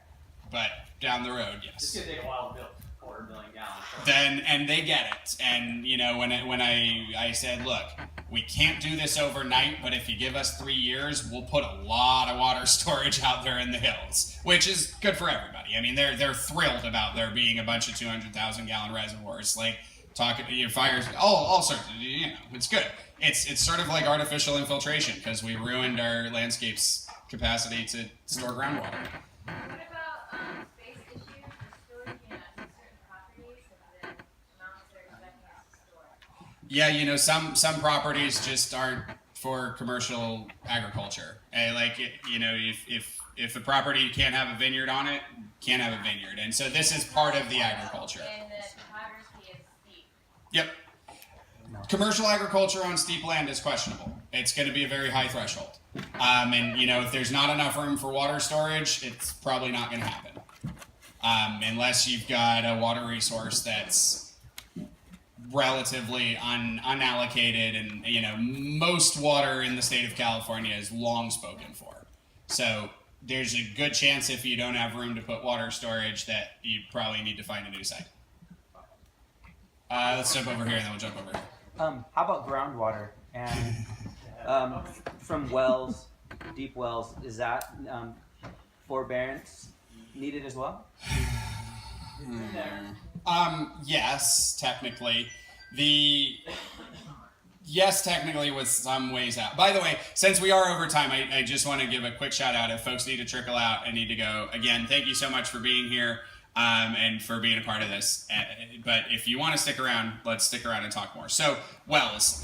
but down the road, yes. It's gonna take a while to build 250,000 gallons. Then and they get it, and you know when I said, look, we can't do this overnight, but if you give us 3 years, we'll put a lot of water storage out there in the hills, which is good for everybody. I mean, they're thrilled about there being a bunch of 200,000 gallon reservoirs, like fires, all sorts of, it's good. It's sort of like artificial infiltration because we ruined our landscape's capacity to store groundwater. What about space issues or storage units on certain properties of the amounts they're expecting us to store? Yeah, some properties just aren't for commercial agriculture. And if the property can't have a vineyard on it, can't have a vineyard. And so this is part of the agriculture. And the topography is steep. Yep. Commercial agriculture on steep land is questionable. It's going to be a very high threshold. And if there's not enough room for water storage, it's probably not going to happen. Unless you've got a water resource that's relatively unallocated, and most water in the state of California is long spoken for. So there's a good chance if you don't have room to put water storage that you probably need to find a new site. Let's jump over here and then we'll jump over here. How about groundwater and from wells, deep wells? Is that forbearance needed as well? Yes, technically. Yes, technically, with some ways out. By the way, since we are over time, I just want to give a quick shout out. If folks need to trickle out and need to go, again, thank you so much for being here and for being a part of this. But if you want to stick around, let's stick around and talk more. So, wells.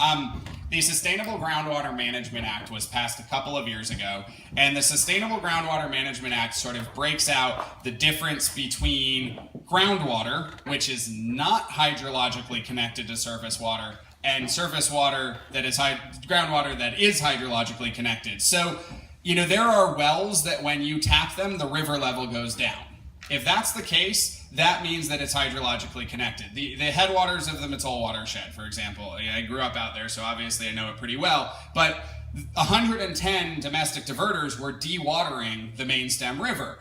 The Sustainable Groundwater Management Act was passed a couple of years ago, and the Sustainable Groundwater Management Act sort of breaks out the difference between groundwater, which is not hydrologically connected to surface water, and surface water that is groundwater that is hydrologically connected. So, there are wells that when you tap them, the river level goes down. If that's the case, that means that it's hydrologically connected. The headwaters of the Mattole watershed, for example, I grew up out there, so obviously I know it pretty well, but 110 domestic diverters were dewatering the main stem river.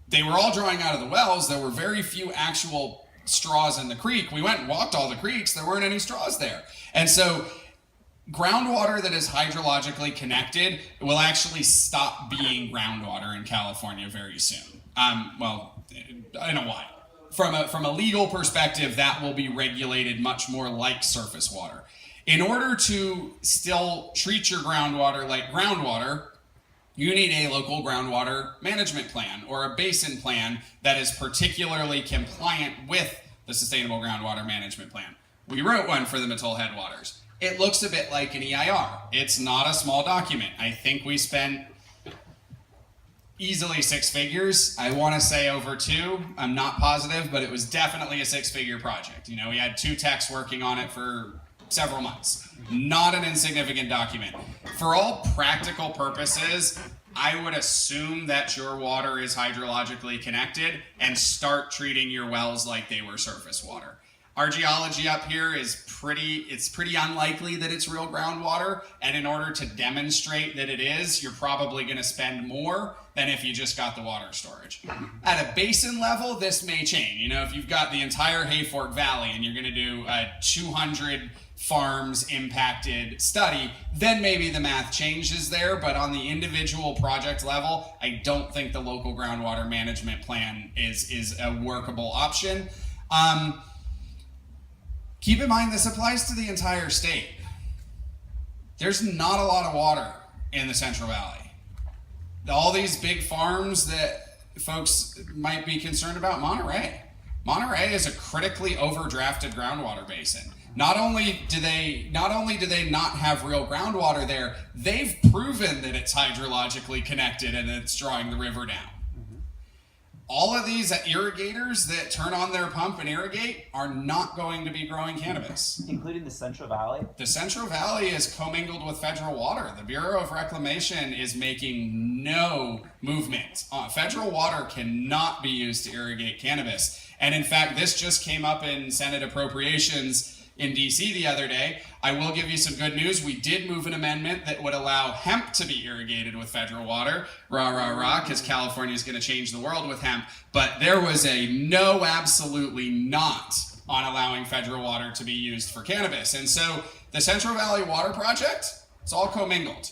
They were all drawing out of the wells. There were very few actual straws in the creek. We went and walked all the creeks. There weren't any straws there. And so groundwater that is hydrologically connected will actually stop being groundwater in California very soon. In a while. From a legal perspective, that will be regulated much more like surface water. In order to still treat your groundwater like groundwater, you need a local groundwater management plan or a basin plan that is particularly compliant with the Sustainable Groundwater Management Plan. We wrote one for the Mattole headwaters. It looks a bit like an EIR. It's not a small document. I think we spent easily 6 figures. I want to say over 2. I'm not positive, but it was definitely a 6-figure project. We had 2 techs working on it for several months. Not an insignificant document. For all practical purposes, I would assume that your water is hydrologically connected and start treating your wells like they were surface water. Our geology up here is pretty unlikely that it's real groundwater, and in order to demonstrate that it is, you're probably going to spend more than if you just got the water storage. At a basin level, this may change. If you've got the entire Hayfork Valley and you're going to do a 200 farms impacted study, then maybe the math changes there, but on the individual project level, I don't think the local groundwater management plan is a workable option. Keep in mind, this applies to the entire state. There's not a lot of water in the Central Valley. All these big farms that folks might be concerned about, Monterey is a critically overdrafted groundwater basin. Not only do they not have real groundwater there, they've proven that it's hydrologically connected and it's drawing the river down. All of these irrigators that turn on their pump and irrigate are not going to be growing cannabis. Including the Central Valley? The Central Valley is commingled with federal water. The Bureau of Reclamation is making no movement. Federal water cannot be used to irrigate cannabis. And in fact, this just came up in Senate appropriations in DC the other day. I will give you some good news. We did move an amendment that would allow hemp to be irrigated with federal water. Rah, rah, rah, because California is going to change the world with hemp. But there was a no, absolutely not on allowing federal water to be used for cannabis. And so the Central Valley Water Project, it's all commingled.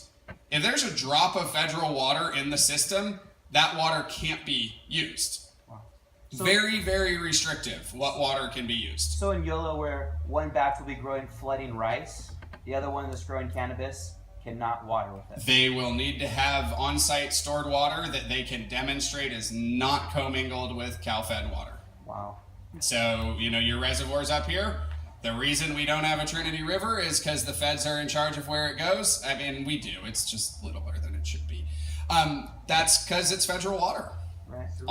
If there's a drop of federal water in the system, that water can't be used. So, very, very restrictive what water can be used. So in YOLO, where one batch will be growing flooding rice, the other one that's growing cannabis cannot water with it. They will need to have on-site stored water that they can demonstrate is not commingled with Cal-Fed water. Wow. So, you know, your reservoirs up here, the reason we don't have a Trinity River is because the feds are in charge of where it goes. I mean, we do. It's just littler than it should be. That's because it's federal water. Right. So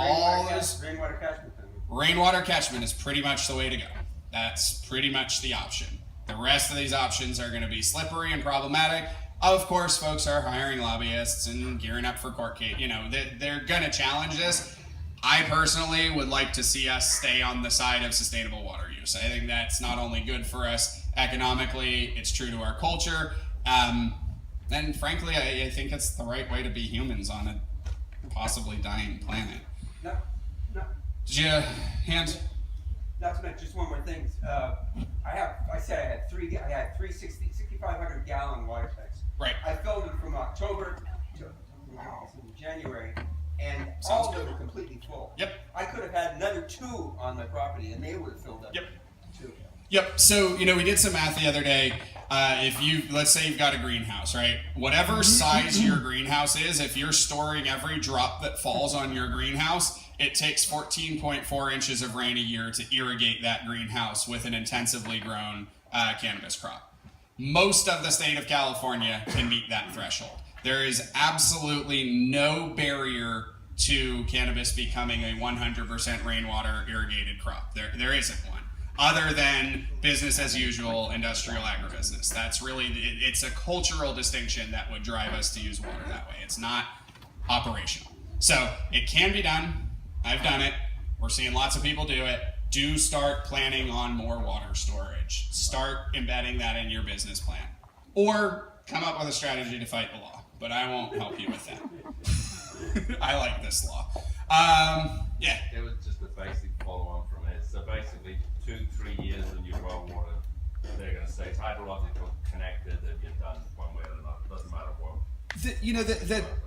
rainwater catchment. Rainwater catchment is pretty much the way to go. That's pretty much the option. The rest of these options are going to be slippery and problematic. Of course, folks are hiring lobbyists and gearing up for court case. You know, they're going to challenge this. I personally would like to see us stay on the side of sustainable water use. I think that's not only good for us economically, it's true to our culture. And frankly, I think it's the right way to be humans on a possibly dying planet. No. Did you hand? Not to mention, just one more thing. I had three 6,500 gallon water tanks. Right. I filled them from October to January, and all of them were completely full. Yep. I could have had another 2 on my property, and they would have filled up. Yep. Too. Yep. So, you know, we did some math the other day. Let's say you've got a greenhouse, right? Whatever size your greenhouse is, if you're storing every drop that falls on your greenhouse, it takes 14.4 inches of rain a year to irrigate that greenhouse with an intensively grown cannabis crop. Most of the state of California can meet that threshold. There is absolutely no barrier to cannabis becoming a 100% rainwater irrigated crop. There isn't one, other than business as usual industrial agribusiness. That's really, it's a cultural distinction that would drive us to use water that way. It's not operational. So it can be done. I've done it. We're seeing lots of people do it. Do start planning on more water storage. Start embedding that in your business plan. Or come up with a strategy to fight the law. But I won't help you with that. I like this law. Yeah. It was just a basic follow-on from it. So basically, 2-3 years in your well water, they're going to say it's hydrological connected, and you're done one way or another. Doesn't matter what.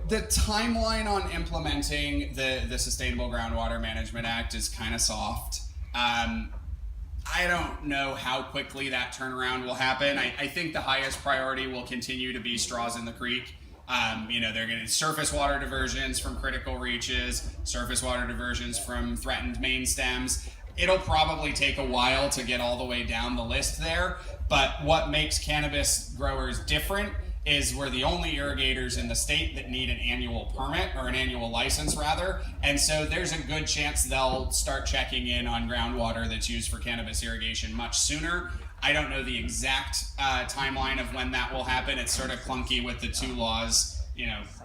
The timeline on implementing the Sustainable Groundwater Management Act is kind of soft. I don't know how quickly that turnaround will happen. I think the highest priority will continue to be straws in the creek. They're going to surface water diversions from critical reaches, surface water diversions from threatened main stems. It'll probably take a while to get all the way down the list there, but what makes cannabis growers different is we're the only irrigators in the state that need an annual permit, or an annual license rather, and so there's a good chance they'll start checking in on groundwater that's used for cannabis irrigation much sooner. I don't know the exact timeline of when that will happen. It's sort of clunky with the two laws,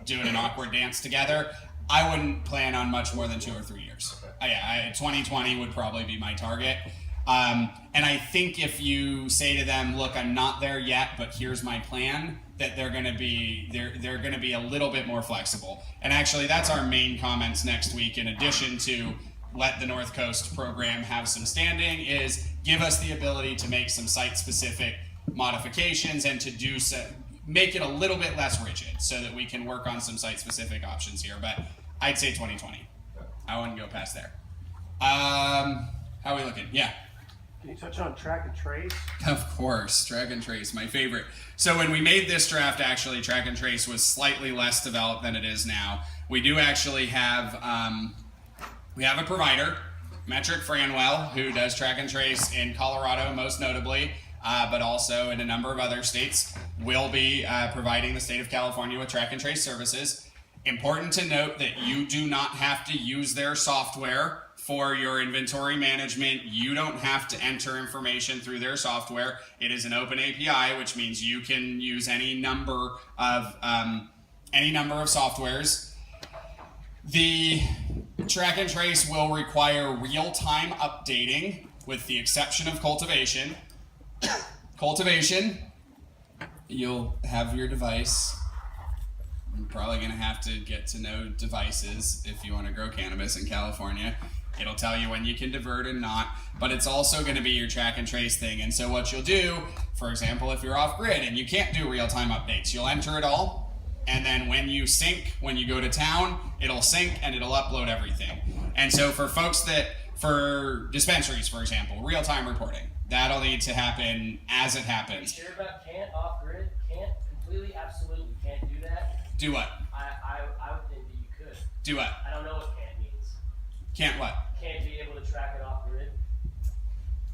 doing an awkward dance together. I wouldn't plan on much more than 2 or 3 years. 2020 would probably be my target. And I think if you say to them, look, I'm not there yet, but here's my plan, that they're going to be a little bit more flexible. And actually, that's our main comments next week. In addition to let the North Coast program have some standing, is give us the ability to make some site-specific modifications and to do so, make it a little bit less rigid, so that we can work on some site-specific options here. But I'd say 2020. I wouldn't go past there. How are we looking? Yeah. Can you touch on track and trace? Of course, track and trace, my favorite. So when we made this draft, actually, track and trace was slightly less developed than it is now. We do actually have, a provider, Metric Franwell, who does track and trace in Colorado, most notably, but also in a number of other states, will be providing the state of California with track and trace services. Important to note that you do not have to use their software for your inventory management. You don't have to enter information through their software. It is an open API, which means you can use any number of softwares. The track and trace will require real-time updating, with the exception of cultivation. Cultivation, you'll have your device. You're probably going to have to get to know devices if you want to grow cannabis in California. It'll tell you when you can divert and not, but it's also going to be your track and trace thing. And so what you'll do, for example, if you're off grid and you can't do real-time updates, you'll enter it all, and then when you sync, when you go to town, it'll sync and it'll upload everything. And so for folks for dispensaries, for example, real-time reporting, that'll need to happen as it happens. Are you sure about can't off-grid? Can't completely, absolutely can't do that? Do what? I would think that you could. Do what? I don't know what can't means. Can't what? Can't be able to track it off-grid.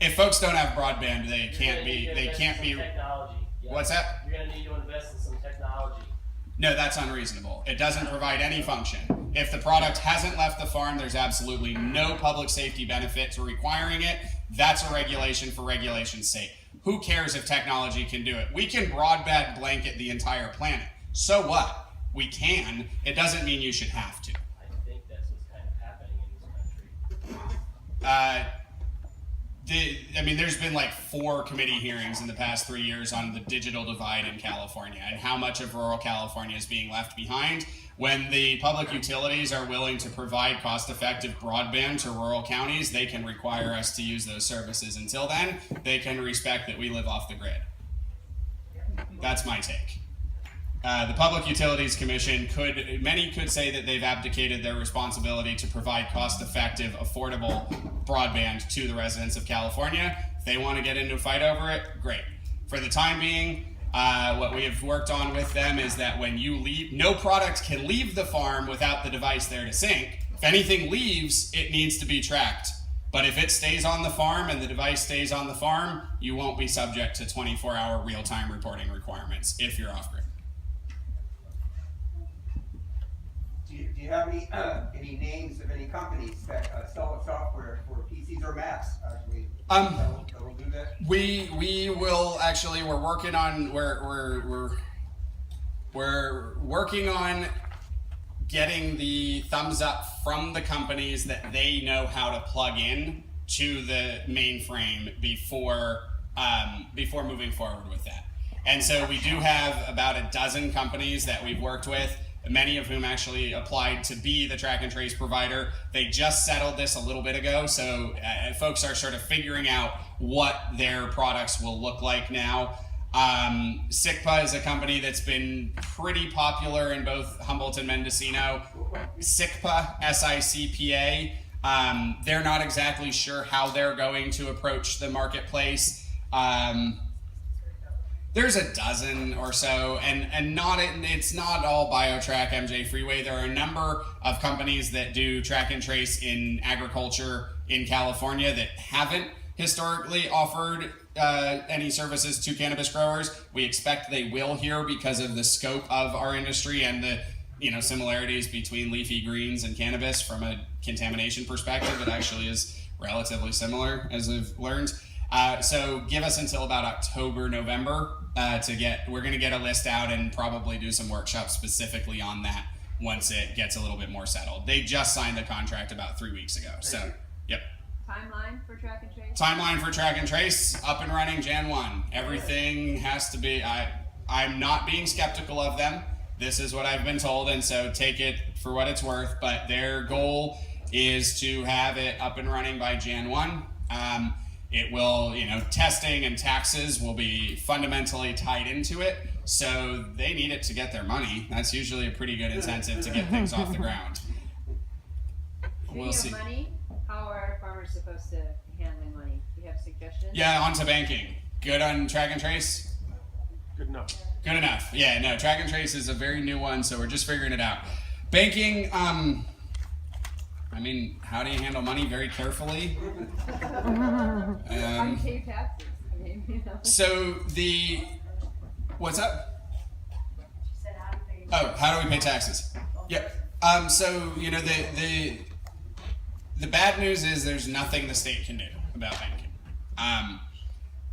If folks don't have broadband, they can't be. Technology. Yeah. What's that? You're gonna need to invest in some technology. No, that's unreasonable. It doesn't provide any function. If the product hasn't left the farm, there's absolutely no public safety benefit to requiring it. That's a regulation for regulation's sake. Who cares if technology can do it? We can broadband blanket the entire planet. So what? We can. It doesn't mean you should have to. I think that's what's kind of happening in this country. There's been like 4 committee hearings in the past 3 years on the digital divide in California and how much of rural California is being left behind. When the public utilities are willing to provide cost-effective broadband to rural counties, they can require us to use those services. Until then, they can respect that we live off the grid. That's my take. The Public Utilities Commission many could say that they've abdicated their responsibility to provide cost-effective, affordable broadband to the residents of California. If they want to get into a fight over it, great. For the time being, what we have worked on with them is that when you leave, no product can leave the farm without the device there to sync. If anything leaves, it needs to be tracked. But if it stays on the farm and the device stays on the farm, you won't be subject to 24-hour real-time reporting requirements if you're off-grid. Do you have any names of any companies that sell software for PCs or Macs actually? That will do that. We will actually. We're working on getting the thumbs up from the companies that they know how to plug in to the mainframe before moving forward with that. And so we do have about a dozen companies that we've worked with, many of whom actually applied to be the track and trace provider. They just settled this a little bit ago, so folks are sort of figuring out what their products will look like now. SICPA is a company that's been pretty popular in both Humboldt and Mendocino. SICPA, S-I-C-P-A. They're not exactly sure how they're going to approach the marketplace. There's a dozen or so, and it's not all BioTrack, MJ Freeway. There are a number of companies that do track and trace in agriculture in California that haven't historically offered any services to cannabis growers. We expect they will here because of the scope of our industry and the similarities between leafy greens and cannabis from a contamination perspective. It actually is relatively similar, as I've learned. So give us until about October, November we're going to get a list out and probably do some workshops specifically on that once it gets a little bit more settled. They just signed the contract about 3 weeks ago. So, yep. Timeline for track and trace? Timeline for track and trace, up and running Jan 1. Everything has to be, I'm not being skeptical of them. This is what I've been told, and so take it for what it's worth, but their goal is to have it up and running by Jan 1. It will, testing and taxes will be fundamentally tied into it, so they need it to get their money. That's usually a pretty good incentive to get things off the ground. We'll see. Money, how are farmers supposed to handle money? Do you have suggestions? Yeah, on to banking. Good on track and trace? Good enough. Good enough. Yeah, no, track and trace is a very new one, so we're just figuring it out. Banking, how do you handle money? Very carefully. Unpaid taxes. So what's up? How do we pay taxes? Yep. The bad news is there's nothing the state can do about banking.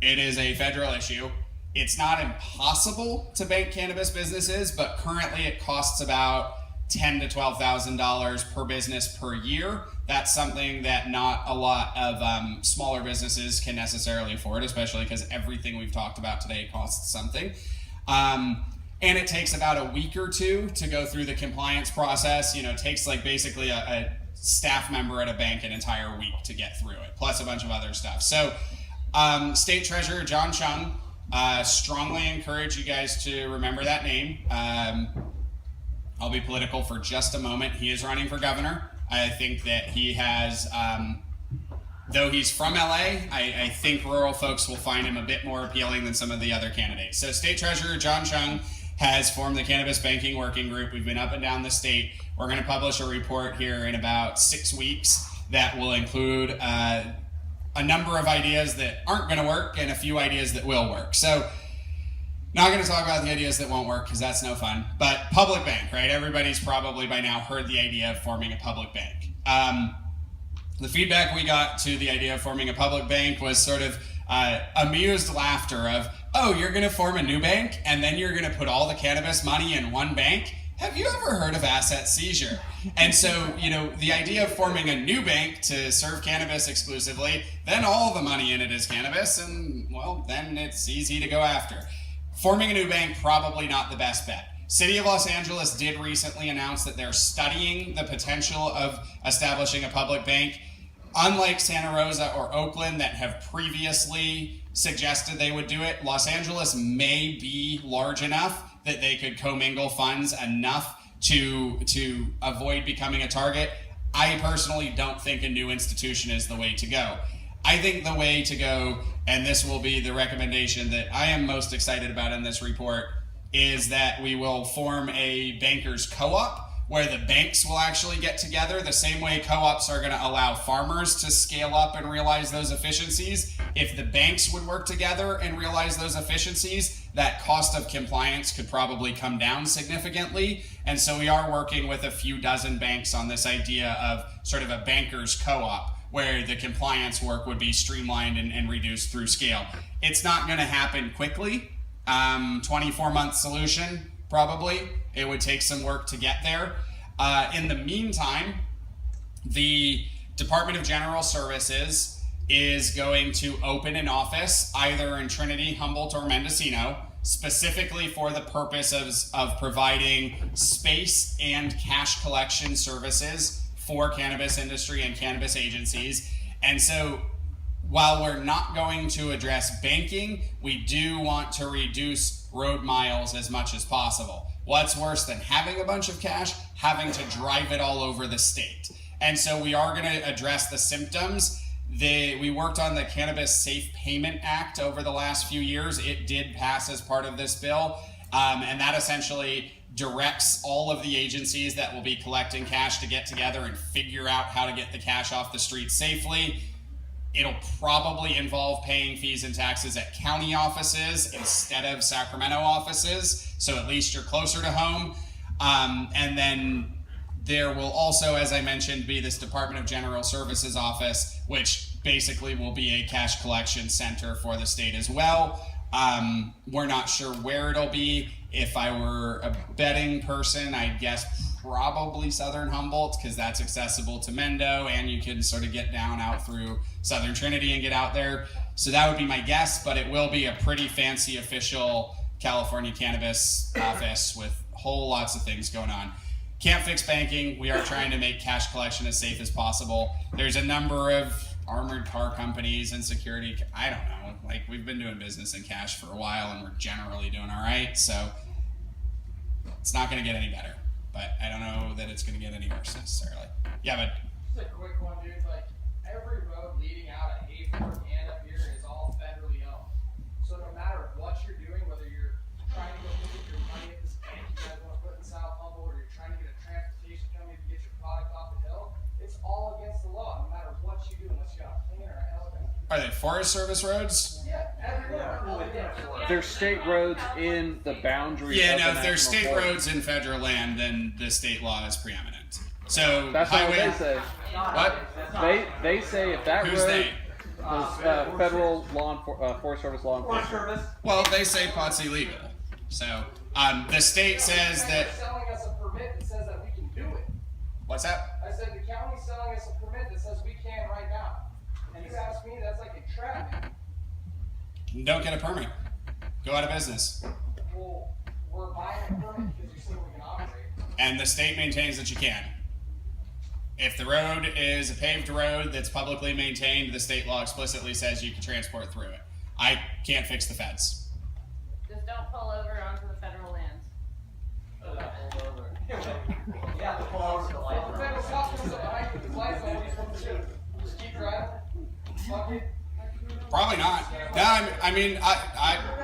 It is a federal issue. It's not impossible to bank cannabis businesses, but currently it costs about $10,000 to $12,000 per business per year. That's something that not a lot of smaller businesses can necessarily afford, especially because everything we've talked about today costs something. And it takes about a week or two to go through the compliance process. You know, it takes like basically a staff member at a bank an entire week to get through it, plus a bunch of other stuff. So State Treasurer John Chung, strongly encourage you guys to remember that name. I'll be political for just a moment. He is running for governor. I think that he has, though he's from LA, I think rural folks will find him a bit more appealing than some of the other candidates. So State Treasurer John Chung has formed the Cannabis Banking Working Group. We've been up and down the state. We're going to publish a report here in about 6 weeks that will include a number of ideas that aren't going to work and a few ideas that will work. So not going to talk about the ideas that won't work because that's no fun, but public bank, right? Everybody's probably by now heard the idea of forming a public bank. The feedback we got to the idea of forming a public bank was sort of amused laughter of, oh, you're going to form a new bank and then you're going to put all the cannabis money in one bank? Have you ever heard of asset seizure? And so, you know, the idea of forming a new bank to serve cannabis exclusively, then all the money in it is cannabis, and, well, then it's easy to go after. Forming a new bank, probably not the best bet. City of Los Angeles did recently announce that they're studying the potential of establishing a public bank. Unlike Santa Rosa or Oakland that have previously suggested they would do it, Los Angeles may be large enough that they could commingle funds enough to avoid becoming a target. I personally don't think a new institution is the way to go. I think the way to go, and this will be the recommendation that I am most excited about in this report, is that we will form a bankers co-op where the banks will actually get together the same way co-ops are going to allow farmers to scale up and realize those efficiencies. If the banks would work together and realize those efficiencies, that cost of compliance could probably come down significantly. And so we are working with a few dozen banks on this idea of sort of a bankers co-op where the compliance work would be streamlined and reduced through scale. It's not going to happen quickly. 24-month solution, probably. It would take some work to get there. In the meantime, the Department of General Services is going to open an office either in Trinity, Humboldt, or Mendocino, specifically for the purpose of providing space and cash collection services for cannabis industry and cannabis agencies. And so while we're not going to address banking, we do want to reduce road miles as much as possible. What's worse than having a bunch of cash? Having to drive it all over the state. And so we are going to address the symptoms. We worked on the Cannabis Safe Payment Act over the last few years. It did pass as part of this bill. And that essentially directs all of the agencies that will be collecting cash to get together and figure out how to get the cash off the street safely. It'll probably involve paying fees and taxes at county offices instead of Sacramento offices, so at least you're closer to home. And then there will also, as I mentioned, be this Department of General Services office, which basically will be a cash collection center for the state as well. We're not sure where it'll be. If I were a betting person, I'd guess probably Southern Humboldt, because that's accessible to Mendo, and you can sort of get down out through Southern Trinity and get out there. So that would be my guess, but it will be a pretty fancy official California cannabis office with whole lots of things going on. Can't fix banking. We are trying to make cash collection as safe as possible. There's a number of armored car companies and security, I don't know, like we've been doing business in cash for a while and we're generally doing all right, so it's not going to get any better, but I don't know that it's going to get any worse necessarily. Yeah, but just a quick one, dude. Like every road leading out of Hayford and up here is all federally owned. So no matter what you're doing, whether you're trying to go move your money at this bank you guys want to put in South Humboldt, or you're trying to get a transportation company to get your product off the hill, it's all against the law, no matter what you do, unless you got a plan or a helicopter. are they Forest Service roads? Yeah, everywhere. There's state roads in the boundaries. Yeah, of no, the if there's national state forest. roads in federal land, then the state law is preeminent. So That's not what highway. they say. What? They say if that Who's road they? is federal Forest Service law enforcement. Well, they say pot's illegal. So the state says that. Selling us a permit that says that we can What's that? I said the county's selling us a permit that says we can right now. And you asked me, that's like entrapment. Don't get a permit. Go out of business. Well, we're buying a permit because you say we can operate. And the state maintains that you can. If the road is a paved road that's publicly maintained, the state law explicitly says you can transport through it. I can't fix the fence. Just don't pull over onto the federal lands. Yeah, the balls are like. The federal cop comes up behind you with his lights on, what are you supposed to do? Just keep driving? Fuck it? Probably not. No, I mean,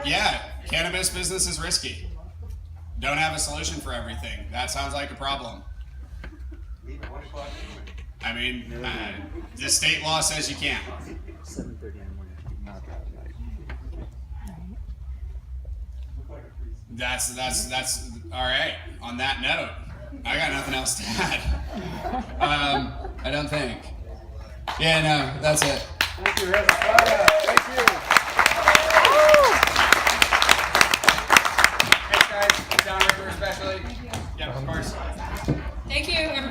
yeah, cannabis business is risky. Don't have a solution for everything. That sounds like a problem. I mean, the state law says you can't. 7:30 in the morning. Not that That's all right. On that note, I got nothing else to add. I don't think. Yeah, no, that's it. Thank you, Hezekiah. Thank you. Thanks, guys. Downriver especially. Yeah, of course. Thank you, everybody.